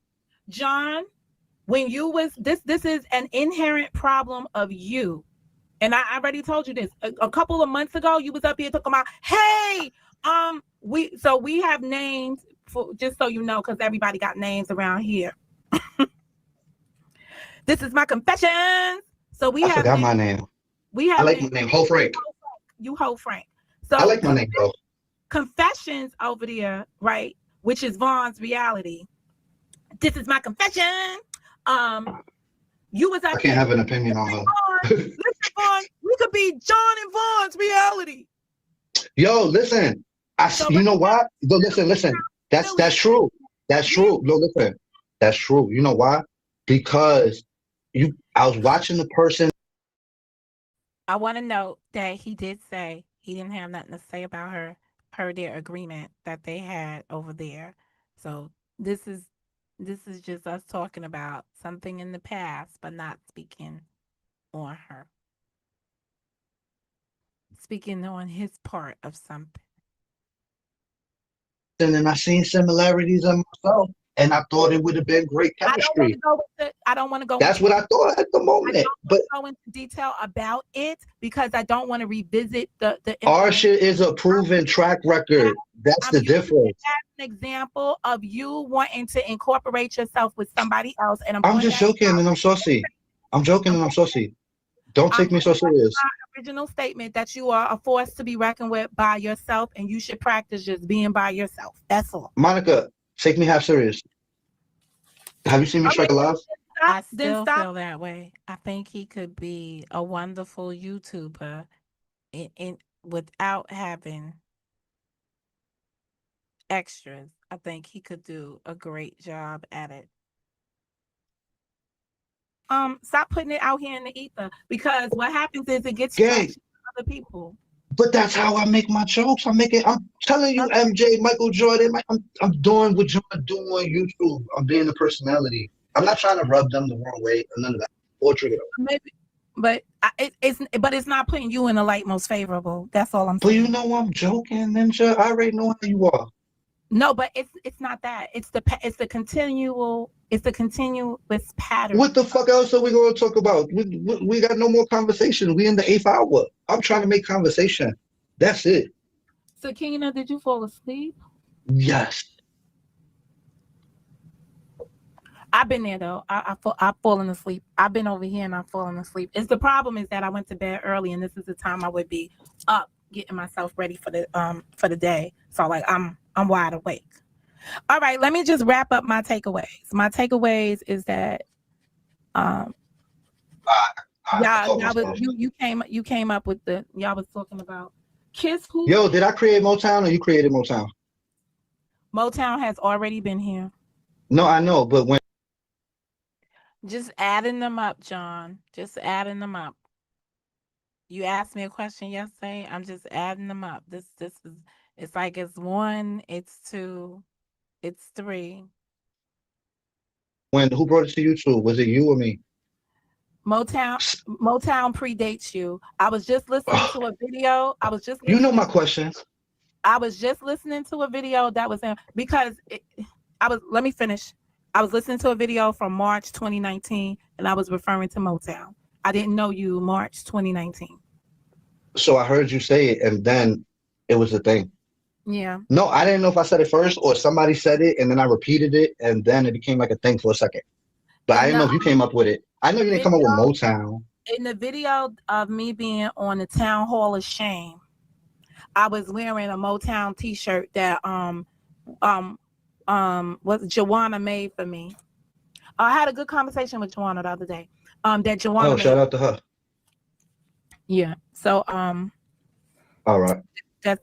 John, when you was this is an inherent problem of you. And I already told you this. A couple of months ago, you was up here talking about, hey, we have names for, just so you know, because everybody got names around here. This is my confession. So I forgot my name. I like my name, Ho Frank. You Ho Frank. So I like my name, though. Confessions over there, right? Which is Vaughn's reality. This is my confession. You was I can't have an opinion on her. Listen, Vaughn, we could be John and Vaughn's reality. Yo, listen. You know what? Listen. That's true. That's true. No, listen. That's true. You know why? Because I was watching the person. I want to note that he did say he didn't have nothing to say about her per their agreement that they had over there. So this is just us talking about something in the past, but not speaking on her. Speaking on his part of something. And I seen similarities in myself, and I thought it would have been great I don't want to chemistry. go with I don't want to go That's into what I thought at the I moment. don't want But to go into detail about it because I don't want to revisit the our information. shit is a proven track record. That's I'm the using it difference. as an example of you wanting to incorporate yourself with somebody else, and I'm I'm pointing just that joking and I'm saucy. I'm joking I'm, and I'm saucy. Don't I'm take me so pointing back to serious. my original statement that you are a force to be reckoned with by yourself, and you should practice just being by yourself. That's all. Monica, take me half serious. Have you seen me Okay, strike a live? stop. I Then still stop. feel that way. I think he could be a wonderful YouTuber in without having extras. I think he could do a great job at it. Stop putting it out here in the ether because what happens is it gets Gang. traction to other people. But that's how I make my jokes. I'm telling you, MJ, Michael Jordan, I'm doing what you're doing on YouTube. I'm being a personality. I'm not trying to rub them the wrong way or none of that. Or trigger them. Maybe, but it's not putting you in the light most favorable. That's all I'm But you saying. know I'm joking, Ninja. I already know how you are. No, but it's not that. It's the continuous pattern. What the fuck else are we going to talk about? We got no more conversation. We in the eighth hour. I'm trying to make conversation. That's it. Sakina, did you fall asleep? Yes. I've been there though. I've fallen asleep. I've been over here and I've fallen asleep. It's the problem is that I went to bed early and this is the time I would be up getting myself ready for the day. So like I'm wide awake. All right, let me just wrap up my takeaways. My takeaways is that you came up with y'all was talking about Kiss who? Yo, did I create Motown or you created Motown? Motown has already been here. No, I know, but when Just adding them up, John. Just adding them up. You asked me a question yesterday. I'm just adding them up. This is it's like it's 1, it's 2, it's 3. who brought it to YouTube? Was it you or me? Motown predates you. I was just listening to a video. You know my questions. I was just listening to a video that was in because let me finish. I was listening to a video from March 2019 and I was referring to Motown. I didn't know you March 2019. So I heard you say it and then it was a thing. Yeah. No, I didn't know if I said it first or somebody said it and then I repeated it and then it became like a thing for a second. But I didn't know if you came up with it. I know you didn't come up with Motown. In the video of me being on the Town Hall of Shame, I was wearing a Motown t-shirt that what Joanna made for me. I had a good conversation with Joanna the other day. That Joanna Oh, made. shout out to her. Yeah. So all right.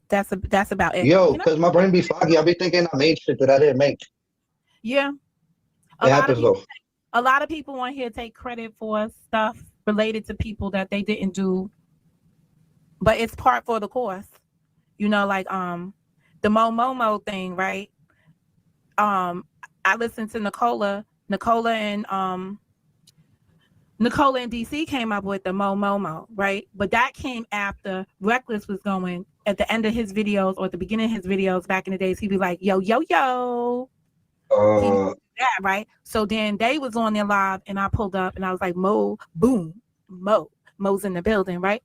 That's about it. Yo, because my brain be foggy. I be thinking I made shit that I didn't make. Yeah. It happens though. A lot of people on here take credit for stuff related to people that they didn't do, but it's part for the course. You know, like the Momo thing, right? I listened to Nicola and DC came up with the Momo, right? But that came after Reckless was going at the end of his videos or at the beginning of his videos back in the days. He'd be like, yo, yo, yo. That, right? So then they was on their live and I pulled up and I was like, Mo's in the building, right?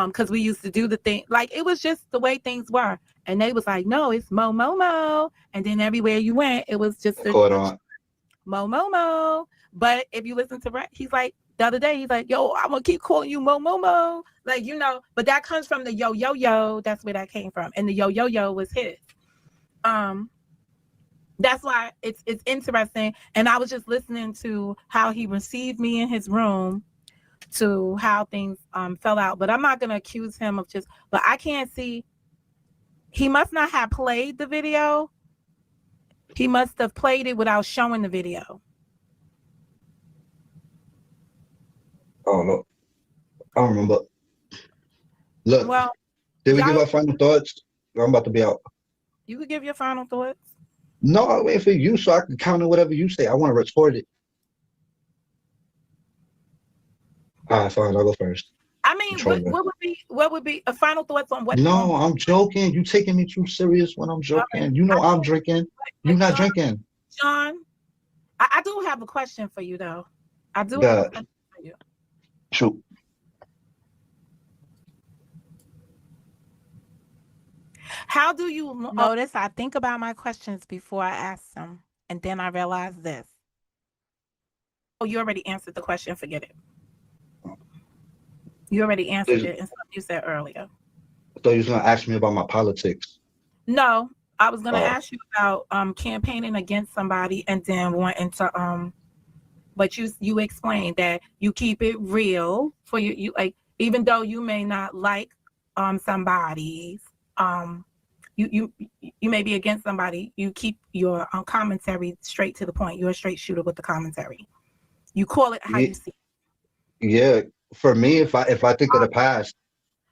Because we used to do the thing, like it was just the way things were. And they was like, no, it's Mo. And then everywhere you went, it was just Mo. But if you listen to Brett, he's like, the other day, he's like, yo, I'm gonna keep calling you Mo. Like, you know, but that comes from the yo. That's where that came from. And the yo was his. That's why it's interesting. And I was just listening to how he received me in his room, to how things fell out. But I'm not gonna accuse him of but I can't see. He must not have played the video. He must have played it without showing the video. don't know. I don't remember. Look, Well, did we give y'all, our final thoughts? I'm about to be out. you could give your final thoughts. No, I'm waiting for you so I can counter whatever you say. I want to record it. All right, fine. I'll go first. I mean, what would be a final thoughts on what on? No, I'm joking. You taking me too serious when I'm All right, joking. You know I'm drinking. You but not drinking. John, I do have a question for you though. I do have a God, question for you. shoot. How do you Notice I think about my questions before I ask them, and then I realize this. Oh, you already answered the question. Forget it. You already answered it in something you said earlier. I thought you was gonna ask me about my politics. No, I was gonna Oh, ask you about campaigning against somebody and then wanting to but you explained that you keep it real for you like even though you may not like somebody's you may be against somebody, you keep your commentary straight to the point. You're a straight shooter with the commentary. You call it how yeah, you see it. yeah. For me, if I think of the past,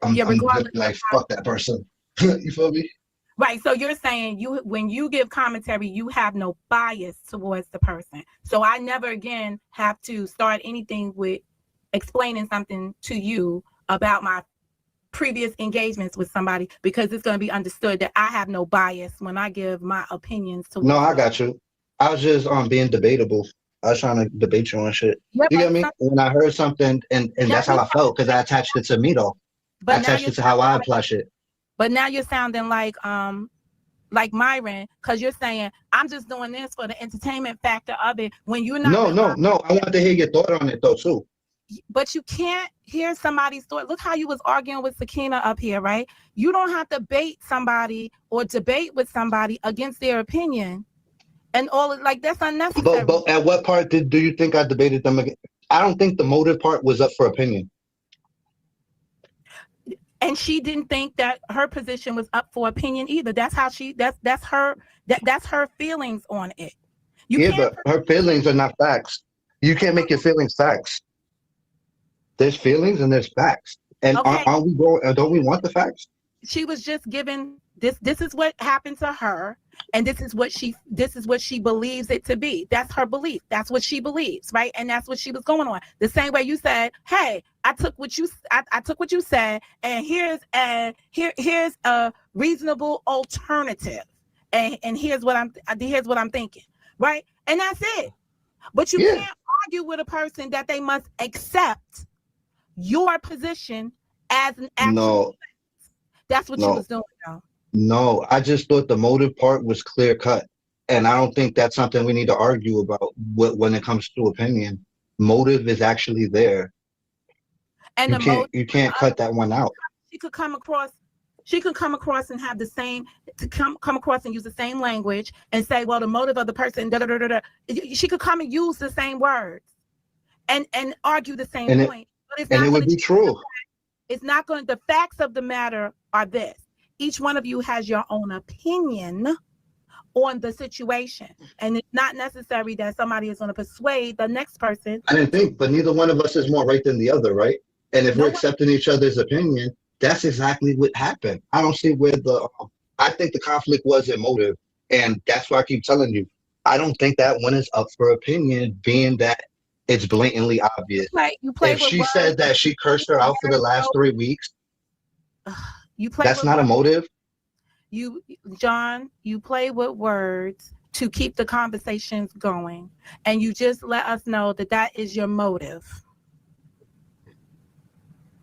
Yeah, I'm just regardless of like fuck that person. You feel me? right. So you're saying you when you give commentary, you have no bias towards the person. So I never again have to start anything with explaining something to you about my previous engagements with somebody because it's going to be understood that I have no bias when I give my opinions No, towards I you. got you. I was just being debatable. I was trying to debate you on shit. Yeah, You get me? When I heard something, and now that's how you're I felt because I attached it to me though. I but now attached you're it to how I apply shit. but now you're sounding like Myron, because you're saying I'm just doing this for the entertainment factor of it when you're not No, no, realizing. no. I want to hear your thought on it though too. But you can't hear somebody's story. Look how you was arguing with Sakina up here, right? You don't have to bait somebody or debate with somebody against their opinion and all like that's unnecessary. But at what part do you think I debated them again? I don't think the motive part was up for opinion. And she didn't think that her position was up for opinion either. That's how that's her that's her feelings on it. You Yeah, can't but her feelings are not facts. You can't make your feelings facts. There's feelings and there's facts. And okay. aren't we going? Don't we want the facts? She was just given this is what happened to her and this is what she believes it to be. That's her belief. That's what she believes, right? And that's what she was going on. The same way you said, hey, I took what you said and here's a reasonable alternative and here's what I'm thinking, right? And that's it. But you Yeah. can't argue with a person that they must accept your position as an actual. No, That's what you no, was doing, though. no. I just thought the motive part was clear cut. And I don't think that's something we need to argue about when it comes to opinion. Motive is actually there. And You the can't most you can't cut that one out. she could come across, and have the same to come across and use the same language and say, well, the motive of the person, da da da da da. She could come and use the same words and argue the same And point, but it's it not going would to. be true. It's not going. The facts of the matter are this: each one of you has your own opinion on the situation, and it's not necessary that somebody is going to persuade the next person I didn't to. think, but neither one of us is more right than the other, right? And if No we're one. accepting each other's opinion, that's exactly what happened. I don't see where I think the conflict was in motive. And that's why I keep telling you, I don't think that one is up for opinion, being that it's blatantly obvious. You play If with she words. said that she cursed her out for the last 3 weeks, You play that's with not a words. motive. John, you play with words to keep the conversations going, and you just let us know that is your motive.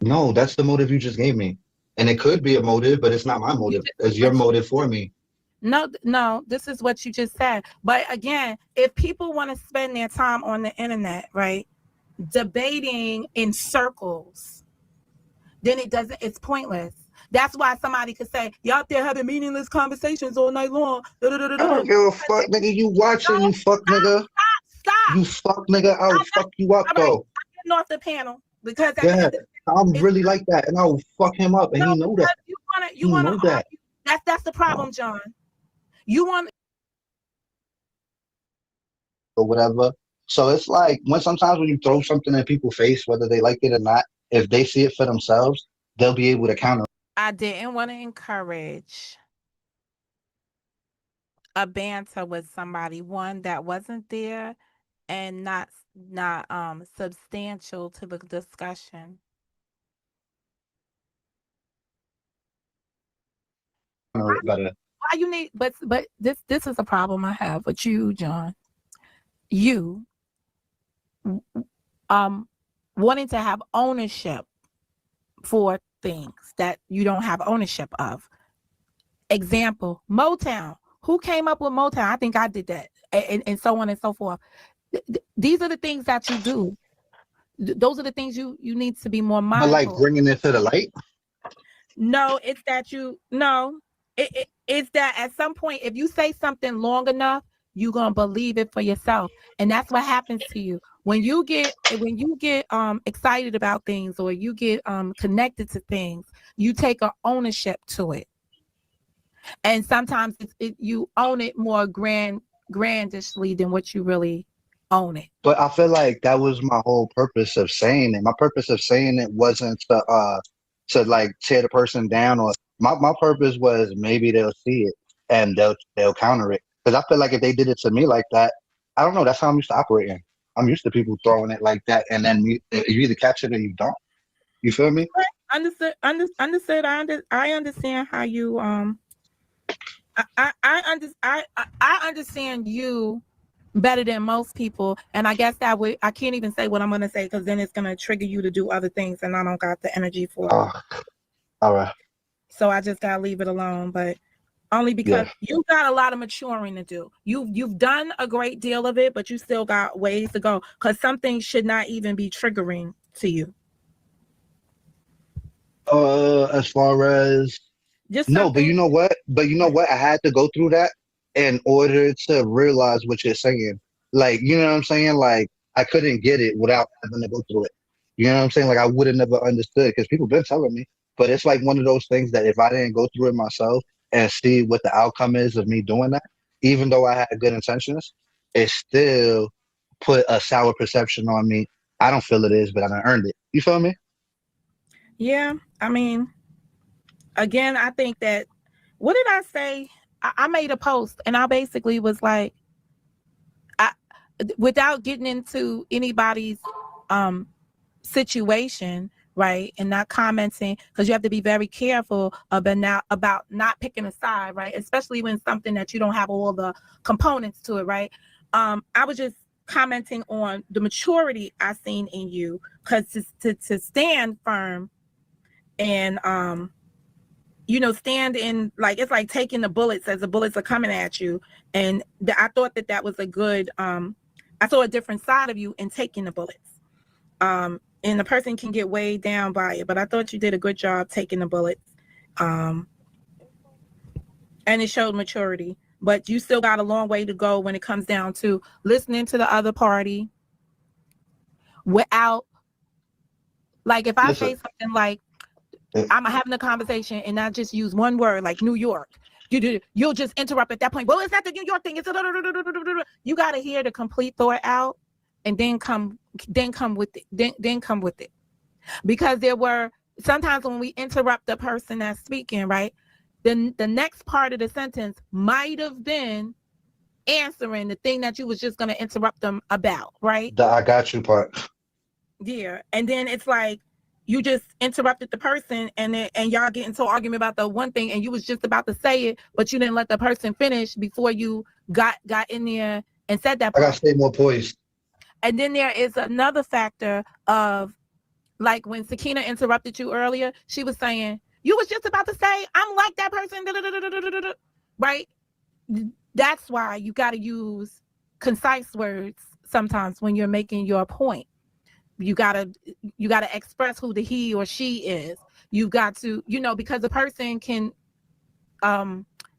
No, that's the motive you just gave me. And it could be a motive, but it's not my motive. It's your motive for me. No, this is what you just said. But again, if people want to spend their time on the internet, right, debating in circles, then it's pointless. That's why somebody could say, you out there having meaningless conversations all night long. I don't give a fuck, nigga. You watching, you fuck nigga. Stop. You fuck nigga. I'll fuck you up All right, though. I'm getting off the panel because at the Yeah, end of I'm really like that, and I'll fuck him up, and he know that. you He wanna know that. argue. That's the problem, John. You want or whatever. So it's like when sometimes when you throw something in people's face, whether they like it or not, if they see it for themselves, they'll be able to counter. I didn't want to encourage a banter with somebody, one that wasn't there and not substantial to the discussion. It better. Why you need but this is a problem I have with you, John. You um wanting to have ownership for things that you don't have ownership of. Example, Motown. Who came up with Motown? I think I did that. And so on and so forth. These are the things that you do. Those are the things you need to be more But like mindful. bringing it to the light. No, it's that it's that at some point, if you say something long enough, you're gonna believe it for yourself. And that's what happens to you. When you get excited about things or you get connected to things, you take a ownership to it. And sometimes you own it more grandishly than what you really own it. But I feel like that was my whole purpose of saying it. My purpose of saying it wasn't to like tear the person down, or my purpose was maybe they'll see it and they'll counter it. Because I feel like if they did it to me like that, I don't know, that's how I'm used to operating. I'm used to people throwing it like that, and then you either catch it or you don't. You feel me? Understood. I understand how you I understand you better than most people, and I guess that way I can't even say what I'm gonna say because then it's gonna trigger you to do other things, and I don't got the energy for it. Oh, all right. So I just gotta leave it alone. But only because Yeah. you got a lot of maturing to do. You've done a great deal of it, but you still got ways to go because some things should not even be triggering to you. As far as Just no, but something. you know what? But you know what? I had to go through that in order to realize what you're saying. Like, you know what I'm saying? Like, I couldn't get it without having to go through it. You know what I'm saying? Like, I would have never understood because people been telling me. But it's like one of those things that if I didn't go through it myself and see what the outcome is of me doing that, even though I had good intentions, it still put a sour perception on me. I don't feel it is, but I done earned it. You feel me? Yeah, I mean, again, I think that what did I say? I made a post and I basically was like, I without getting into anybody's um situation, right, and not commenting because you have to be very careful about not picking a side, right, especially when something that you don't have all the components to it, right. I was just commenting on the maturity I seen in you because to stand firm and stand in, like, it's like taking the bullets as the bullets are coming at you. And I thought that was a good, I saw a different side of you in taking the bullets. And the person can get weighed down by it, but I thought you did a good job taking the bullets. Um, and it showed maturity, but you still got a long way to go when it comes down to listening to the other party without, like, if I Listen, say something like, eh, I'm having a conversation and I just use one word like New York. You'll just interrupt at that point. Well, it's not the New York thing. It's you got to hear the complete thought out, and then come with it. Then come with it, because there were sometimes when we interrupt the person that's speaking, right? Then the next part of the sentence might have been answering the thing that you was just going to interrupt them about, right? the I got you part. Yeah, and then it's like you just interrupted the person, and y'all get into an argument about the one thing, and you was just about to say it, but you didn't let the person finish before you got in there and said that I gotta part. stay more poised. And then there is another factor of, like, when Sakina interrupted you earlier, she was saying you was just about to say I'm like that person, right? That's why you got to use concise words sometimes when you're making your point. You gotta express who the he or she is. You've got to, because the person can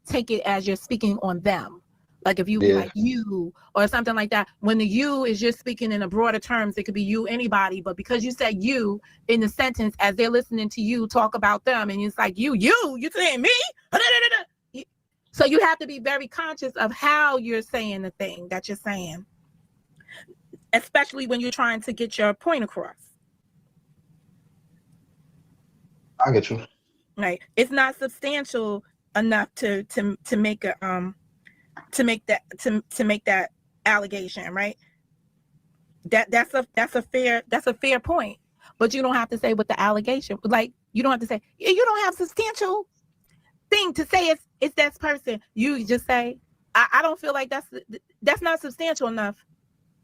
take it as you're speaking on them. Like if you be Yeah. like you or something like that, when the you is just speaking in a broader terms, it could be you, anybody, but because you said you in the sentence as they're listening to you talk about them, and it's like you saying me. So you have to be very conscious of how you're saying the thing that you're saying. especially when you're trying to get your point across. I get you. Right? It's not substantial enough to make a to make that allegation, right? That's a fair point. But you don't have to say what the allegation, like you don't have to say you don't have substantial thing to say it's that person. You just say I don't feel like that's not substantial enough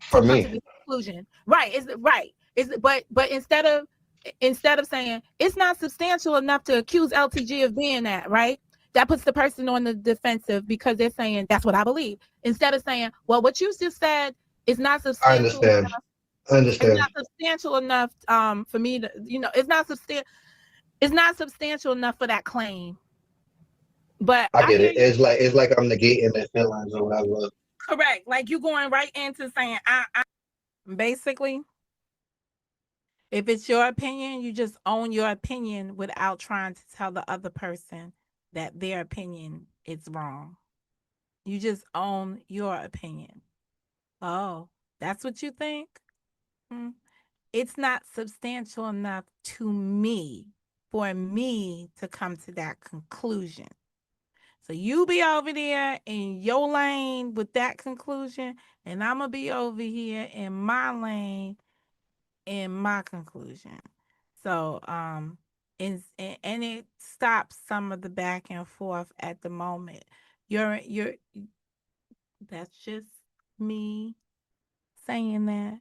For to come to me, this conclusion. Right. Is right. Is but instead of saying it's not substantial enough to accuse LTG of being that, right? That puts the person on the defensive because they're saying that's what I believe. Instead of saying, well, what you just said is not I substantial understand. enough. I It's understand. not substantial enough for me to, it's not substantial enough for that claim. But I I get hear it. you. It's like I'm negating their feelings or whatever. Correct. Like you going right into saying I basically, if it's your opinion, you just own your opinion without trying to tell the other person that their opinion is wrong. You just own your opinion. Oh, that's what you think? Hmm. It's not substantial enough to me for me to come to that conclusion. So you be over there in your lane with that conclusion, and I'm gonna be over here in my lane in my conclusion. So and it stops some of the back and forth at the moment. You're that's just me saying that.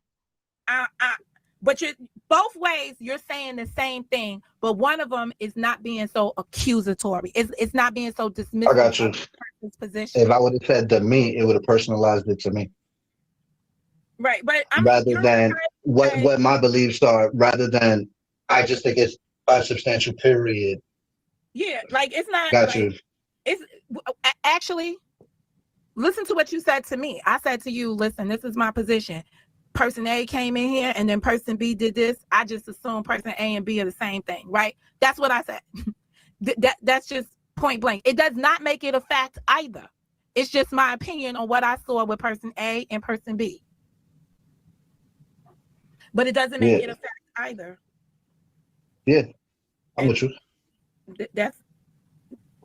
But you're both ways you're saying the same thing, but one of them is not being so accusatory. It's not being so I dismissive got of you. the person's If position. I would have said to me, it would have personalized it to me Right. But I mean rather you're than trying to say, what my beliefs are, rather than I just think it's a substantial period. yeah, like it's not Got like you. it's actually listen to what you said to me. I said to you, listen, this is my position. Person A came in here and then person B did this. I just assume person A and B are the same thing, right? That's what I said. That's just point blank. It does not make it a fact either. It's just my opinion on what I saw with person A and person B. But it doesn't make Yeah. it a fact either. Yeah. I'm And with you.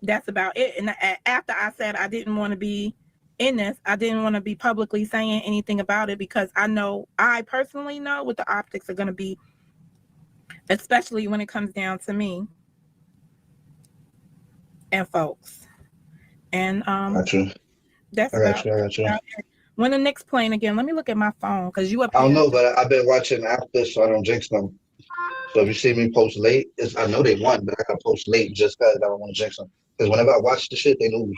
that's about it. And after I said I didn't want to be in this, I didn't want to be publicly saying anything about it because I personally know what the optics are going to be, especially when it comes down to me and folks. And Got you. that's I got you. I got you. about it. When the Knicks playing again, let me look at my phone because you up I don't here. know, but I've been watching after, so I don't jinx them. So if you see me post late, I know they won, but I gotta post late just because I don't want to jinx them. Because whenever I watch the shit, they lose.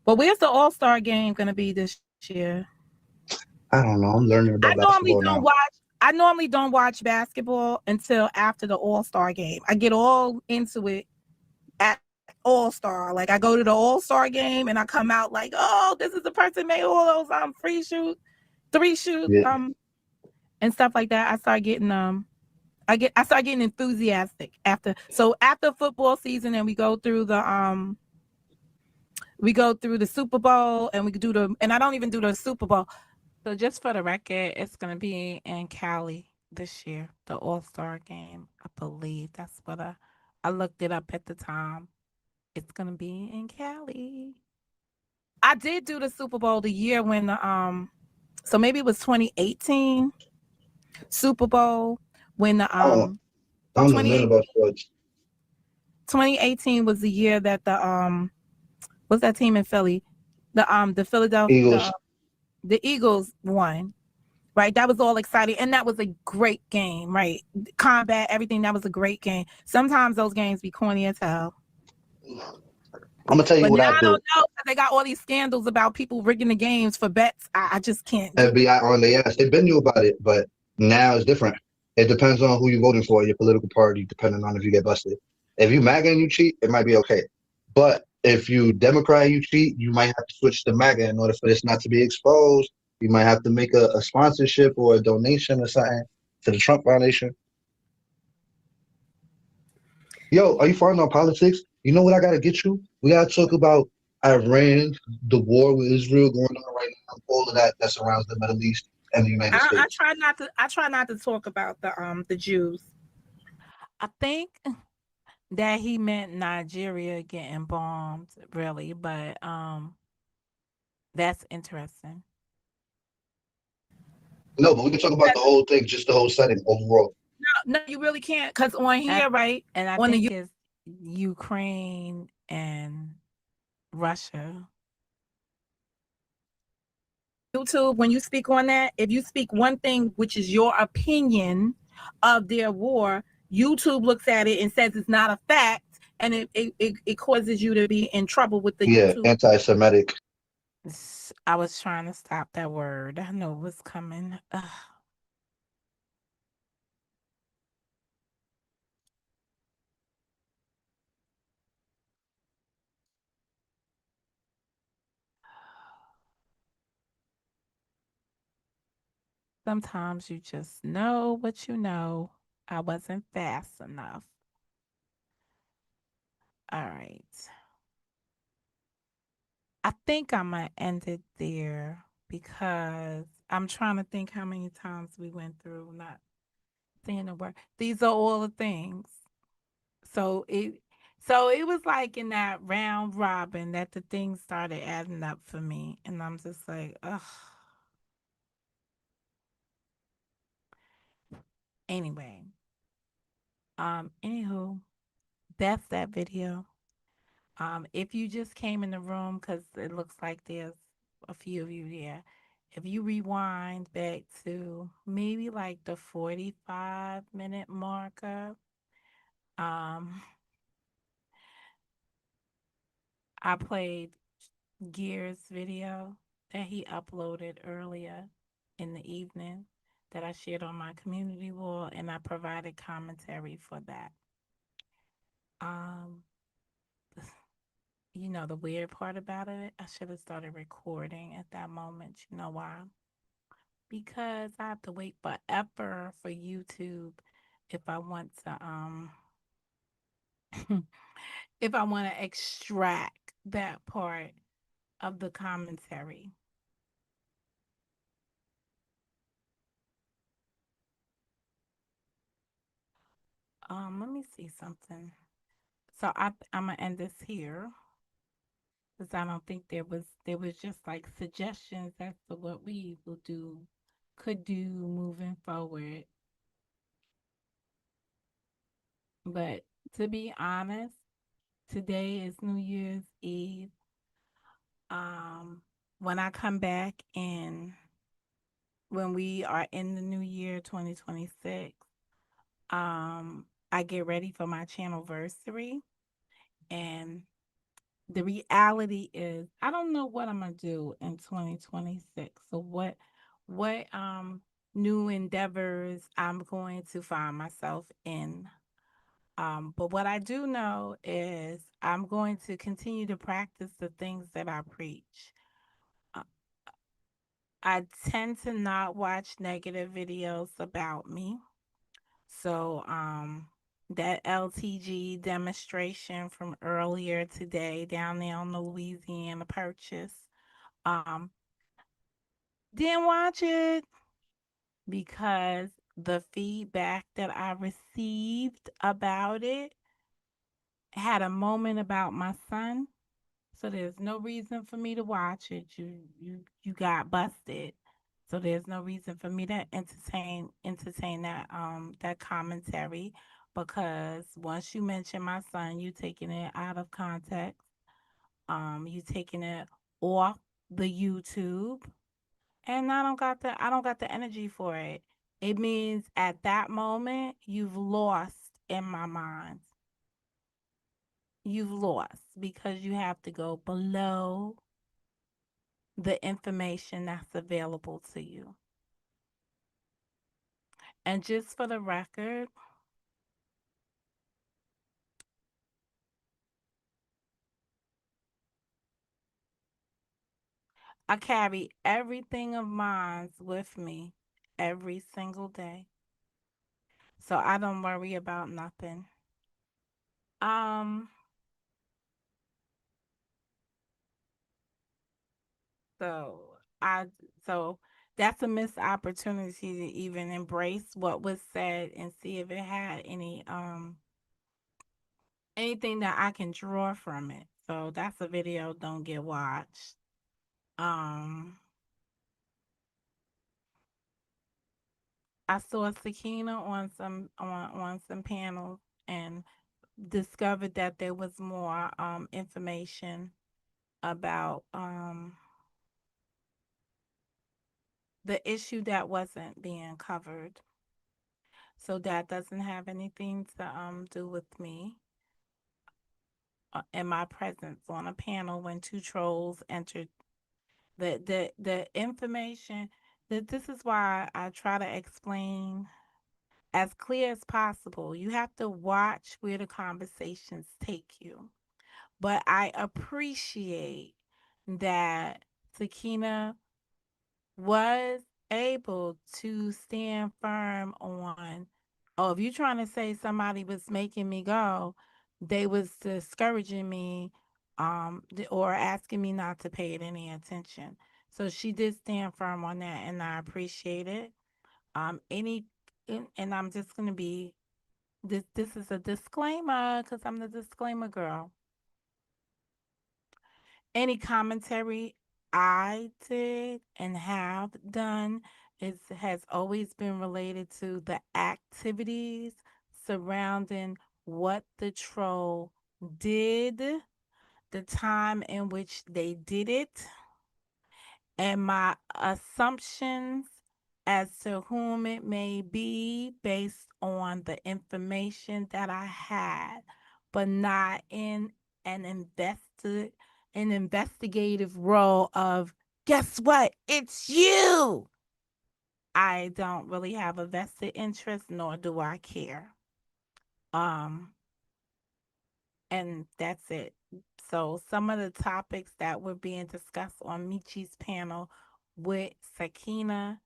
But where's the All-Star game going to be this year? I don't know. I'm learning I about normally basketball don't now. watch. I normally don't watch basketball until after the All-Star game. I get all into it at All-Star. Like I go to the All-Star game and I come out like, oh, this is the person made all those free shoot, 3 shoot, Yeah, and stuff like that. I start getting enthusiastic after football season and we go through the Super Bowl and and I don't even do the Super Bowl. So just for the record, it's gonna be in Cali this year, the All-Star game. I believe that's what I looked it up at the time. It's gonna be in Cali. I did do the Super Bowl the year when so maybe it was 2018 Super Bowl when the I don't know nothing 28 about sports. 2018 was the year that the what's that team in Philly? The Philadelphia Eagles. the Eagles won. Right, that was all exciting, and that was a great game. Right, combat, everything. That was a great game. Sometimes those games be corny as hell. I'm gonna tell you But what now I I do. don't know because they got all these scandals about people rigging the games for bets. I just can't do it. FBI on the ass. They've been new about it, but now it's different. It depends on who you're voting for, your political party, depending on if you get busted. If you MAGA and you cheat, it might be okay. But if you Democrat and you cheat, you might have to switch to MAGA in order for this not to be exposed. You might have to make a sponsorship or a donation or something to the Trump Foundation. Yo, are Yeah. you following on politics? You know what I gotta get you? We gotta talk about Iran, the war with Israel going on right now, all of that that surrounds the Middle East, in the United I States. try not to. I try not to talk about the Jews. I think that he meant Nigeria getting bombed, really, but that's interesting. No, but we can talk about the whole thing, just the whole setting overall. No, you really can't, cause on And, here, right, and I on the think it's Ukraine and Russia. YouTube, when you speak on that, if you speak one thing, which is your opinion of their war, YouTube looks at it and says it's not a fact, and it causes you to be in trouble with the Yeah, YouTube. anti-Semitic. I was trying to stop that word. I know it was coming. Ugh. Sometimes you just know what you know. I wasn't fast enough. All right. I think I'm going to end it there because I'm trying to think how many times we went through not saying a word. These are all the things. So it was like in that round robin that the things started adding up for me. And I'm just like, ugh. Anyway, anywho, that's that video. If you just came in the room, because it looks like there's a few of you here, if you rewind back to maybe like the 45-minute marker, um, I played Gear's video that he uploaded earlier in the evening that I shared on my community wall, and I provided commentary for that. Um, the weird part about it, I should have started recording at that moment. You know why? Because I have to wait forever for YouTube if I want to if I want to extract that part of the commentary. Let me see something. So I'm gonna end this here because I don't think there was just like suggestions as to what we will do could do moving forward. But to be honest, today is New Year's Eve. Um, when I come back in when we are in the new year 2026, I get ready for my channelversary, and the reality is I don't know what I'm gonna do in 2026. So what new endeavors I'm going to find myself in. But what I do know is I'm going to continue to practice the things that I preach. Uh, I tend to not watch negative videos about me. So, that LTG demonstration from earlier today down there on the Louisiana Purchase, um, didn't watch it because the feedback that I received about it had a moment about my son. So there's no reason for me to watch it. You got busted. So there's no reason for me to entertain that commentary, because once you mention my son, you taking it out of context. You taking it off the YouTube, and I don't got the energy for it. It means at that moment you've lost in my mind. You've lost because you have to go below the information that's available to you. And just for the record, I carry everything of mine with me every single day. So I don't worry about nothing. Um, so I so that's a missed opportunity to even embrace what was said and see if it had anything that I can draw from it. So that's a video don't get watched. Um I saw Sakina on some panels and discovered that there was more information about the issue that wasn't being covered. So that doesn't have anything to do with me and my presence on a panel when two trolls entered the information that this is why I try to explain as clear as possible. You have to watch where the conversations take you. But I appreciate that Sakina was able to stand firm on, oh, if you're trying to say somebody was making me go, they was discouraging me or asking me not to pay it any attention. So she did stand firm on that and I appreciate it. Any and I'm just going to be this is a disclaimer cuz I'm the disclaimer girl. Any commentary I did and have done has always been related to the activities surrounding what the troll did, the time in which they did it, and my assumptions as to whom it may be based on the information that I had, but not in an investigative role of guess what? It's you. I don't really have a vested interest, nor do I care. Um, and that's it. So some of the topics that were being discussed on Michi's panel with Sakina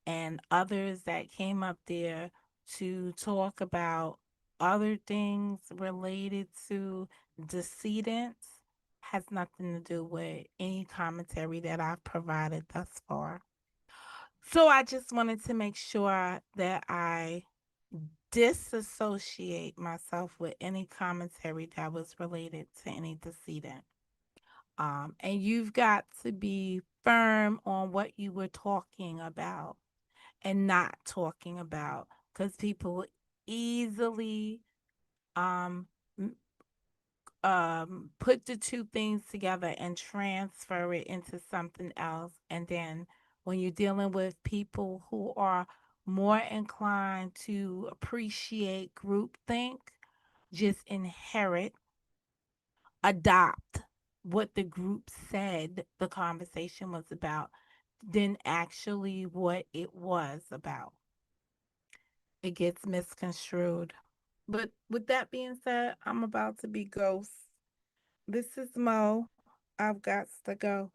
and others that came up there to talk about other things related to decedents has nothing to do with any commentary that I've provided thus far. So I just wanted to make sure that I disassociate myself with any commentary that was related to any decedent. And you've got to be firm on what you were talking about and not talking about because people easily um, put the two things together and transfer it into something else. And then when you're dealing with people who are more inclined to appreciate groupthink, just inherit, adopt what the group said the conversation was about, than actually what it was about. It gets misconstrued. But with that being said, I'm about to be ghost. This is Mo. I've got to go.